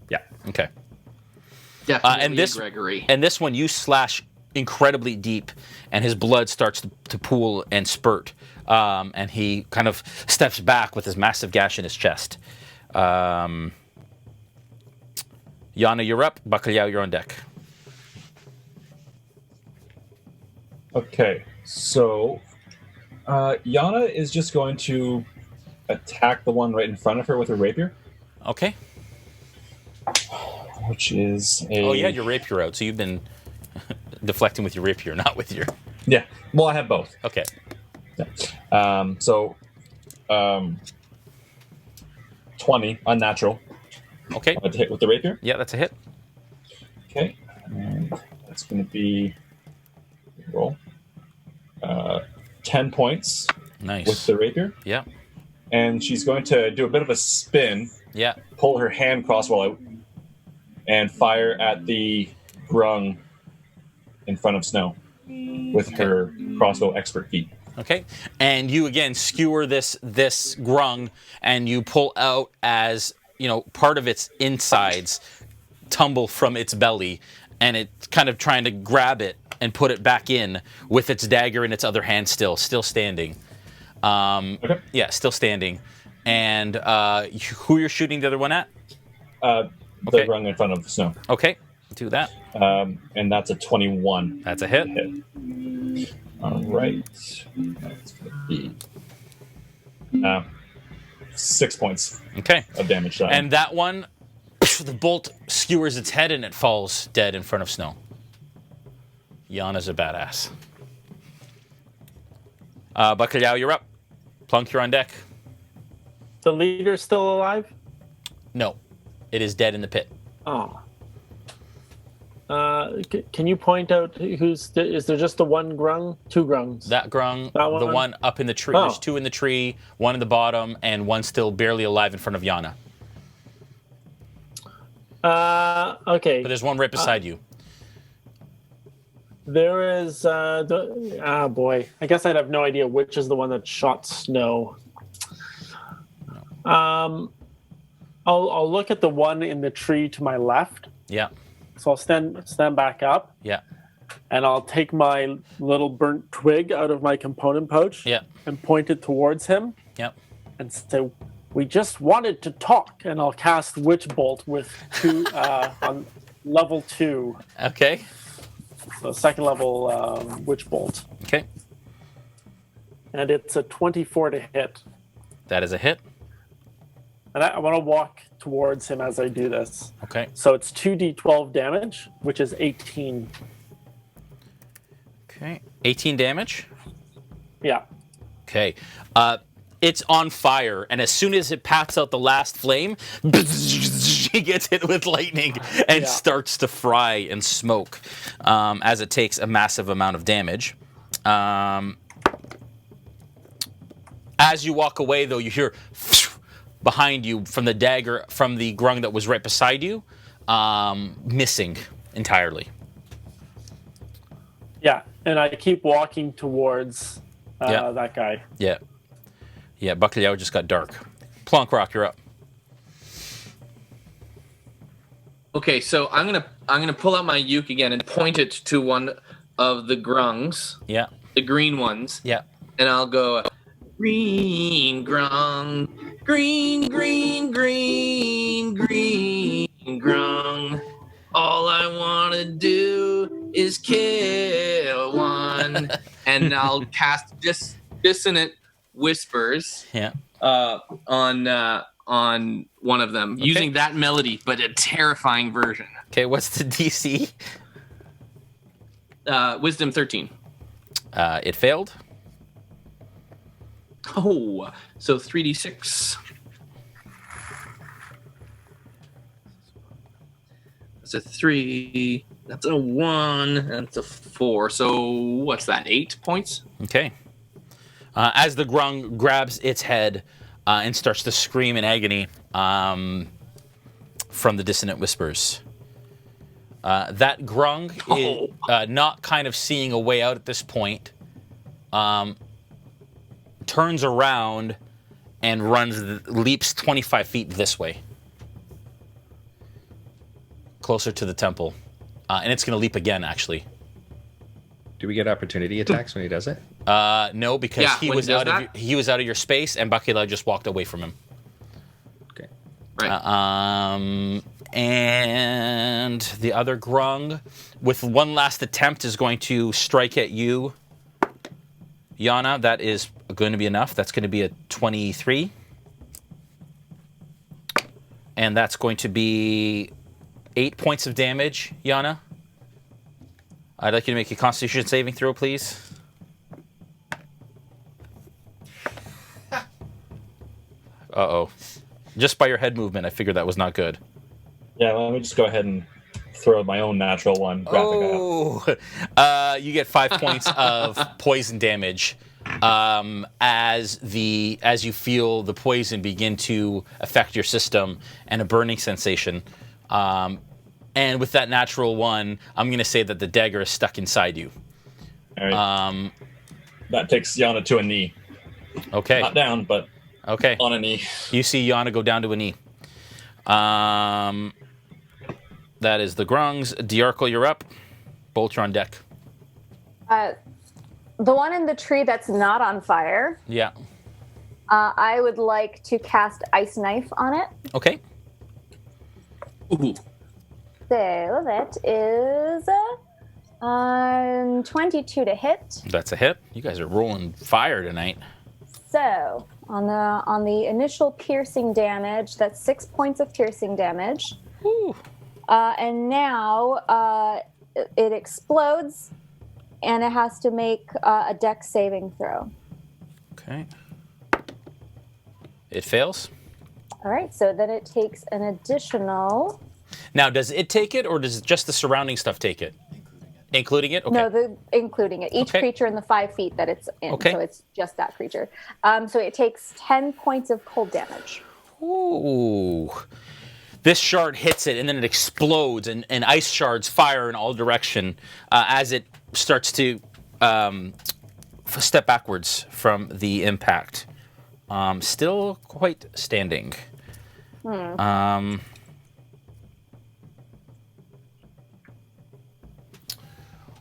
Yeah. Okay. Definitely Gregory. And this one you slash incredibly deep, and his blood starts to pool and spurt. And he kind of steps back with this massive gash in his chest. Yana, you're up. Bacalhau, you're on deck. Okay, so Yana is just going to attack the one right in front of her with her rapier. Okay. Which is a... Oh, yeah, your rapier out. So you've been deflecting with your rapier, not with your... Yeah. Well, I have both. Okay. Yeah. 20, unnatural. Okay. To hit with the rapier. Yeah, that's a hit. Okay. And that's going to be... Roll. 10 points. Nice. With the rapier. Yeah. And she's going to do a bit of a spin. Yeah. Pull her hand crossbow out. And fire at the grung in front of Snow with her crossbow expert feat. Okay, and you again skewer this grung, and you pull out as part of its insides tumble from its belly, and it's kind of trying to grab it and put it back in with its dagger in its other hand, still standing. Okay. Yeah, still standing. And who you're shooting the other one at? The grung in front of Snow. Okay, do that. And that's a 21. That's a hit. All right. That's going to be 6 points. Okay. Of damage. And that one, the bolt skewers its head and it falls dead in front of Snow. Yana's a badass. Bacalhau, you're up. Plunk, you're on deck. The leader's still alive? No. It is dead in the pit. Oh. Can you point out is there just the one grung? Two grungs? That grung, that one? the one up in the tree. There's two in the tree, one in the bottom, and one still barely alive in front of Yana. Okay. But there's one right beside you. There is boy. I guess I'd have no idea which is the one that shot Snow. I'll look at the one in the tree to my left. Yeah. So I'll stand back up. Yeah. And I'll take my little burnt twig out of my component pouch. Yeah. And point it towards him. Yeah. And say, "We just wanted to talk." And I'll cast Witch Bolt with two on level 2. Okay. So second level Witch Bolt. Okay. And it's a 24 to hit. That is a hit. And I want to walk towards him as I do this. Okay. So it's 2d12 damage, which is 18. Okay. 18 damage? Yeah. Okay. It's on fire, and as soon as it pats out the last flame, he gets hit with lightning and starts to fry and smoke as it takes a massive amount of damage. As you walk away, though, you hear behind you from the dagger from the grung that was right beside you, missing entirely. Yeah, and I keep walking towards that guy. Yeah. Yeah, Bacalhau just got dark. Plunkrawk, you're up. Okay, so I'm gonna pull out my uke again and point it to one of the grungs. Yeah. The green ones. Yeah. And I'll go, green grung, green, green, green, green grung. All I want to do is kill one. And I'll cast dissonant whispers on one of them, using that melody, but a terrifying version. Okay, what's the DC? Wisdom 13. It failed. Oh, so 3d6. That's a 3. That's a 1. That's a 4. So what's that? 8 points? Okay. As the grung grabs its head and starts to scream in agony from the dissonant whispers. That grung is not kind of seeing a way out at this point. Turns around and leaps 25 feet this way. Closer to the temple. And it's going to leap again, actually. Do we get opportunity attacks when he does it? No, because he was out of your space, and Bacalhau just walked away from him. Okay. Right. And the other grung, with one last attempt, is going to strike at you Yana, that is going to be enough. That's going to be a 23. And that's going to be 8 points of damage, Yana. I'd like you to make a Constitution saving throw, please. Uh-oh. Just by your head movement, I figured that was not good. Yeah, let me just go ahead and throw my own natural one. Graphic out. You get 5 points of poison damage as you feel the poison begin to affect your system and a burning sensation. And with that natural one, I'm going to say that the dagger is stuck inside you. All right. That takes Yana to a knee. Okay. Not down, but on a knee. You see Yana go down to a knee. That is the Grungs. Dajarkal, you're up. Bolt, you're on deck. The one in the tree that's not on fire. Yeah. I would like to cast Ice Knife on it. Okay. Ooh. So that is 22 to hit. That's a hit. You guys are rolling fire tonight. So on the initial piercing damage, that's 6 points of piercing damage. Ooh. And now it explodes, and it has to make a dex saving throw. Okay. It fails. All right, so then it takes an additional... Now, does it take it, or does just the surrounding stuff take it? Including it? Okay. No, including it. Each creature in the 5 feet that it's in. Okay. So it's just that creature. So it takes 10 points of cold damage. Ooh. This shard hits it, and then it explodes, and ice shards fire in all direction as it starts to step backwards from the impact. Still quite standing.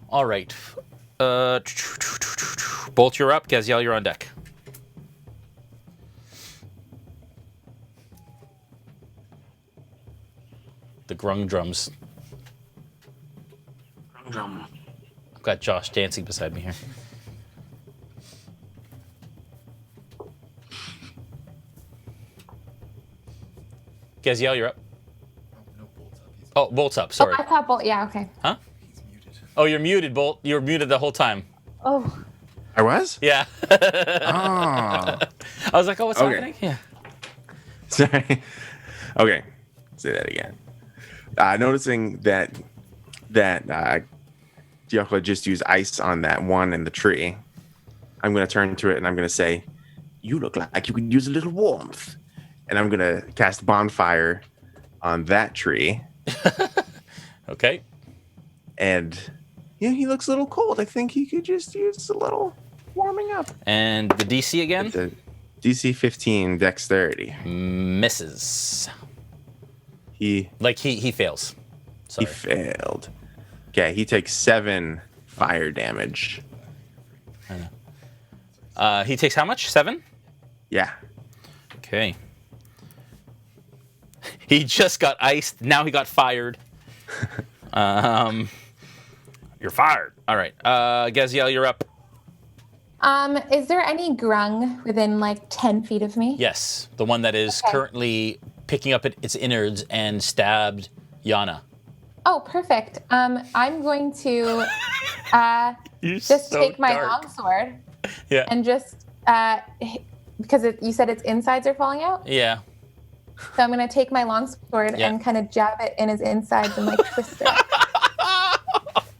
All right. Bolt, you're up. Gaziel, you're on deck. The grung drums. Grung drum. I've got Josh dancing beside me here. Gaziel, you're up. Oh, Bolt's up. Sorry. Oh, I thought Bolt. Yeah, okay. Huh? Oh, you're muted, Bolt. You were muted the whole time. Oh. I was? Yeah. Oh. I was like, oh, what's happening? Yeah. Sorry. Okay. Say that again. Noticing that Dajarkal just used ice on that one in the tree, I'm going to turn to it and I'm going to say, you look like you could use a little warmth. And I'm going to cast bonfire on that tree. Okay. And yeah, he looks a little cold. I think he could just use a little warming up. And the DC again? It's a DC 15 dexterity. Misses. He fails. Sorry. He failed. Okay, he takes 7 fire damage. I know. He takes how much? 7? Yeah. Okay. He just got iced. Now he got fired. You're fired. All right. Gaziel, you're up. Is there any grung within like 10 feet of me? Yes. The one that is currently picking up its innards and stabbed Yana. Oh, perfect. I'm going to just take my longsword and just, because you said its insides are falling out? Yeah. So I'm going to take my longsword and kind of jab it in his insides and like twist it.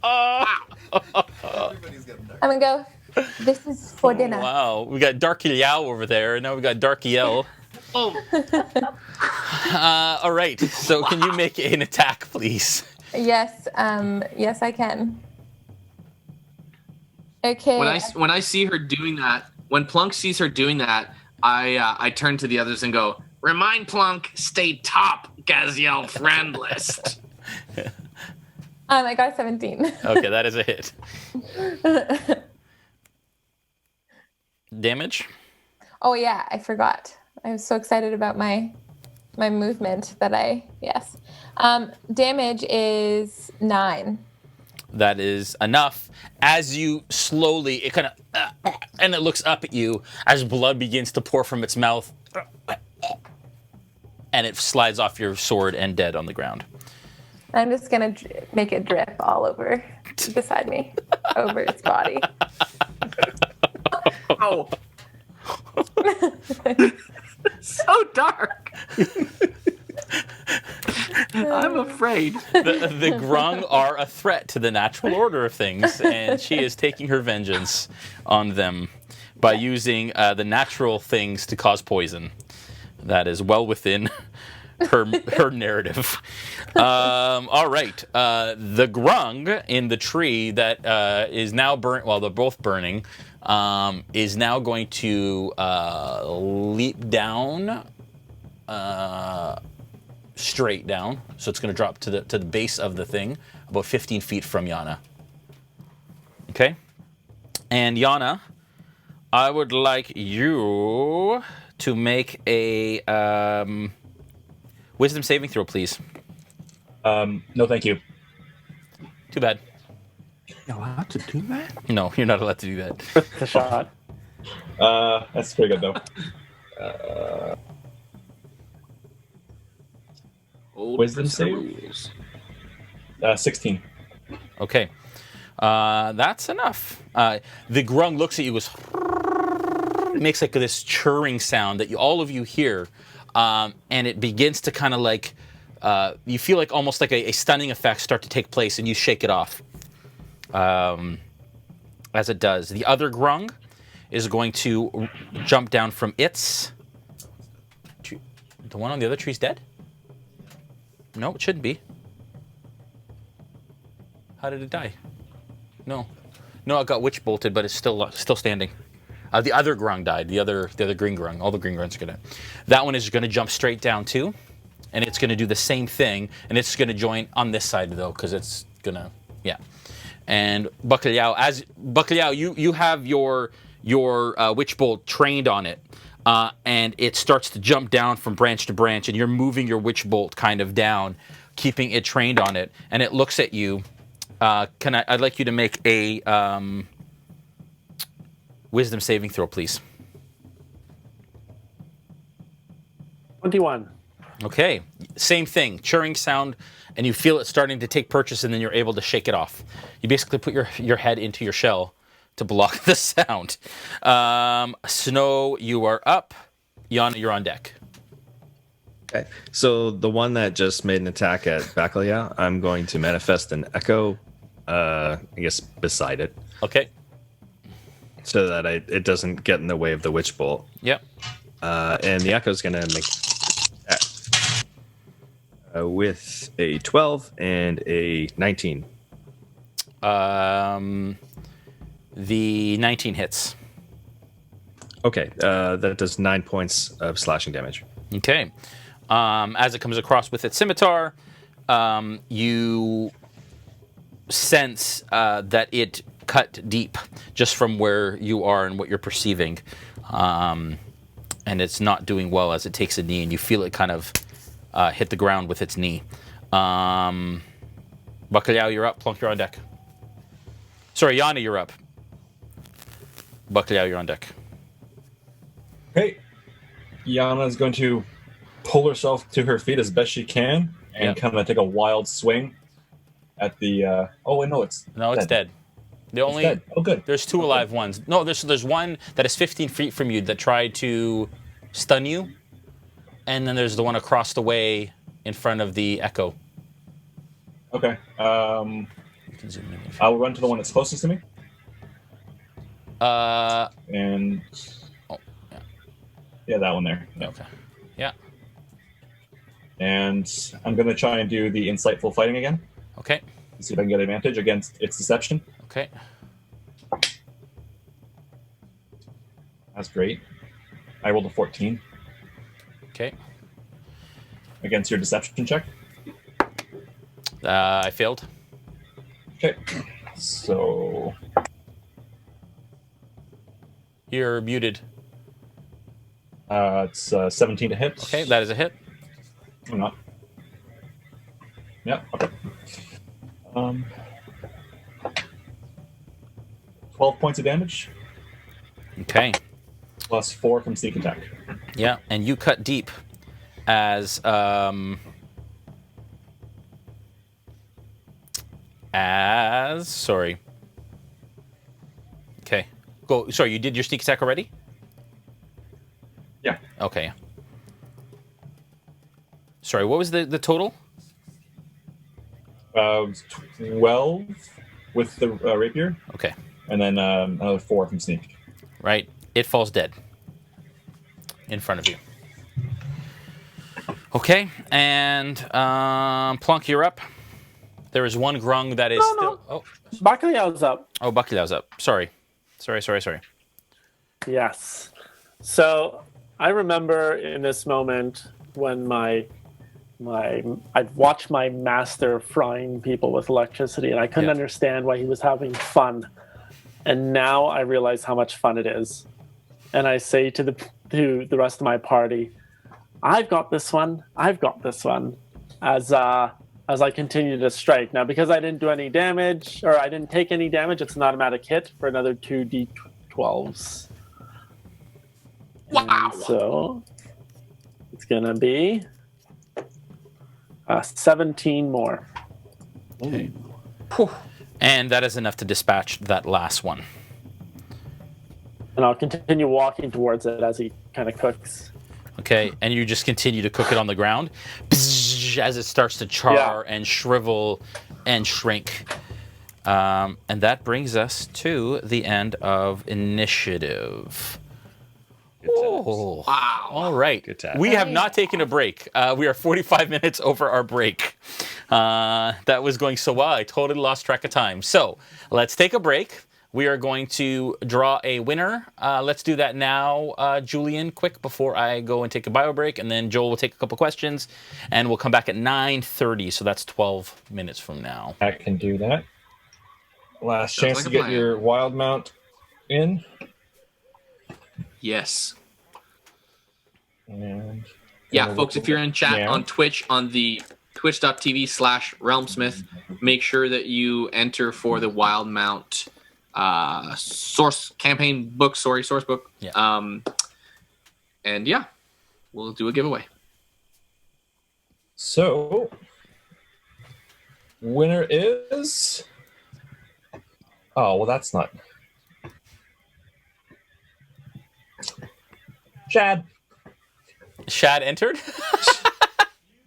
I'm going to go, this is for dinner. Wow. We got Dajarkal over there, and now we got Dajarkal. Oh. All right. So can you make an attack, please? Yes. Yes, I can. Okay. When I see her doing that, when Plunk sees her doing that, I turn to the others and go, remind Plunk, stay top Gaziel friend list. I got 17. Okay, that is a hit. Damage? Oh yeah, I forgot. I was so excited about my movement that yes. Damage is 9. That is enough. As you slowly, it kind of, and it looks up at you as blood begins to pour from its mouth, and it slides off your sword and dead on the ground. I'm just gonna make it drip all over beside me, over its body. Oh. So dark. I'm afraid. The Grung are a threat to the natural order of things, and she is taking her vengeance on them by using the natural things to cause poison. That is well within her narrative. All right. The Grung in the tree that is now burnt, well, they're both burning, is now going to leap down, straight down. So it's going to drop to the base of the thing, about 15 feet from Yana. Okay? And Yana, I would like you to make a wisdom saving throw, please. No, thank you. Too bad. You're allowed to do that? No, you're not allowed to do that. The shot. That's pretty good though. Wisdom save? 16. Okay. That's enough. The Grung looks at you, goes, it makes like this churring sound that all of you hear, and it begins to kind of like, you feel like almost like a stunning effect start to take place, and you shake it off. As it does. The other Grung is going to jump down from its... The one on the other tree's dead? No, it shouldn't be. How did it die? No, it got witch bolted, but it's still standing. The other Grung died. The other green Grung. All the green Grungs are gonna. That one is gonna jump straight down too, and it's gonna do the same thing, and it's gonna join on this side though, because it's gonna, yeah. And Bacalhau, you have your witch bolt trained on it. And it starts to jump down from branch to branch, and you're moving your witch bolt kind of down, keeping it trained on it. And it looks at you. I'd like you to make a wisdom saving throw, please. 21. Okay, same thing, churring sound, and you feel it starting to take purchase, and then you're able to shake it off. You basically put your head into your shell to block the sound. Snow, you are up. Yana, you're on deck. Okay. So the one that just made an attack at Bacalhau, I'm going to manifest an echo, I guess, beside it. Okay. So that it doesn't get in the way of the witch bolt. Yep. And the echo is going to make with a 12 and a 19. The 19 hits. Okay, that does 9 points of slashing damage. Okay. As it comes across with its scimitar, you sense that it cut deep just from where you are and what you're perceiving. And it's not doing well as it takes a knee, and you feel it kind of hit the ground with its knee. Bacalhau, you're up. Plunk, you're on deck. Sorry, Yana, you're up. Bacalhau, you're on deck. Okay. Yana is going to pull herself to her feet as best she can and kind of take a wild swing at the. Oh wait, no, it's dead. It's dead. Oh, good. There's two alive ones. No, there's one that is 15 feet from you that tried to stun you, and then there's the one across the way in front of the echo. Okay. I'll run to the one that's closest to me. And yeah, that one there. Yeah. Okay. Yeah. And I'm gonna try and do the insightful fighting again. Okay. See if I can get advantage against its deception. Okay. That's great. I rolled a 14. Okay. Against your deception check. I failed. Okay. So you're muted. It's 17 to hit. Okay, that is a hit. I'm not. Yeah. Okay. 12 points of damage, Okay. plus 4 from sneak attack. Yeah, and you cut deep as sorry. Okay. Go. Sorry, you did your sneak attack already? Yeah. Okay. Sorry, what was the total? 12 with the rapier, Okay. and then another 4 from sneak. Right. It falls dead in front of you. Okay, and Plunk, you're up. There is one Grung that is still. Oh, Bacalhau's up. oh, Bacalhau's up. Sorry. Yes. So I remember in this moment when I'd watched my master frying people with electricity, and I couldn't understand why he was having fun. And now I realize how much fun it is. And I say to the rest of my party, I've got this one, as I continue to strike. Now, because I didn't do any damage, or I didn't take any damage, it's an automatic hit for another 2d12s. Wow. And so it's gonna be 17 more. Okay. And that is enough to dispatch that last one. And I'll continue walking towards it as he kind of cooks. Okay, and you just continue to cook it on the ground as it starts to char and shrivel and shrink. And that brings us to the end of initiative. Oh, Wow. All right. Good time. We have not taken a break. We are 45 minutes over our break. That was going so well, I totally lost track of time. So let's take a break. We are going to draw a winner. Let's do that now, Julian, quick, before I go and take a bio break. And then Joel will take a couple questions. And we'll come back at 9:30. So that's 12 minutes from now. I can do that. Last Sounds chance like to a get plan. your Wildemount in. Yes. And Yeah, folks, if you're in chat Yeah. on Twitch, on the twitch.tv/RealmSmith, make sure that you enter for the Wildemount source book. Yeah. And yeah, we'll do a giveaway. So, winner is. Oh, well, that's not. Chad. Shad entered?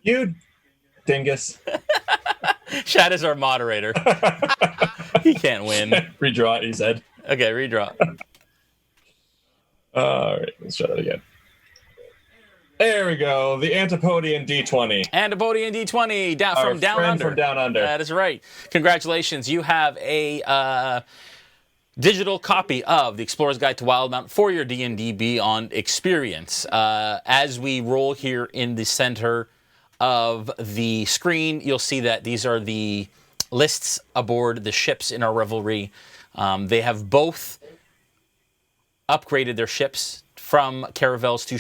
You dingus. Shad is our moderator. He can't win. Redraw it, he said. Okay, redraw. All right, let's try that again. There we go. The Antipodian D20. Antipodian D20 Our from down friend under. from down under. That is right. Congratulations. You have a digital copy of The Explorer's Guide to Wildemount for your D&D Beyond experience. As we roll here in the center of the screen, you'll see that these are the lists aboard the ships in our revelry. They have both upgraded their ships from caravels to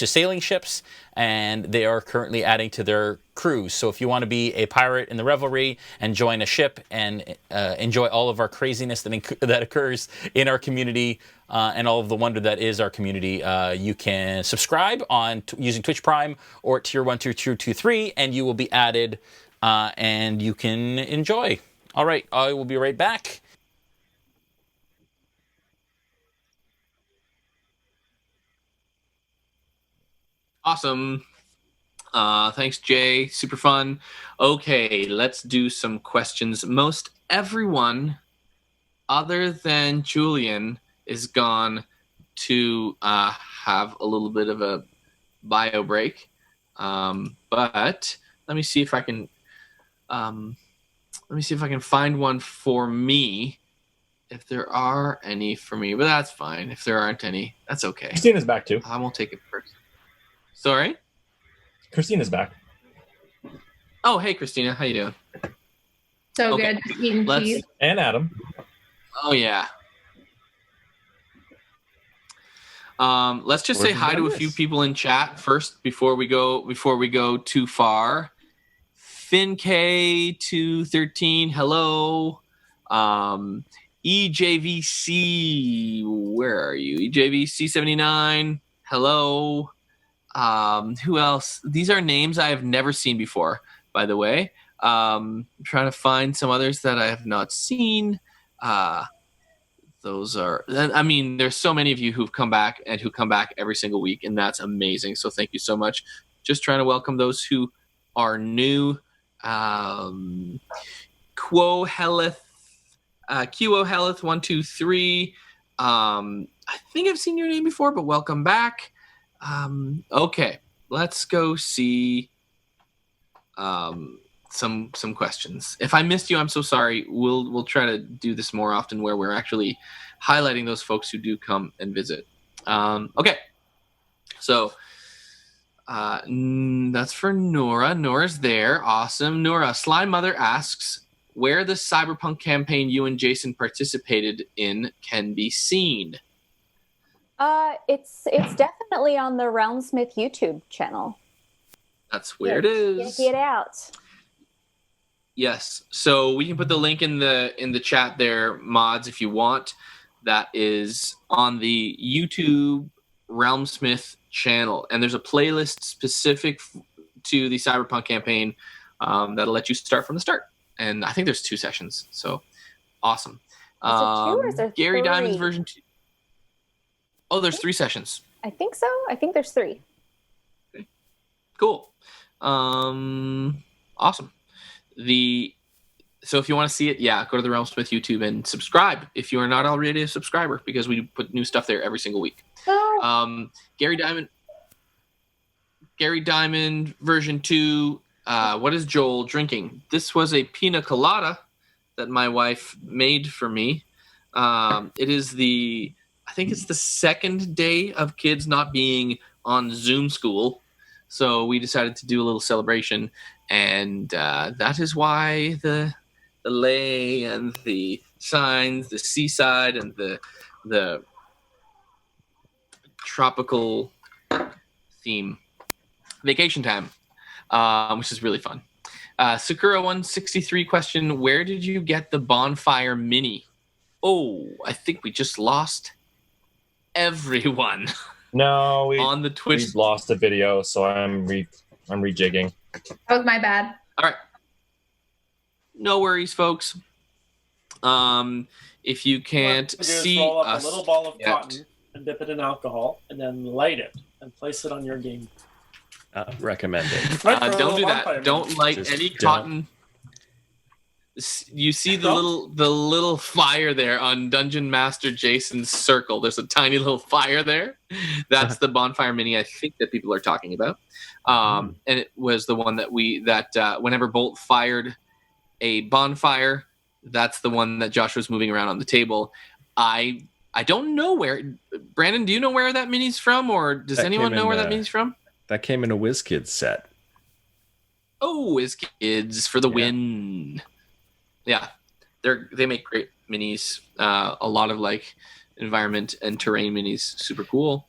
sailing ships, and they are currently adding to their crews. So if you want to be a pirate in the revelry and join a ship and enjoy all of our craziness that occurs in our community and all of the wonder that is our community, you can subscribe on using Twitch Prime or Tier 1 through Tier 2, 3, and you will be added and you can enjoy. All right, I will be right back. Awesome. Thanks, Jay. Super fun. Okay, let's do some questions. Most everyone, other than Julian, is gone to have a little bit of a bio break. But let me see if I can. Let me see if I can find one for me. If there are any for me, but that's fine. If there aren't any, that's okay. Christina's back too. I won't take it first. Sorry? Christina's back. Oh, hey, Christina. How you doing? So Okay. good. Eating Let's- cheese. And Adam. Oh, yeah. Let's just say Working hi to on a few this. people in chat first before we go too far. FinnK213, hello. EJVC, where are you? EJVC 79. Hello. Who else? These are names I have never seen before, by the way. I'm trying to find some others that I have not seen. Those are, I mean, there's so many of you who've come back and who come back every single week, and that's amazing. So thank you so much. Just trying to welcome those who are new. Quo Heleth, Qo Heleth 123. I think I've seen your name before, but welcome back. Okay, let's go see some questions. If I missed you, I'm so sorry. We'll try to do this more often where we're actually highlighting those folks who do come and visit. Okay, so that's for Noura. Noura's there. Awesome. Noura, Sly Mother asks where the cyberpunk campaign you and Jason participated in can be seen. It's definitely on the RealmSmith YouTube channel. That's where it is. Get out. Yes. So we can put the link in the chat there, mods, if you want. That is on the YouTube RealmSmith channel. And there's a playlist specific to the Cyberpunk campaign that'll let you start from the start. And I think there's 2 sessions. So awesome. Is it 2 or is there Gary 3? Diamond's version 2. Oh, there's 3 sessions. I think so. I think there's 3. Okay. Cool. Awesome. So if you want to see it, go to the RealmSmith YouTube and subscribe if you are not already a subscriber, because we put new stuff there every single week. Oh. Gary Diamond version 2. What is Joel drinking? This was a pina colada that my wife made for me. It is I think it's the 2nd day of kids not being on Zoom school. So we decided to do a little celebration, and that is why the lay and the signs, the seaside, and the tropical theme. Vacation time, which is really fun. Sakura 163 question, where did you get the bonfire mini? Oh, I think we just lost everyone. No, on the Twitch. We've lost a video, so I'm rejigging. That was my bad. All right. No worries, folks. If you can't see roll up us a little ball of yet. cotton and dip it in alcohol, and then light it and place it on your game. Recommended. Don't do that. Don't light any cotton. You see the little fire there on Dungeon Master Jason's circle. There's a tiny little fire there. That's the bonfire mini I think that people are talking about. And it was the one that whenever Bolt fired a bonfire, that's the one that Josh was moving around on the table. I don't know where. Brandon, do you know where that mini's from, or does anyone know where that mini's from? That came in a WizKids set. Oh, WizKids for the win. Yeah, they make great minis. A lot of environment and terrain minis, super cool.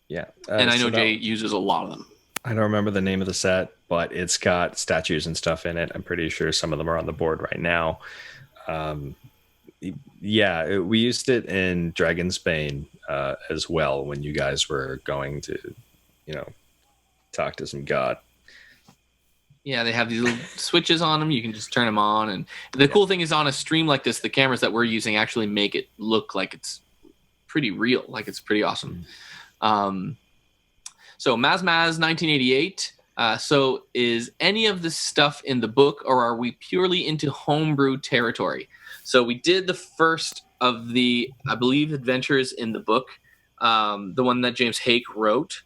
Yeah, and I know Jay uses a lot of them. I don't remember the name of the set, but it's got statues and stuff in it. I'm pretty sure some of them are on the board right now. We used it in Dragonsbane as well when you guys were going to, talk to some god. Yeah, they have these little switches on them. You can just turn them on. And the cool thing is on a stream like this, the cameras that we're using actually make it look like it's pretty real. Like it's pretty awesome. So Mazmaz 1988. So is any of this stuff in the book, or are we purely into homebrew territory? So we did the first of the, I believe, adventures in the book, the one that James Hake wrote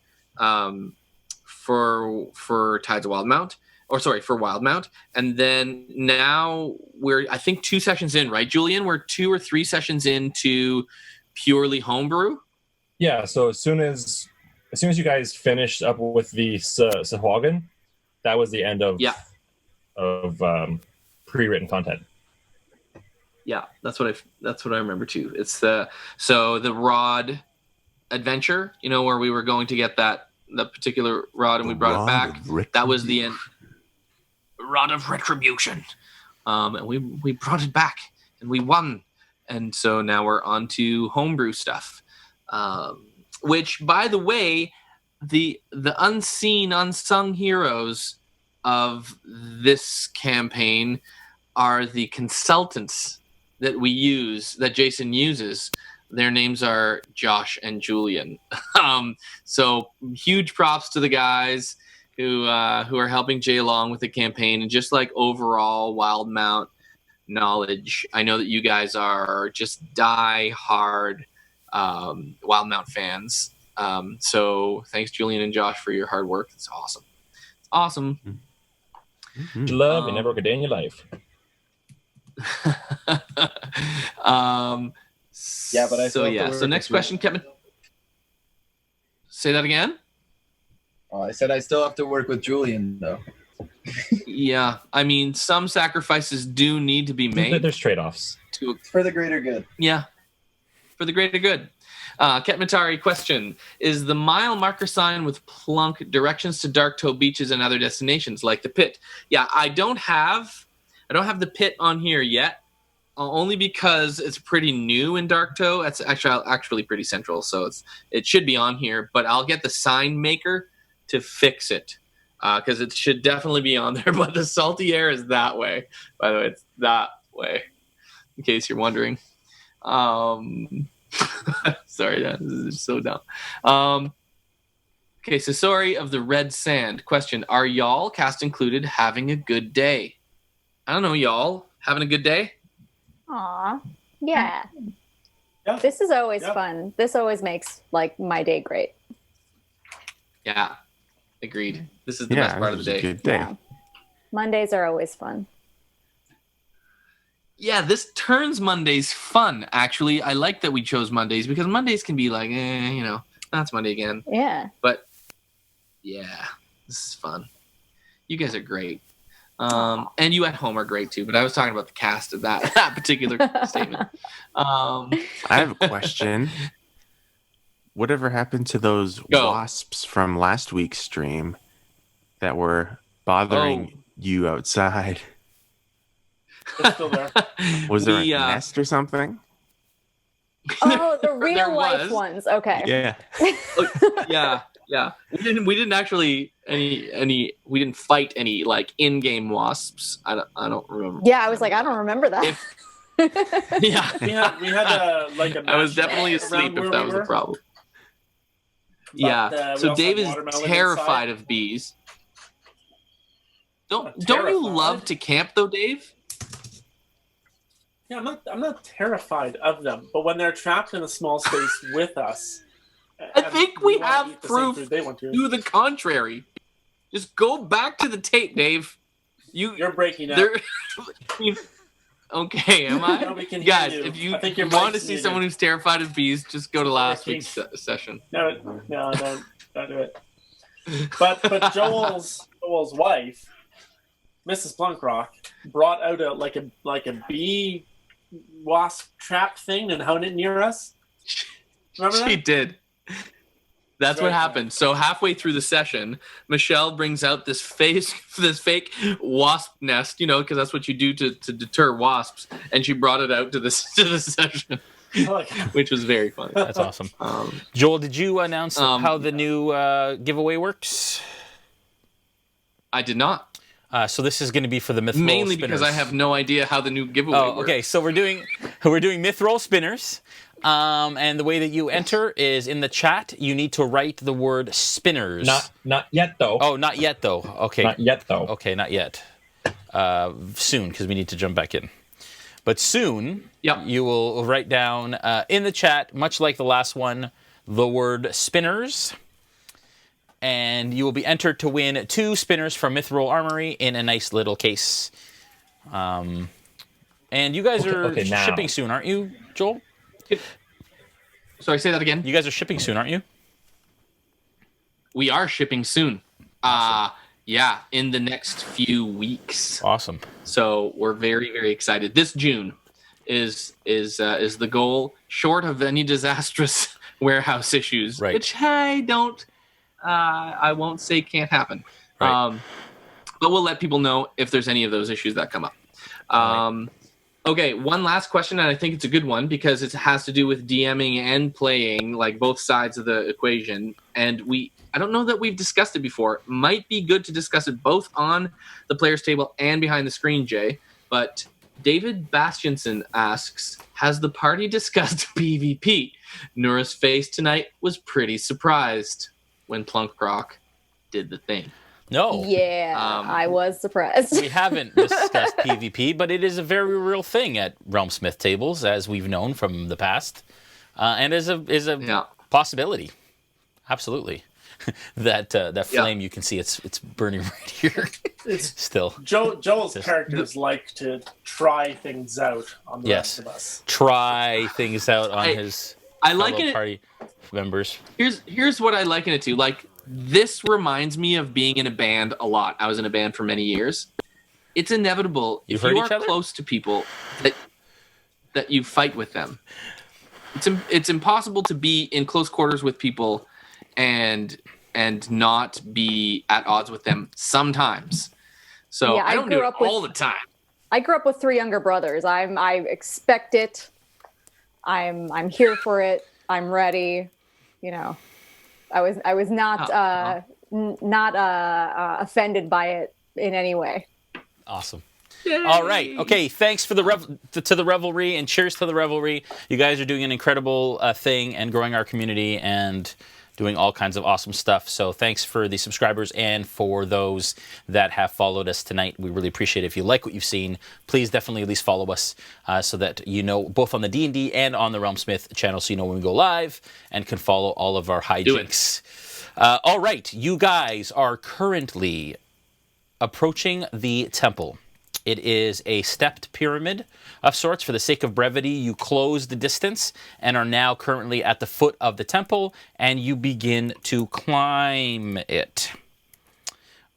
for Tides of Wildemount. For Wildemount. And then now we're, I think, 2 sessions in, right, Julian? We're 2 or 3 sessions into purely homebrew. Yeah, so as soon as you guys finished up with the Sahuagin, that was the end of pre-written content. Yeah, that's what I remember too. It's the rod adventure, where we were going to get that particular rod and we brought it back. That was the end. Rod of Retribution. And we brought it back and we won. And so now we're on to homebrew stuff. Which, by the way, the unseen, unsung heroes of this campaign are the consultants that we use, that Jason uses. Their names are Josh and Julian. So huge props to the guys who are helping Jay along with the campaign, and just like overall Wildemount knowledge. I know that you guys are just die-hard Wildemount fans. So thanks, Julian and Josh, for your hard work. It's awesome. It's awesome. Love and never work a day in your life. Yeah, but I so next question, Kevin. Say that again. I said I still have to work with Julian, though. Yeah, I mean, some sacrifices do need to be made. There's trade-offs. For the greater good. Yeah, for the greater good. Ketmatari question: is the mile marker sign with Plunk directions to Dark Toe beaches and other destinations like the pit? Yeah, I don't have the pit on here yet, only because it's pretty new in Dark Toe. It's actually pretty central, so it should be on here. But I'll get the sign maker to fix it, because it should definitely be on there. But the salty air is that way. By the way, it's that way, in case you're wondering. Sorry, that is so dumb. Okay, so sorry of the red sand. Question: are y'all, cast included, having a good day? I don't know, y'all having a good day? Aw, yeah. Yeah. This is always fun. This always makes my day great. Yeah, agreed. This is the best part of the day. Good day. Yeah. Mondays are always fun. Yeah, this turns Mondays fun, actually. I like that we chose Mondays, because Mondays can be like, that's Monday again. Yeah. But, yeah, this is fun. You guys are great. And you at home are great, too. But I was talking about the cast of that particular statement. I have a question. Whatever happened to those wasps from last week's stream that were bothering you outside? They're still there. Was there a nest or something? Oh, the real There life was. ones. Okay. Yeah. Yeah. We didn't actually we didn't fight any in-game wasps. I don't remember. Yeah, I was like, I don't remember that. Yeah. We had a I was match definitely around asleep where if that we was the were. problem. But, Yeah. we So also Dave had is watermelon terrified inside. of bees. Don't you terrified. love to camp though, Dave? Yeah, I'm not terrified of them, but when they're trapped in a small space with us, I think we want to have eat the same proof food they want to. to the contrary. Just go back to the tape, Dave. You're breaking up. there- Okay, am I? Nobody can hear Guys, you. if you I think your want to mic's see muted. someone who's terrified of bees, just go to last Okay. week's session. No, don't do it. But Joel's wife, Mrs. Plunkrawk, brought out a bee wasp trap thing and hung it near us. Remember She that? did. That's Very what happened. So halfway through the session, Michelle brings out this fake wasp nest, because that's what you do to deter wasps, and she brought it out to the session, which was very funny. That's awesome. Joel, did you announce how the new giveaway works? I did not. So this is going to be for the Myth Roll Mainly spinners. because I have no idea how the new giveaway works. Okay. So we're doing Myth Roll spinners, and the way that you enter is in the chat. You need to write the word spinners. Not yet, though. Oh, not yet though. Okay. Not yet, though. Okay, not yet. Soon, because we need to jump back in. But soon, you will write down in the chat, much like the last one, the word spinners. And you will be entered to win 2 spinners from Myth Roll Armory in a nice little case. And you guys are shipping soon, aren't you, Joel? Sorry, say that again. You guys are shipping soon, aren't you? We are shipping soon. Awesome. Yeah, in the next few weeks. Awesome. So we're very, very excited. This June is the goal, short of any disastrous warehouse issues, Right. which I won't say can't happen. Right. But we'll let people know if there's any of those issues that come up. Right. Okay, one last question, and I think it's a good one because it has to do with DMing and playing, like both sides of the equation. And I don't know that we've discussed it before. Might be good to discuss it both on the player's table and behind the screen, Jay. But David Bastianson asks, has the party discussed PvP? Noura's face tonight was pretty surprised when Plunkrawk did the thing. No. Yeah, I was surprised. We haven't discussed PvP, but it is a very real thing at RealmSmith tables, as we've known from the past, and is a possibility. Absolutely, that flame you can see it's burning right here. It's still. Joel's characters like to try things out on the rest of us. Try things out on his fellow party members. Here's what I liken it to. Like, this reminds me of being in a band a lot. I was in a band for many years. It's inevitable if you are close to people that you fight with them. It's impossible to be in close quarters with people and not be at odds with them sometimes. So I don't do it all the time. I grew up with 3 younger brothers. I expect it. I'm here for it. I'm ready. You know. I was not offended by it in any way. Awesome. Yay. All right. Okay. Thanks for to the revelry, and cheers to the revelry. You guys are doing an incredible thing and growing our community and doing all kinds of awesome stuff. So thanks for the subscribers and for those that have followed us tonight. We really appreciate it. If you like what you've seen, please definitely at least follow us so that you know both on the D&D and on the RealmSmith channel, so you know when we go live and can follow all of our hijinks. All right. You guys are currently approaching the temple. It is a stepped pyramid of sorts. For the sake of brevity, you close the distance and are now currently at the foot of the temple, and you begin to climb it.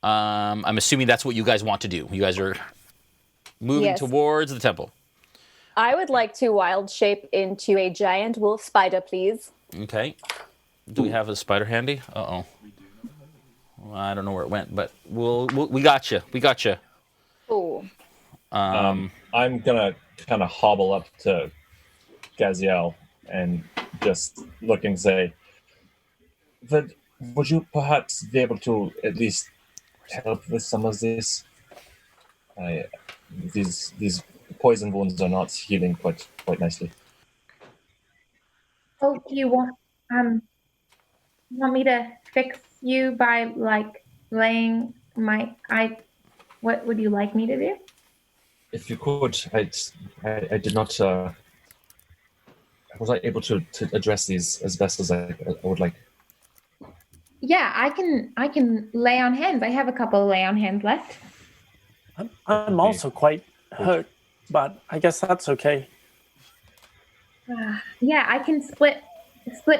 I'm assuming that's what you guys want to do. You guys are moving towards the temple. I would like to wild shape into a giant wolf spider, please. Okay. Do we have a spider handy? Uh-oh. Well, I don't know where it went, but we got you. We got you. Ooh. I'm gonna kind of hobble up to Gaziel and just look and say, would you perhaps be able to at least help with some of this? These poison wounds are not healing quite nicely. Oh, do you want me to fix you by like laying my what would you like me to do? If you could, I did not. Was I able to address these as best as I would like? Yeah, I can lay on hands. I have a couple of lay on hands left. I'm also quite hurt, but I guess that's okay. Yeah, I can split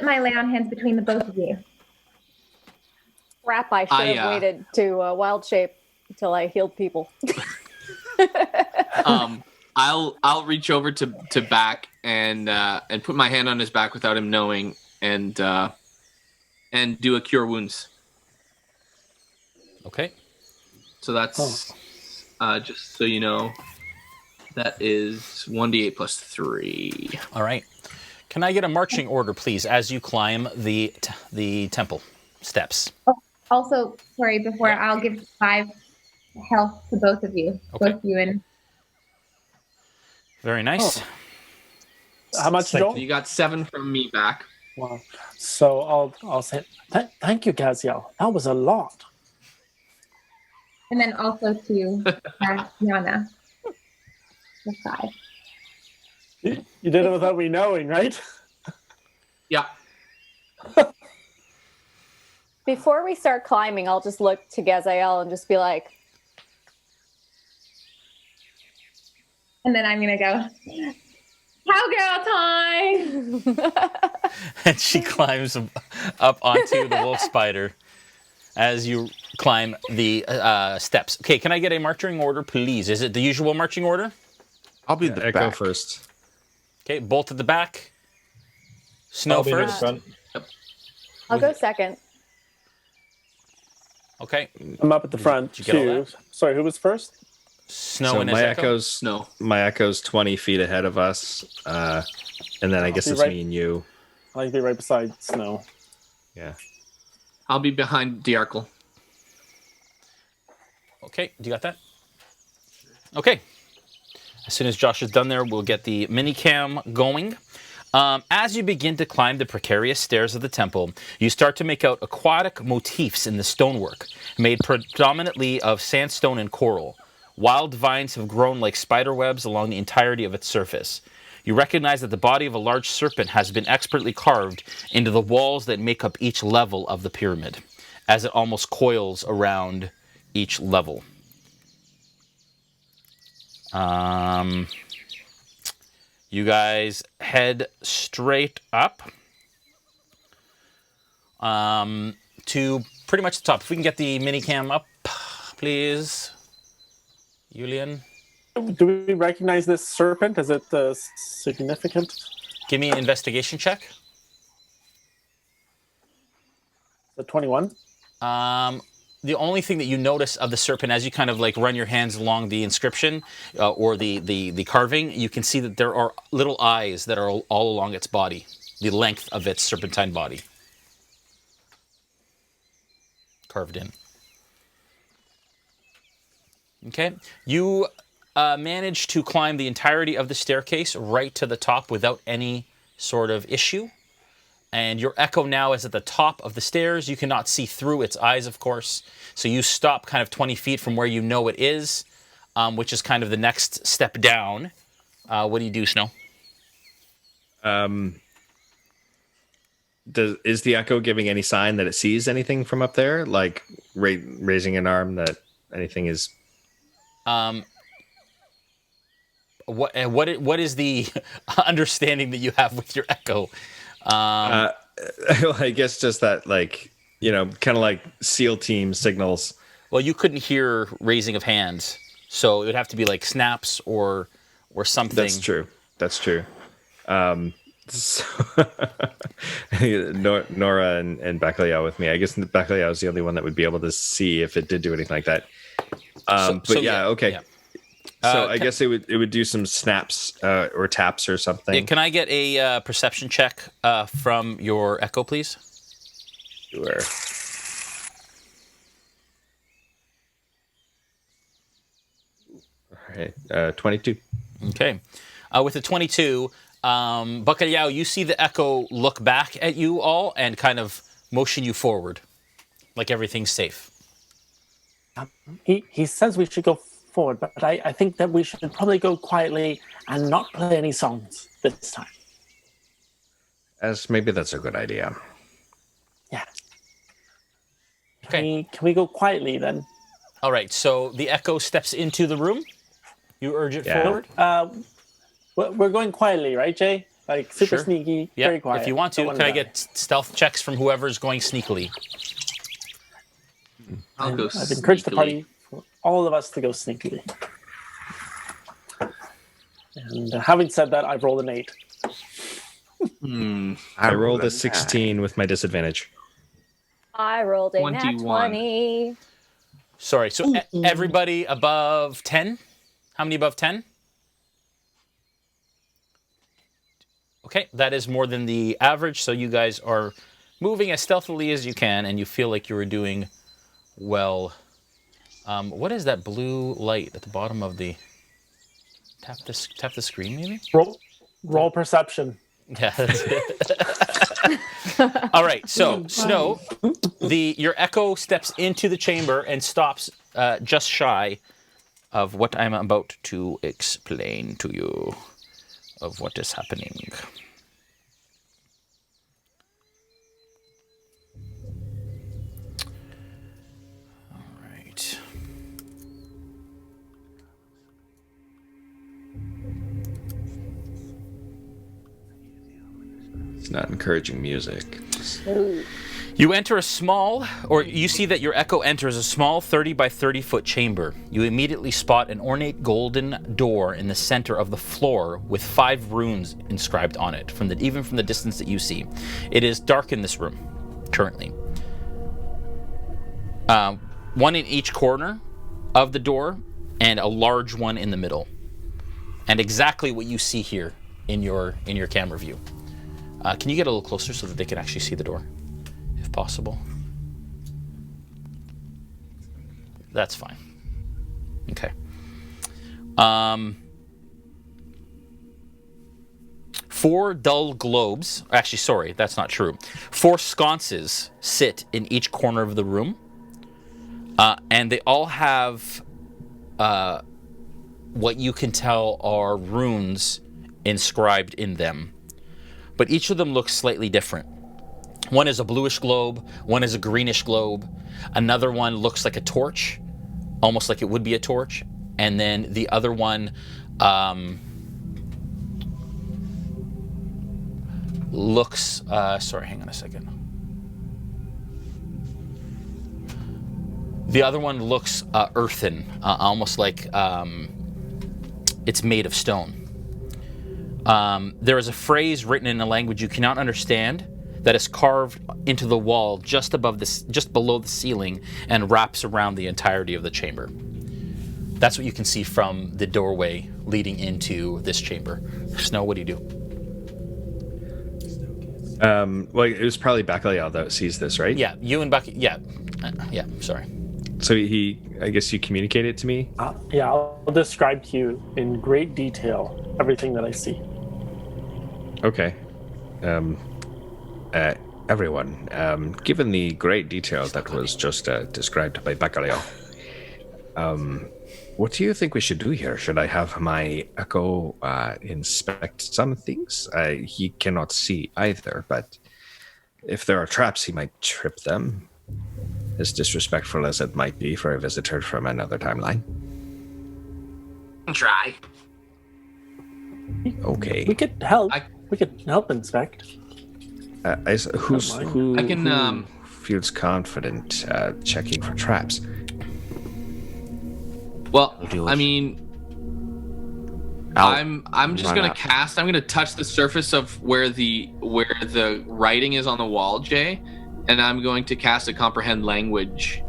my lay on hands between the both of you. Crap! I should have waited to wild shape until I healed people. I'll reach over to Back and put my hand on his back without him knowing and do a cure wounds. Okay. So that's just so you know, that is 1d8 plus 3. All right. Can I get a marching order, please, as you climb the temple steps? Oh, also, sorry, before I'll give 5 health to both of you. Okay. Both you and... Very nice. How much, Joel? You got 7 from me, Back. Wow. So I'll say thank you, Gaziel. That was a lot. And then also to Yana. The 5. You did it without me knowing, right? Yeah. Before we start climbing, I'll just look to Gaziel and just be like, and then I'm going to go, cowgirl time! And she climbs up onto the wolf spider as you climb the steps. Okay, can I get a marching order, please? Is it the usual marching order? I'll be the Echo back first. Okay, Bolt at the back. Snow I'll be near the first. front. I'll go second. Okay. I'm up at the front, Did you get all too. Sorry, who was first? Snow So and his my echo? echo's Snow. my echo's 20 feet ahead of us, and then I guess be it's right- me and you. I like to be right beside Snow. Yeah. I'll be behind Dajarkal. Okay, do you got that? Okay. As soon as Josh is done there, we'll get the minicam going. As you begin to climb the precarious stairs of the temple, you start to make out aquatic motifs in the stonework, made predominantly of sandstone and coral. Wild vines have grown like spider webs along the entirety of its surface. You recognize that the body of a large serpent has been expertly carved into the walls that make up each level of the pyramid, as it almost coils around each level. You guys head straight up to pretty much the top. If we can get the minicam up, please, Julian. Do we recognize this serpent? Is it significant? Give me an investigation check. The 21. The only thing that you notice of the serpent as you kind of like run your hands along the inscription or the carving, you can see that there are little eyes that are all along its body, the length of its serpentine body. Carved in. Okay. You manage to climb the entirety of the staircase right to the top without any sort of issue. And your echo now is at the top of the stairs. You cannot see through its eyes, of course. So you stop kind of 20 feet from where you know it is, which is kind of the next step down. What do you do, Snow? Is the echo giving any sign that it sees anything from up there? Like raising an arm that anything is... What is the understanding that you have with your echo? I guess just that, like, you know, kind of like SEAL team signals. Well, you couldn't hear raising of hands, so it would have to be like snaps or something. That's true. So Noura and Bacalhau with me. I guess Bacalhau is the only one that would be able to see if it did do anything like that. Okay. Yeah. So I guess it would do some snaps or taps or something. Yeah, can I get a perception check from your echo, please? Sure. All right, 22. Okay. With the 22, Bacalhau, you see the echo look back at you all and kind of motion you forward, like everything's safe. He says we should go forward, but I think that we should probably go quietly and not play any songs this time. As maybe that's a good idea. Yeah. Okay. Can we go quietly then? All right. So the echo steps into the room. You urge it forward. We're going quietly, right, Jay? Like super sneaky, very quiet. If you want to, can I get stealth checks from whoever's going sneakily? I'll go I've encouraged the sneakily. party for all of us to go sneakily. And having said that, I've rolled an 8. I rolled a 16 with my disadvantage. I rolled a nat 21. 20. Sorry. So everybody above 10? How many above 10? Okay, that is more than the average. So you guys are moving as stealthily as you can, and you feel like you are doing well. What is that blue light at the bottom of the... Tap the screen, maybe? Roll perception. Yeah, that's it. All right, so Snow, your echo steps into the chamber and stops just shy of what I'm about to explain to you of what is happening. All right. It's not encouraging music. You enter a small, or you see that your echo enters a small 30 by 30 foot chamber. You immediately spot an ornate golden door in the center of the floor with 5 runes inscribed on it, even from the distance that you see. It is dark in this room, currently. One in each corner of the door, and a large one in the middle. And exactly what you see here in your camera view. Can you get a little closer so that they can actually see the door, if possible? That's fine. Okay. 4 dull globes, actually, sorry, that's not true. 4 sconces sit in each corner of the room, and they all have what you can tell are runes inscribed in them. But each of them looks slightly different. One is a bluish globe, one is a greenish globe, another one looks like a torch, almost like it would be a torch, and then the other one looks, sorry, hang on a second. The other one looks earthen, almost like it's made of stone. There is a phrase written in a language you cannot understand that is carved into the wall just below the ceiling and wraps around the entirety of the chamber. That's what you can see from the doorway leading into this chamber. Snow, what do you do? Well, it was probably Bacalhau that sees this, right? Yeah, you and Bucky. Yeah, sorry. So I guess you communicate it to me? Yeah, I'll describe to you in great detail everything that I see. Okay. Everyone, given the great detail that was just described by Bacalhau, what do you think we should do here? Should I have my echo inspect some things? He cannot see either, but if there are traps, he might trip them. As disrespectful as it might be for a visitor from another timeline. Try. Okay. We could help. We could help inspect. Who feels confident checking for traps? Well, I mean, I'm just gonna cast. I'm gonna touch the surface of where the writing is on the wall, Jay, and I'm going to cast a comprehend language.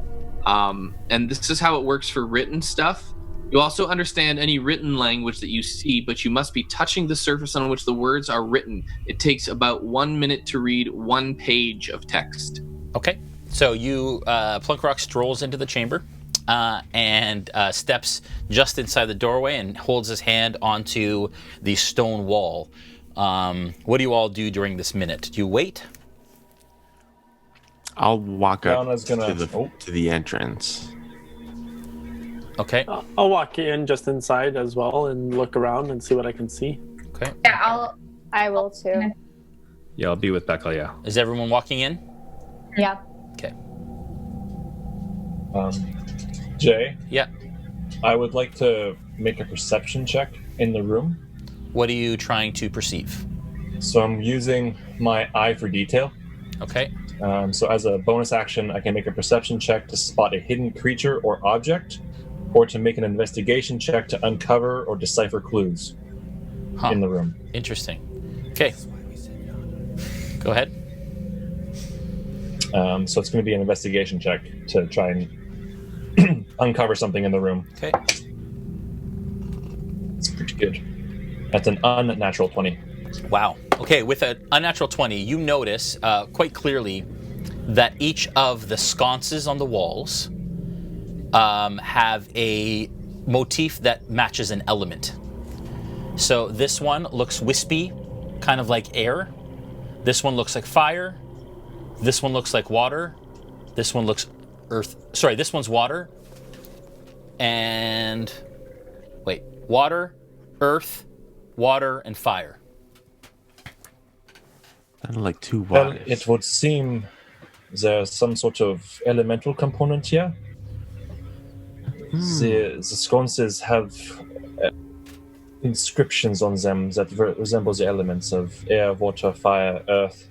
And this is how it works for written stuff. You also understand any written language that you see, but you must be touching the surface on which the words are written. It takes about 1 minute to read 1 page of text. Okay, so Plunkrawk strolls into the chamber and steps just inside the doorway and holds his hand onto the stone wall. What do you all do during this minute? Do you wait? I'll walk up to the entrance. Okay. I'll walk in just inside as well and look around and see what I can see. Okay. Yeah, I will too. Yeah, I'll be with Bacalhau. Is everyone walking in? Yeah. Okay. Jay? Yeah. I would like to make a perception check in the room. What are you trying to perceive? So I'm using my eye for detail. Okay. So as a bonus action, I can make a perception check to spot a hidden creature or object, or to make an investigation check to uncover or decipher clues in the room. Interesting. Okay. Go ahead. So it's going to be an investigation check to try and uncover something in the room. Okay. It's pretty good. That's an unnatural 20. Wow. Okay, with an unnatural 20, you notice quite clearly that each of the sconces on the walls have a motif that matches an element. So this one looks wispy, kind of like air. This one looks like fire. This one looks like water. This one looks earth. Sorry, this one's water. And wait, water, earth, water, and fire. Kind of like 2 Well, waters. it would seem there's some sort of elemental component here. The sconces have inscriptions on them that resemble the elements of air, water, fire, earth.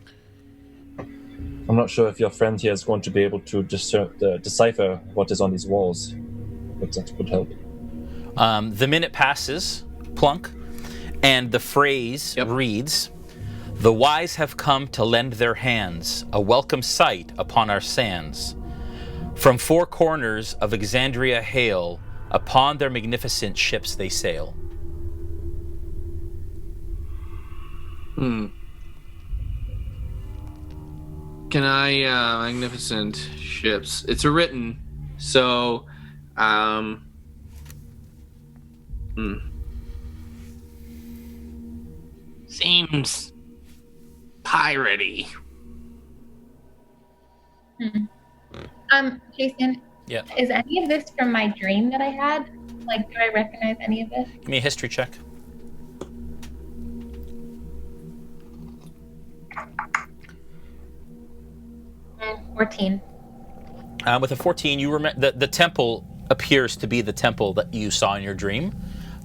I'm not sure if your friend here is going to be able to decipher what is on these walls, but that would help. The minute passes, Plunk, and the phrase reads, "The wise have come to lend their hands, a welcome sight upon our sands. From 4 corners of Exandria hail Upon their magnificent ships they sail. Can I, magnificent ships? It's a written, so, seems piratey. Jason, Yeah. is any of this from my dream that I had? Like, do I recognize any of this? Give me a history check. Mm, 14. With a 14, you remember the temple appears to be the temple that you saw in your dream,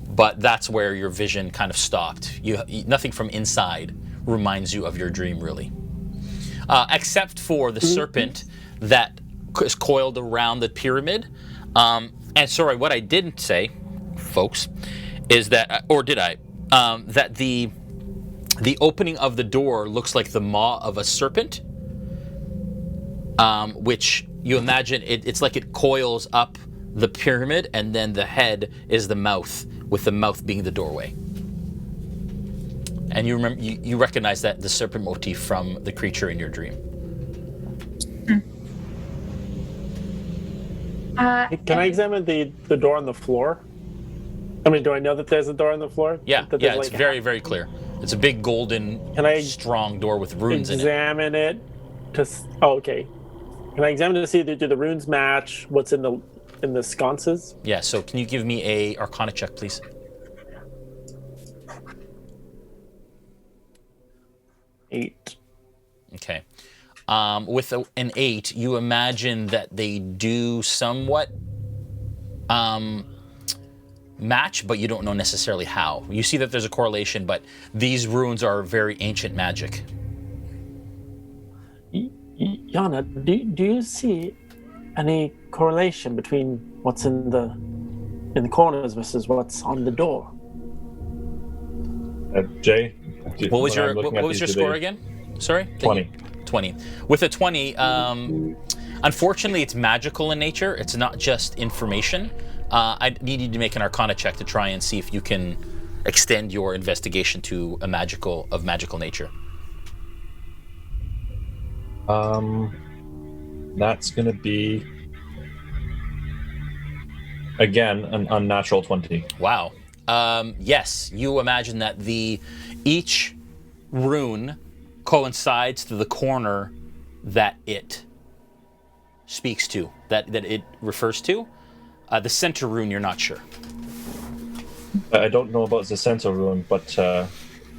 but that's where your vision kind of stopped. Nothing from inside reminds you of your dream, really, except for the serpent that is coiled around the pyramid. And sorry, what I didn't say, folks, is that, or did I? That the opening of the door looks like the maw of a serpent, which you imagine it's like it coils up the pyramid, and then the head is the mouth, with the mouth being the doorway. And you remember, you recognize that the serpent motif from the creature in your dream. Can I examine the door on the floor? I mean, do I know that there's a door on the floor? Yeah, That yeah, there's it's very, very clear. It's a big golden, strong door with runes in it. Examine it okay. Can I examine it to see do the runes match what's in the sconces? Yeah, so can you give me a Arcana check, please? Eight. Okay. With an 8, you imagine that they do somewhat match, but you don't know necessarily how. You see that there's a correlation, but these runes are very ancient magic. Yana, do you see any correlation between what's in the corners versus what's on the door? Jay, What was your score again? Sorry? 20. 20. With a 20, unfortunately, it's magical in nature. It's not just information. I need you to make an Arcana check to try and see if you can extend your investigation to of magical nature. That's gonna be again an unnatural 20. Wow. Yes, you imagine that each rune coincides to the corner that it speaks to, that it refers to. The center rune, you're not sure. I don't know about the center rune, but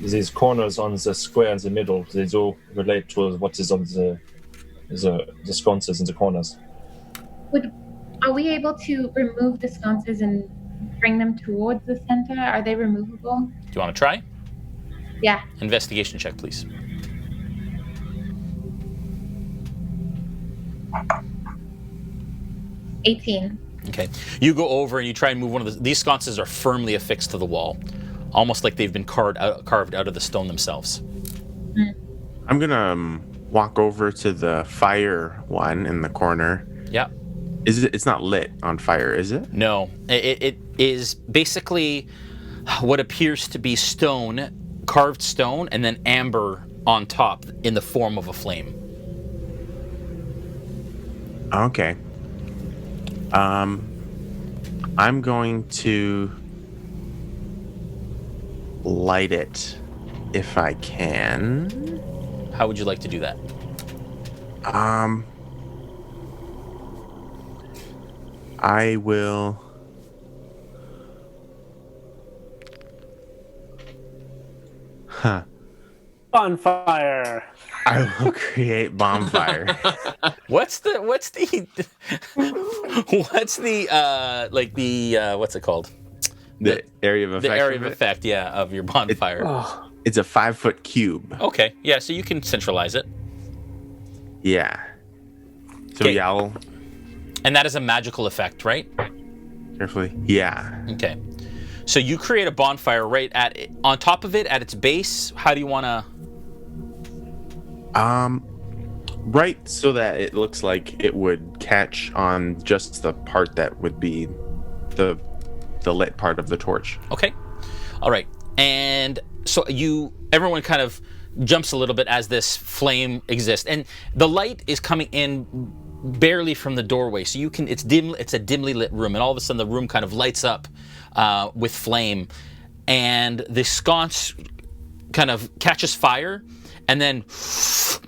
these corners on the square in the middle, they do relate to what is on the sconces in the corners. Are we able to remove the sconces and bring them towards the center? Are they removable? Do you want to try? Yeah. Investigation check, please. $18. Okay. You go over and you try and move one of these sconces are firmly affixed to the wall, almost like they've been carved out of the stone themselves. I'm gonna walk over to the fire one in the corner. Yeah. It's not lit on fire, is it? No. It is basically what appears to be stone, carved stone, and then amber on top in the form of a flame. Okay. I'm going to light it if I can. How would you like to do that? I will. Bonfire. I will create bonfire. What's the what's it called? The area of effect. The area of effect, yeah, of your bonfire. It's a 5-foot cube. Okay, yeah, so you can centralize it. Yeah. So Okay. yeah, I'll And that is a magical effect, right? carefully. Yeah. Okay. So you create a bonfire right on top of it at its base. How do you want to? Right, so that it looks like it would catch on just the part that would be the lit part of the torch. Okay. All right. And so everyone kind of jumps a little bit as this flame exists, and the light is coming in barely from the doorway, so it's a dimly lit room, and all of a sudden the room kind of lights up with flame, and the sconce kind of catches fire, and then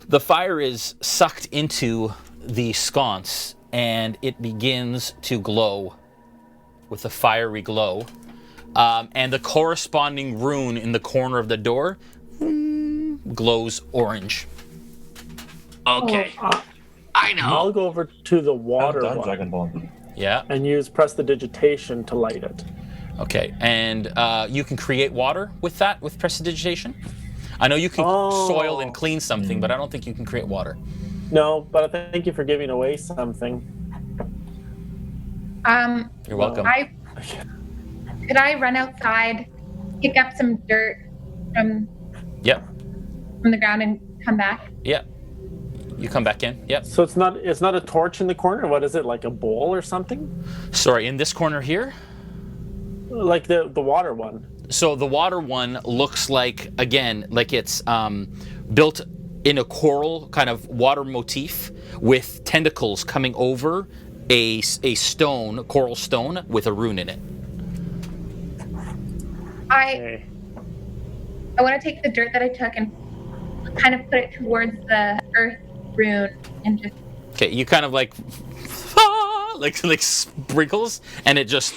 the fire is sucked into the sconce, and it begins to glow with a fiery glow, and the corresponding rune in the corner of the door glows orange. Okay. I know. I'll go over to the water Done, one Dragon Ball. Yeah. and use prestidigitation to light it. Okay. And you can create water with prestidigitation. I know you can soil and clean something, but I don't think you can create water. No, but thank you for giving away something. You're welcome. Could I run outside, pick up some dirt from the ground and come back? Yeah. You come back in. Yep. So it's not a torch in the corner. What is it, like a bowl or something? Sorry, in this corner here? Like the water one. So the water one looks like, again, like it's built in a coral kind of water motif with tentacles coming over a coral stone with a rune in it. I want to take the dirt that I took and kind of put it towards the earth rune and just... Okay, you kind of like sprinkles, and it just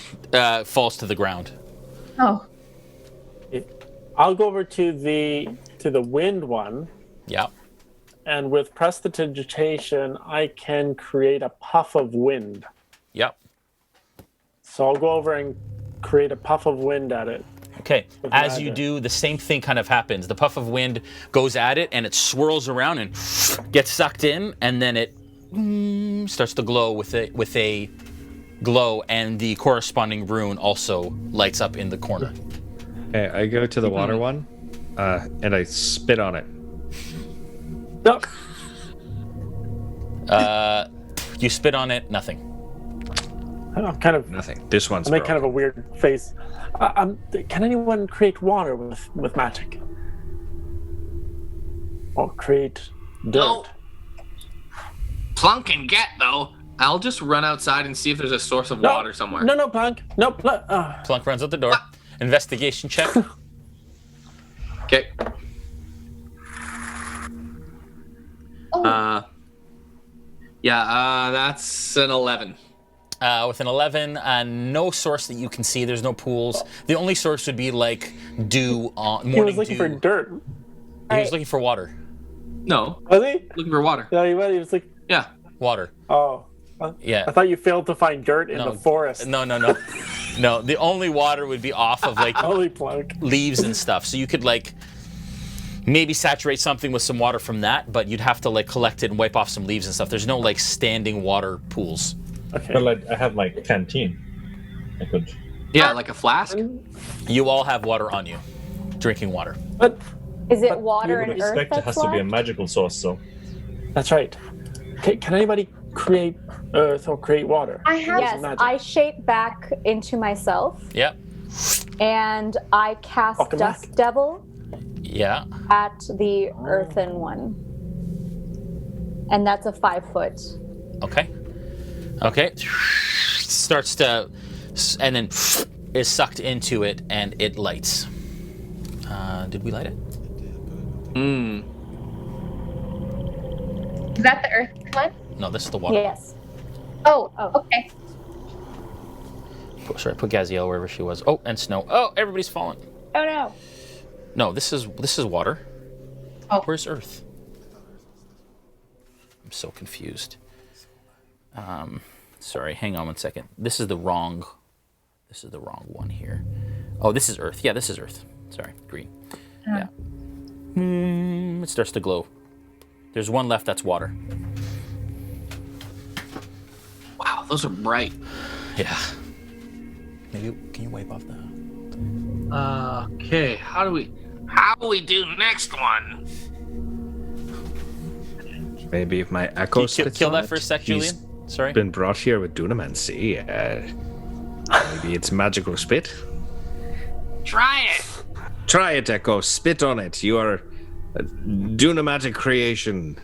falls to the ground. Oh. I'll go over to the wind one. Yeah. And with prestidigitation, I can create a puff of wind. Yep. So I'll go over and create a puff of wind at it. Okay, as you do, the same thing kind of happens. The puff of wind goes at it, and it swirls around and gets sucked in, and then it starts to glow with a glow, and the corresponding rune also lights up in the corner. Okay, I go to the water one, and I spit on it. No. You spit on it, nothing. I'm kind of nothing. This one's I make kind of a weird face. Can anyone create water with magic? Or create dirt? No. Plunk can get though. I'll just run outside and see if there's a source of water somewhere. No, Plunk. No, Plunk. Plunk runs out the door. Investigation check. Okay. That's an 11. With an 11, no source that you can see. There's no pools. The only source would be like dew on morning. He was looking for dirt. He was looking for water. No. Was he? Looking for water. Yeah, he was like... Yeah. Water. Oh. Yeah. I thought you failed to find dirt in the forest. No. No, the only water would be off of like Holy Plunk. leaves and stuff. So you could like maybe saturate something with some water from that, but you'd have to like collect it and wipe off some leaves and stuff. There's no like standing water pools. Okay. But I have like canteen. I could. Yeah, like a flask. You all have water on you, drinking water. But is it water You would and earth expect it that's has to be a left? magical source, so. That's right. Can anybody create earth or create water? I have. Yes, I shape back into myself. Yep. And I cast Welcome Dust back. Devil Yeah. at the earthen one. And that's a 5-foot. Okay. Starts to, and then is sucked into it, and it lights. Did we light it? Is that the earth one? No, this is the water. Yes. Oh, okay. Sorry, put Gaziel wherever she was. Oh, and snow. Oh, everybody's fallen. Oh no. No, this is water. Oh. Where's Earth? I'm so confused. Sorry, hang on one second. This is the wrong one here. Oh, this is Earth. Yeah, this is Earth. Sorry, green. Yeah. It starts to glow. There's one left that's water. Wow, those are bright. Yeah. Maybe can you wipe off the? Okay, how do we do next one? Maybe if my echo Kill that for a sec, Julian. Sorry. Been brought here with Dunamancy. Maybe it's magical spit. Try it. Try it, Echo. Spit on it. You are a Dunamatic creation.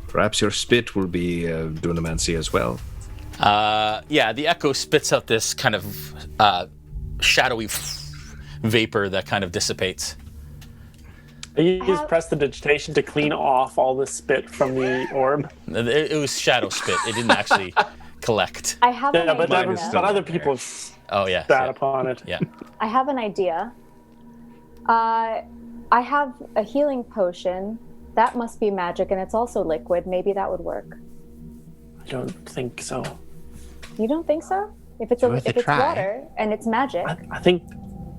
Perhaps your spit will be Dunamancy as well. Yeah, the echo spits out this kind of shadowy vapor that kind of dissipates. I use prestidigitation to clean off all the spit from the orb. It was shadow spit. It didn't actually collect. I have an But idea. other people spat upon it. Yeah. I have an idea. I have a healing potion. That must be magic, and it's also liquid. Maybe that would work. I don't think so. You don't think so? If it's water and it's magic. I think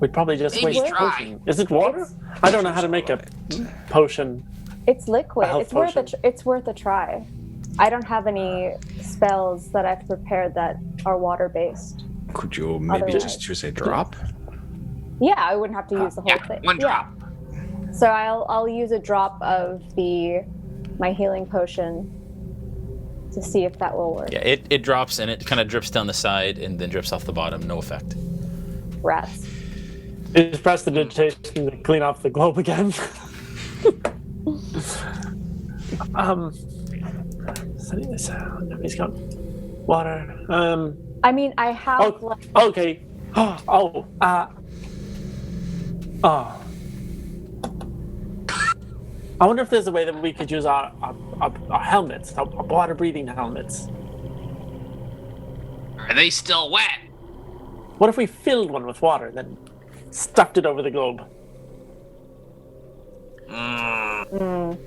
we'd probably just Maybe waste try. potion. Is it water? I don't know how to make a potion. It's liquid. health It's worth a try. I don't have any spells that I've prepared that are water based. Could you maybe Otherwise. just use a drop? Yeah, I wouldn't have to use the whole thing. One drop. So I'll use a drop of my healing potion to see if that will work. Yeah, it drops and it kind of drips down the side and then drips off the bottom. No effect. Rats. Just prestidigitation to clean off the globe again. Setting this out. Nobody's got water. I mean, I have Okay. I wonder if there's a way that we could use our helmets, our water-breathing helmets. Are they still wet? What if we filled one with water, then stuffed it over the globe?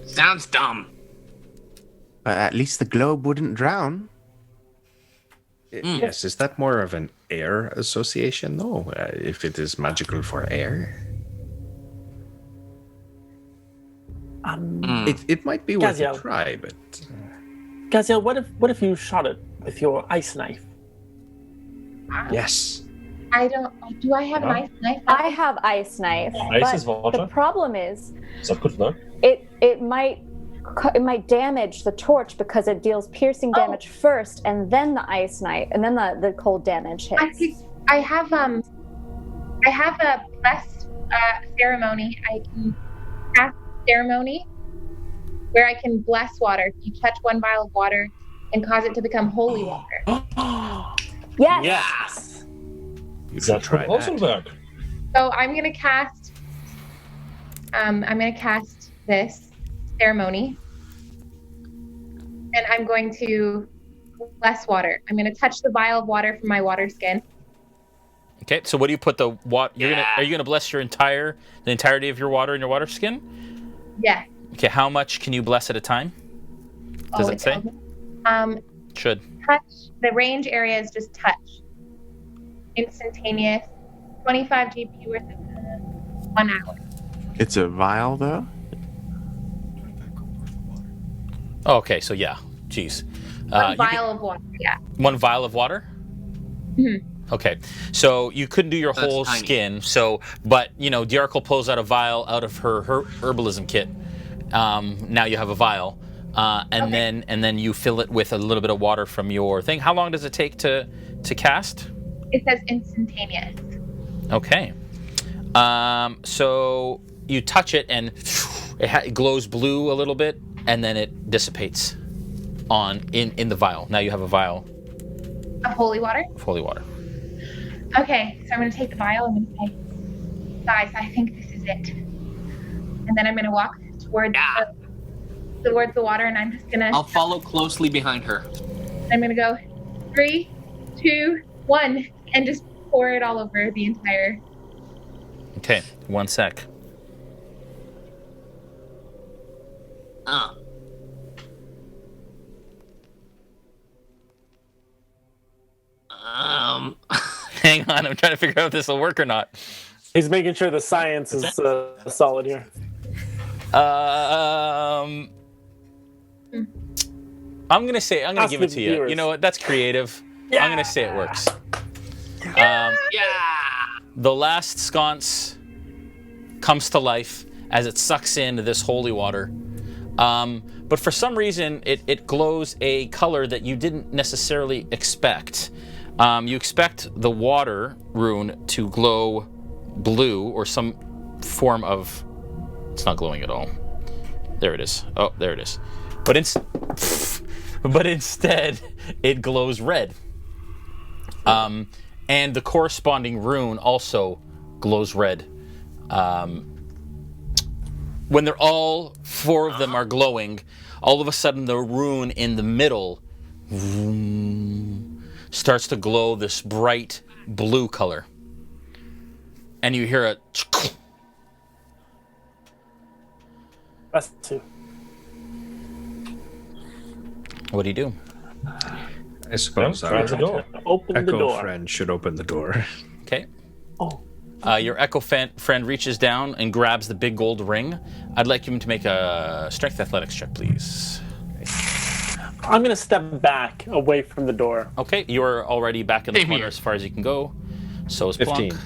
Sounds dumb. But at least the globe wouldn't drown. Yes, is that more of an air association, though? If it is magical for air? It might be worth Gaziel. a try, but... Gaziel, what if you shot it with your ice knife? Yes. I don't. Do I have an ice knife? I have ice knife. Ice but is water. the problem is That could work. it might damage the torch because it deals piercing damage first, and then the ice knife, and then the cold damage hits. I have a bless ceremony. I can cast ceremony where I can bless water. You touch one vial of water and cause it to become holy water. Yes. Yes. You That try could also work. So I'm gonna cast. I'm gonna cast this ceremony, and I'm going to bless water. I'm gonna touch the vial of water from my water skin. Okay, so what do you put the water? Are you gonna bless the entirety of your water in your water skin? Yeah. Okay, how much can you bless at a time? Does it say? Should. Touch. The range area is just touch. Instantaneous. 25 GP worth of 1 hour. It's a vial, though? Oh, okay, so yeah. Jeez. One vial of water, yeah. One vial of water? Mm-hmm. Okay, so you couldn't do your That's whole tiny. skin. So, but Dajarkal pulls out a vial out of her herbalism kit. Now you have a vial, and then you fill it with a little bit of water from your thing. How long does it take to cast? It says instantaneous. Okay, so you touch it and it glows blue a little bit, and then it dissipates in the vial. Now you have a vial Of holy water? of holy water. Okay, so I'm going to take the vial and I'm going to say, guys, I think this is it. And then I'm going to walk towards the water, and I'm just going to... I'll follow closely behind her. I'm going to go 3, 2, 1, and just pour it all over the entire... Okay, 1 sec. Hang on, I'm trying to figure out if this will work or not. He's making sure the science is solid here. I'm gonna give it to you. Viewers. You know what? That's creative. Yeah. I'm gonna say it works. The last sconce comes to life as it sucks in this holy water. But for some reason, it glows a color that you didn't necessarily expect. You expect the water rune to glow blue or some form of... It's not glowing at all. There it is. Oh, there it is. But instead, it glows red. And the corresponding rune also glows red. When they're all 4 of them are glowing, all of a sudden the rune in the middle starts to glow this bright blue color. And you hear a... Us too. What do you do? I suppose Try the door. Open the Echo door. friend should open the door. Okay. Oh. Your Echo friend reaches down and grabs the big gold ring. I'd like him to make a strength athletics check, please. I'm going to step back away from the door. Okay, you're already back in the corner as far as you can go. So is 15. Plunk.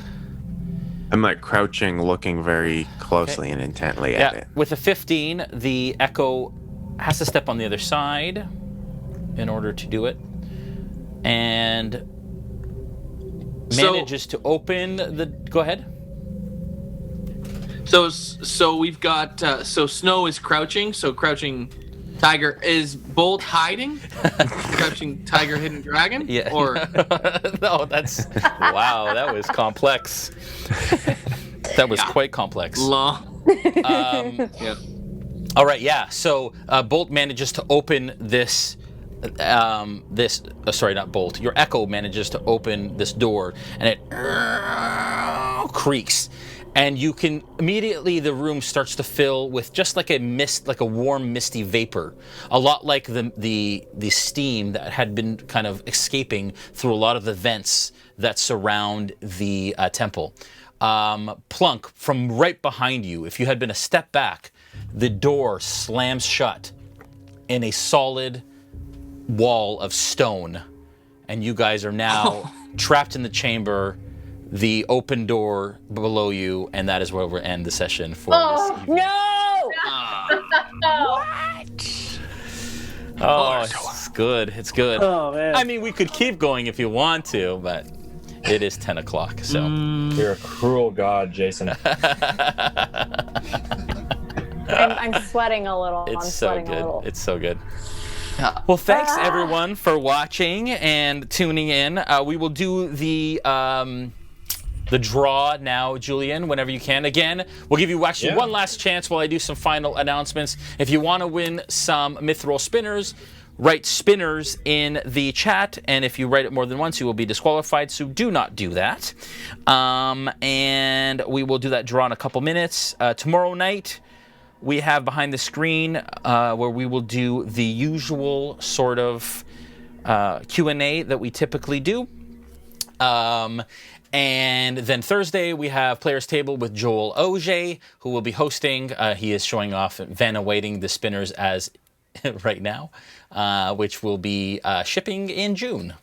I'm like crouching, looking very closely and intently at it. With a 15, the Echo has to step on the other side in order to do it. And manages to open the... Go ahead. So we've got so Snow is crouching. So crouching tiger is Bolt hiding. Crouching tiger, hidden dragon. Yeah. Or no, that's wow. That was complex. That was quite complex. long. Yeah. All right. Yeah. So Bolt manages to open this. Sorry, not Bolt. Your Echo manages to open this door, and it creaks. And you can immediately, the room starts to fill with just like a mist, like a warm, misty vapor. A lot like the steam that had been kind of escaping through a lot of the vents that surround the temple. Plunk, from right behind you, if you had been a step back, the door slams shut in a solid wall of stone. And you guys are now trapped in the chamber. The open door below you, and that is where we'll end the session for this evening. No! Oh, it's good. It's good. Oh, man. I mean, we could keep going if you want to, but it is 10 o'clock, so. You're a cruel god, Jason. I'm sweating a little. It's I'm so sweating a good. little. It's so good. Well, thanks everyone for watching and tuning in. We will do the draw now, Julian, whenever you can. Again, we'll give you actually one last chance while I do some final announcements. If you want to win some Mithril spinners, write spinners in the chat, and if you write it more than once, you will be disqualified, so do not do that. And we will do that draw in a couple minutes. Tomorrow night, we have Behind the Screen, where we will do the usual sort of Q&A that we typically do. And then Thursday, we have Players Table with Joel Auge, who will be hosting. He is showing off Van awaiting the spinners as right now, which will be shipping in June.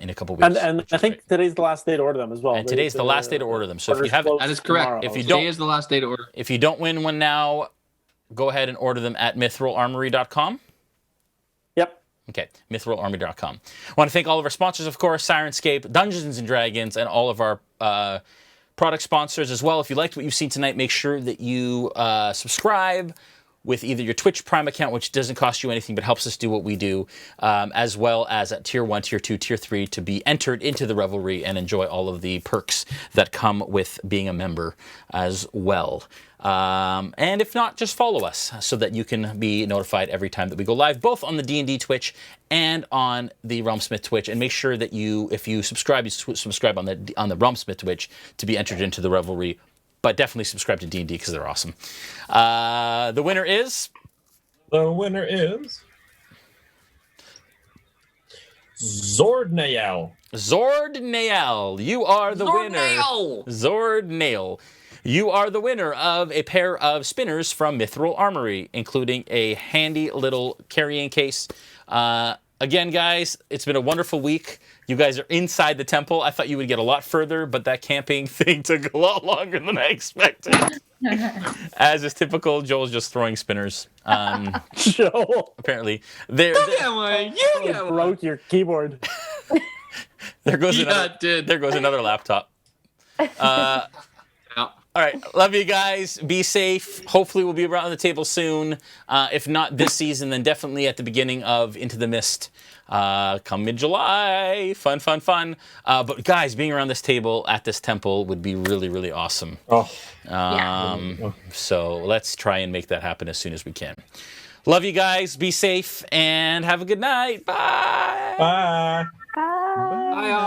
In a couple weeks. And I think today's the last day to order them as well. And today's the last day to order them. So if you haven't, that is correct. Tomorrow. If you Today don't, is the last day to order. If you don't win one now, go ahead and order them at mithrilarmory.com. Yep. Okay, mithrilarmory.com. I want to thank all of our sponsors, of course, Sirenscape, Dungeons & Dragons, and all of our product sponsors as well. If you liked what you've seen tonight, make sure that you subscribe with either your Twitch Prime account, which doesn't cost you anything but helps us do what we do, as well as at Tier 1, Tier 2, Tier 3 to be entered into the Revelry and enjoy all of the perks that come with being a member as well. And if not, just follow us so that you can be notified every time that we go live, both on the D&D Twitch and on the RealmSmith Twitch. And make sure that if you subscribe, subscribe on the RealmSmith Twitch to be entered into the Revelry. But definitely subscribe to D&D because they're awesome. The winner is... Zordnael. Zordnael. You are the winner. Zordnael. You are the winner of a pair of spinners from Mithril Armory, including a handy little carrying case. Again, guys, it's been a wonderful week. You guys are inside the temple. I thought you would get a lot further, but that camping thing took a lot longer than I expected. As is typical, Joel's just throwing spinners. Joel. Apparently. You broke your keyboard. There goes Yeah, another. it did. There goes another laptop. Yeah. All right, love you guys. Be safe. Hopefully, we'll be around the table soon. If not this season, then definitely at the beginning of Into the Mist, come mid-July. Fun. But guys, being around this table at this temple would be really, really awesome. Oh, So let's try and make that happen as soon as we can. Love you guys. Be safe and have a good night. Bye. bye. Bye. Bye, all.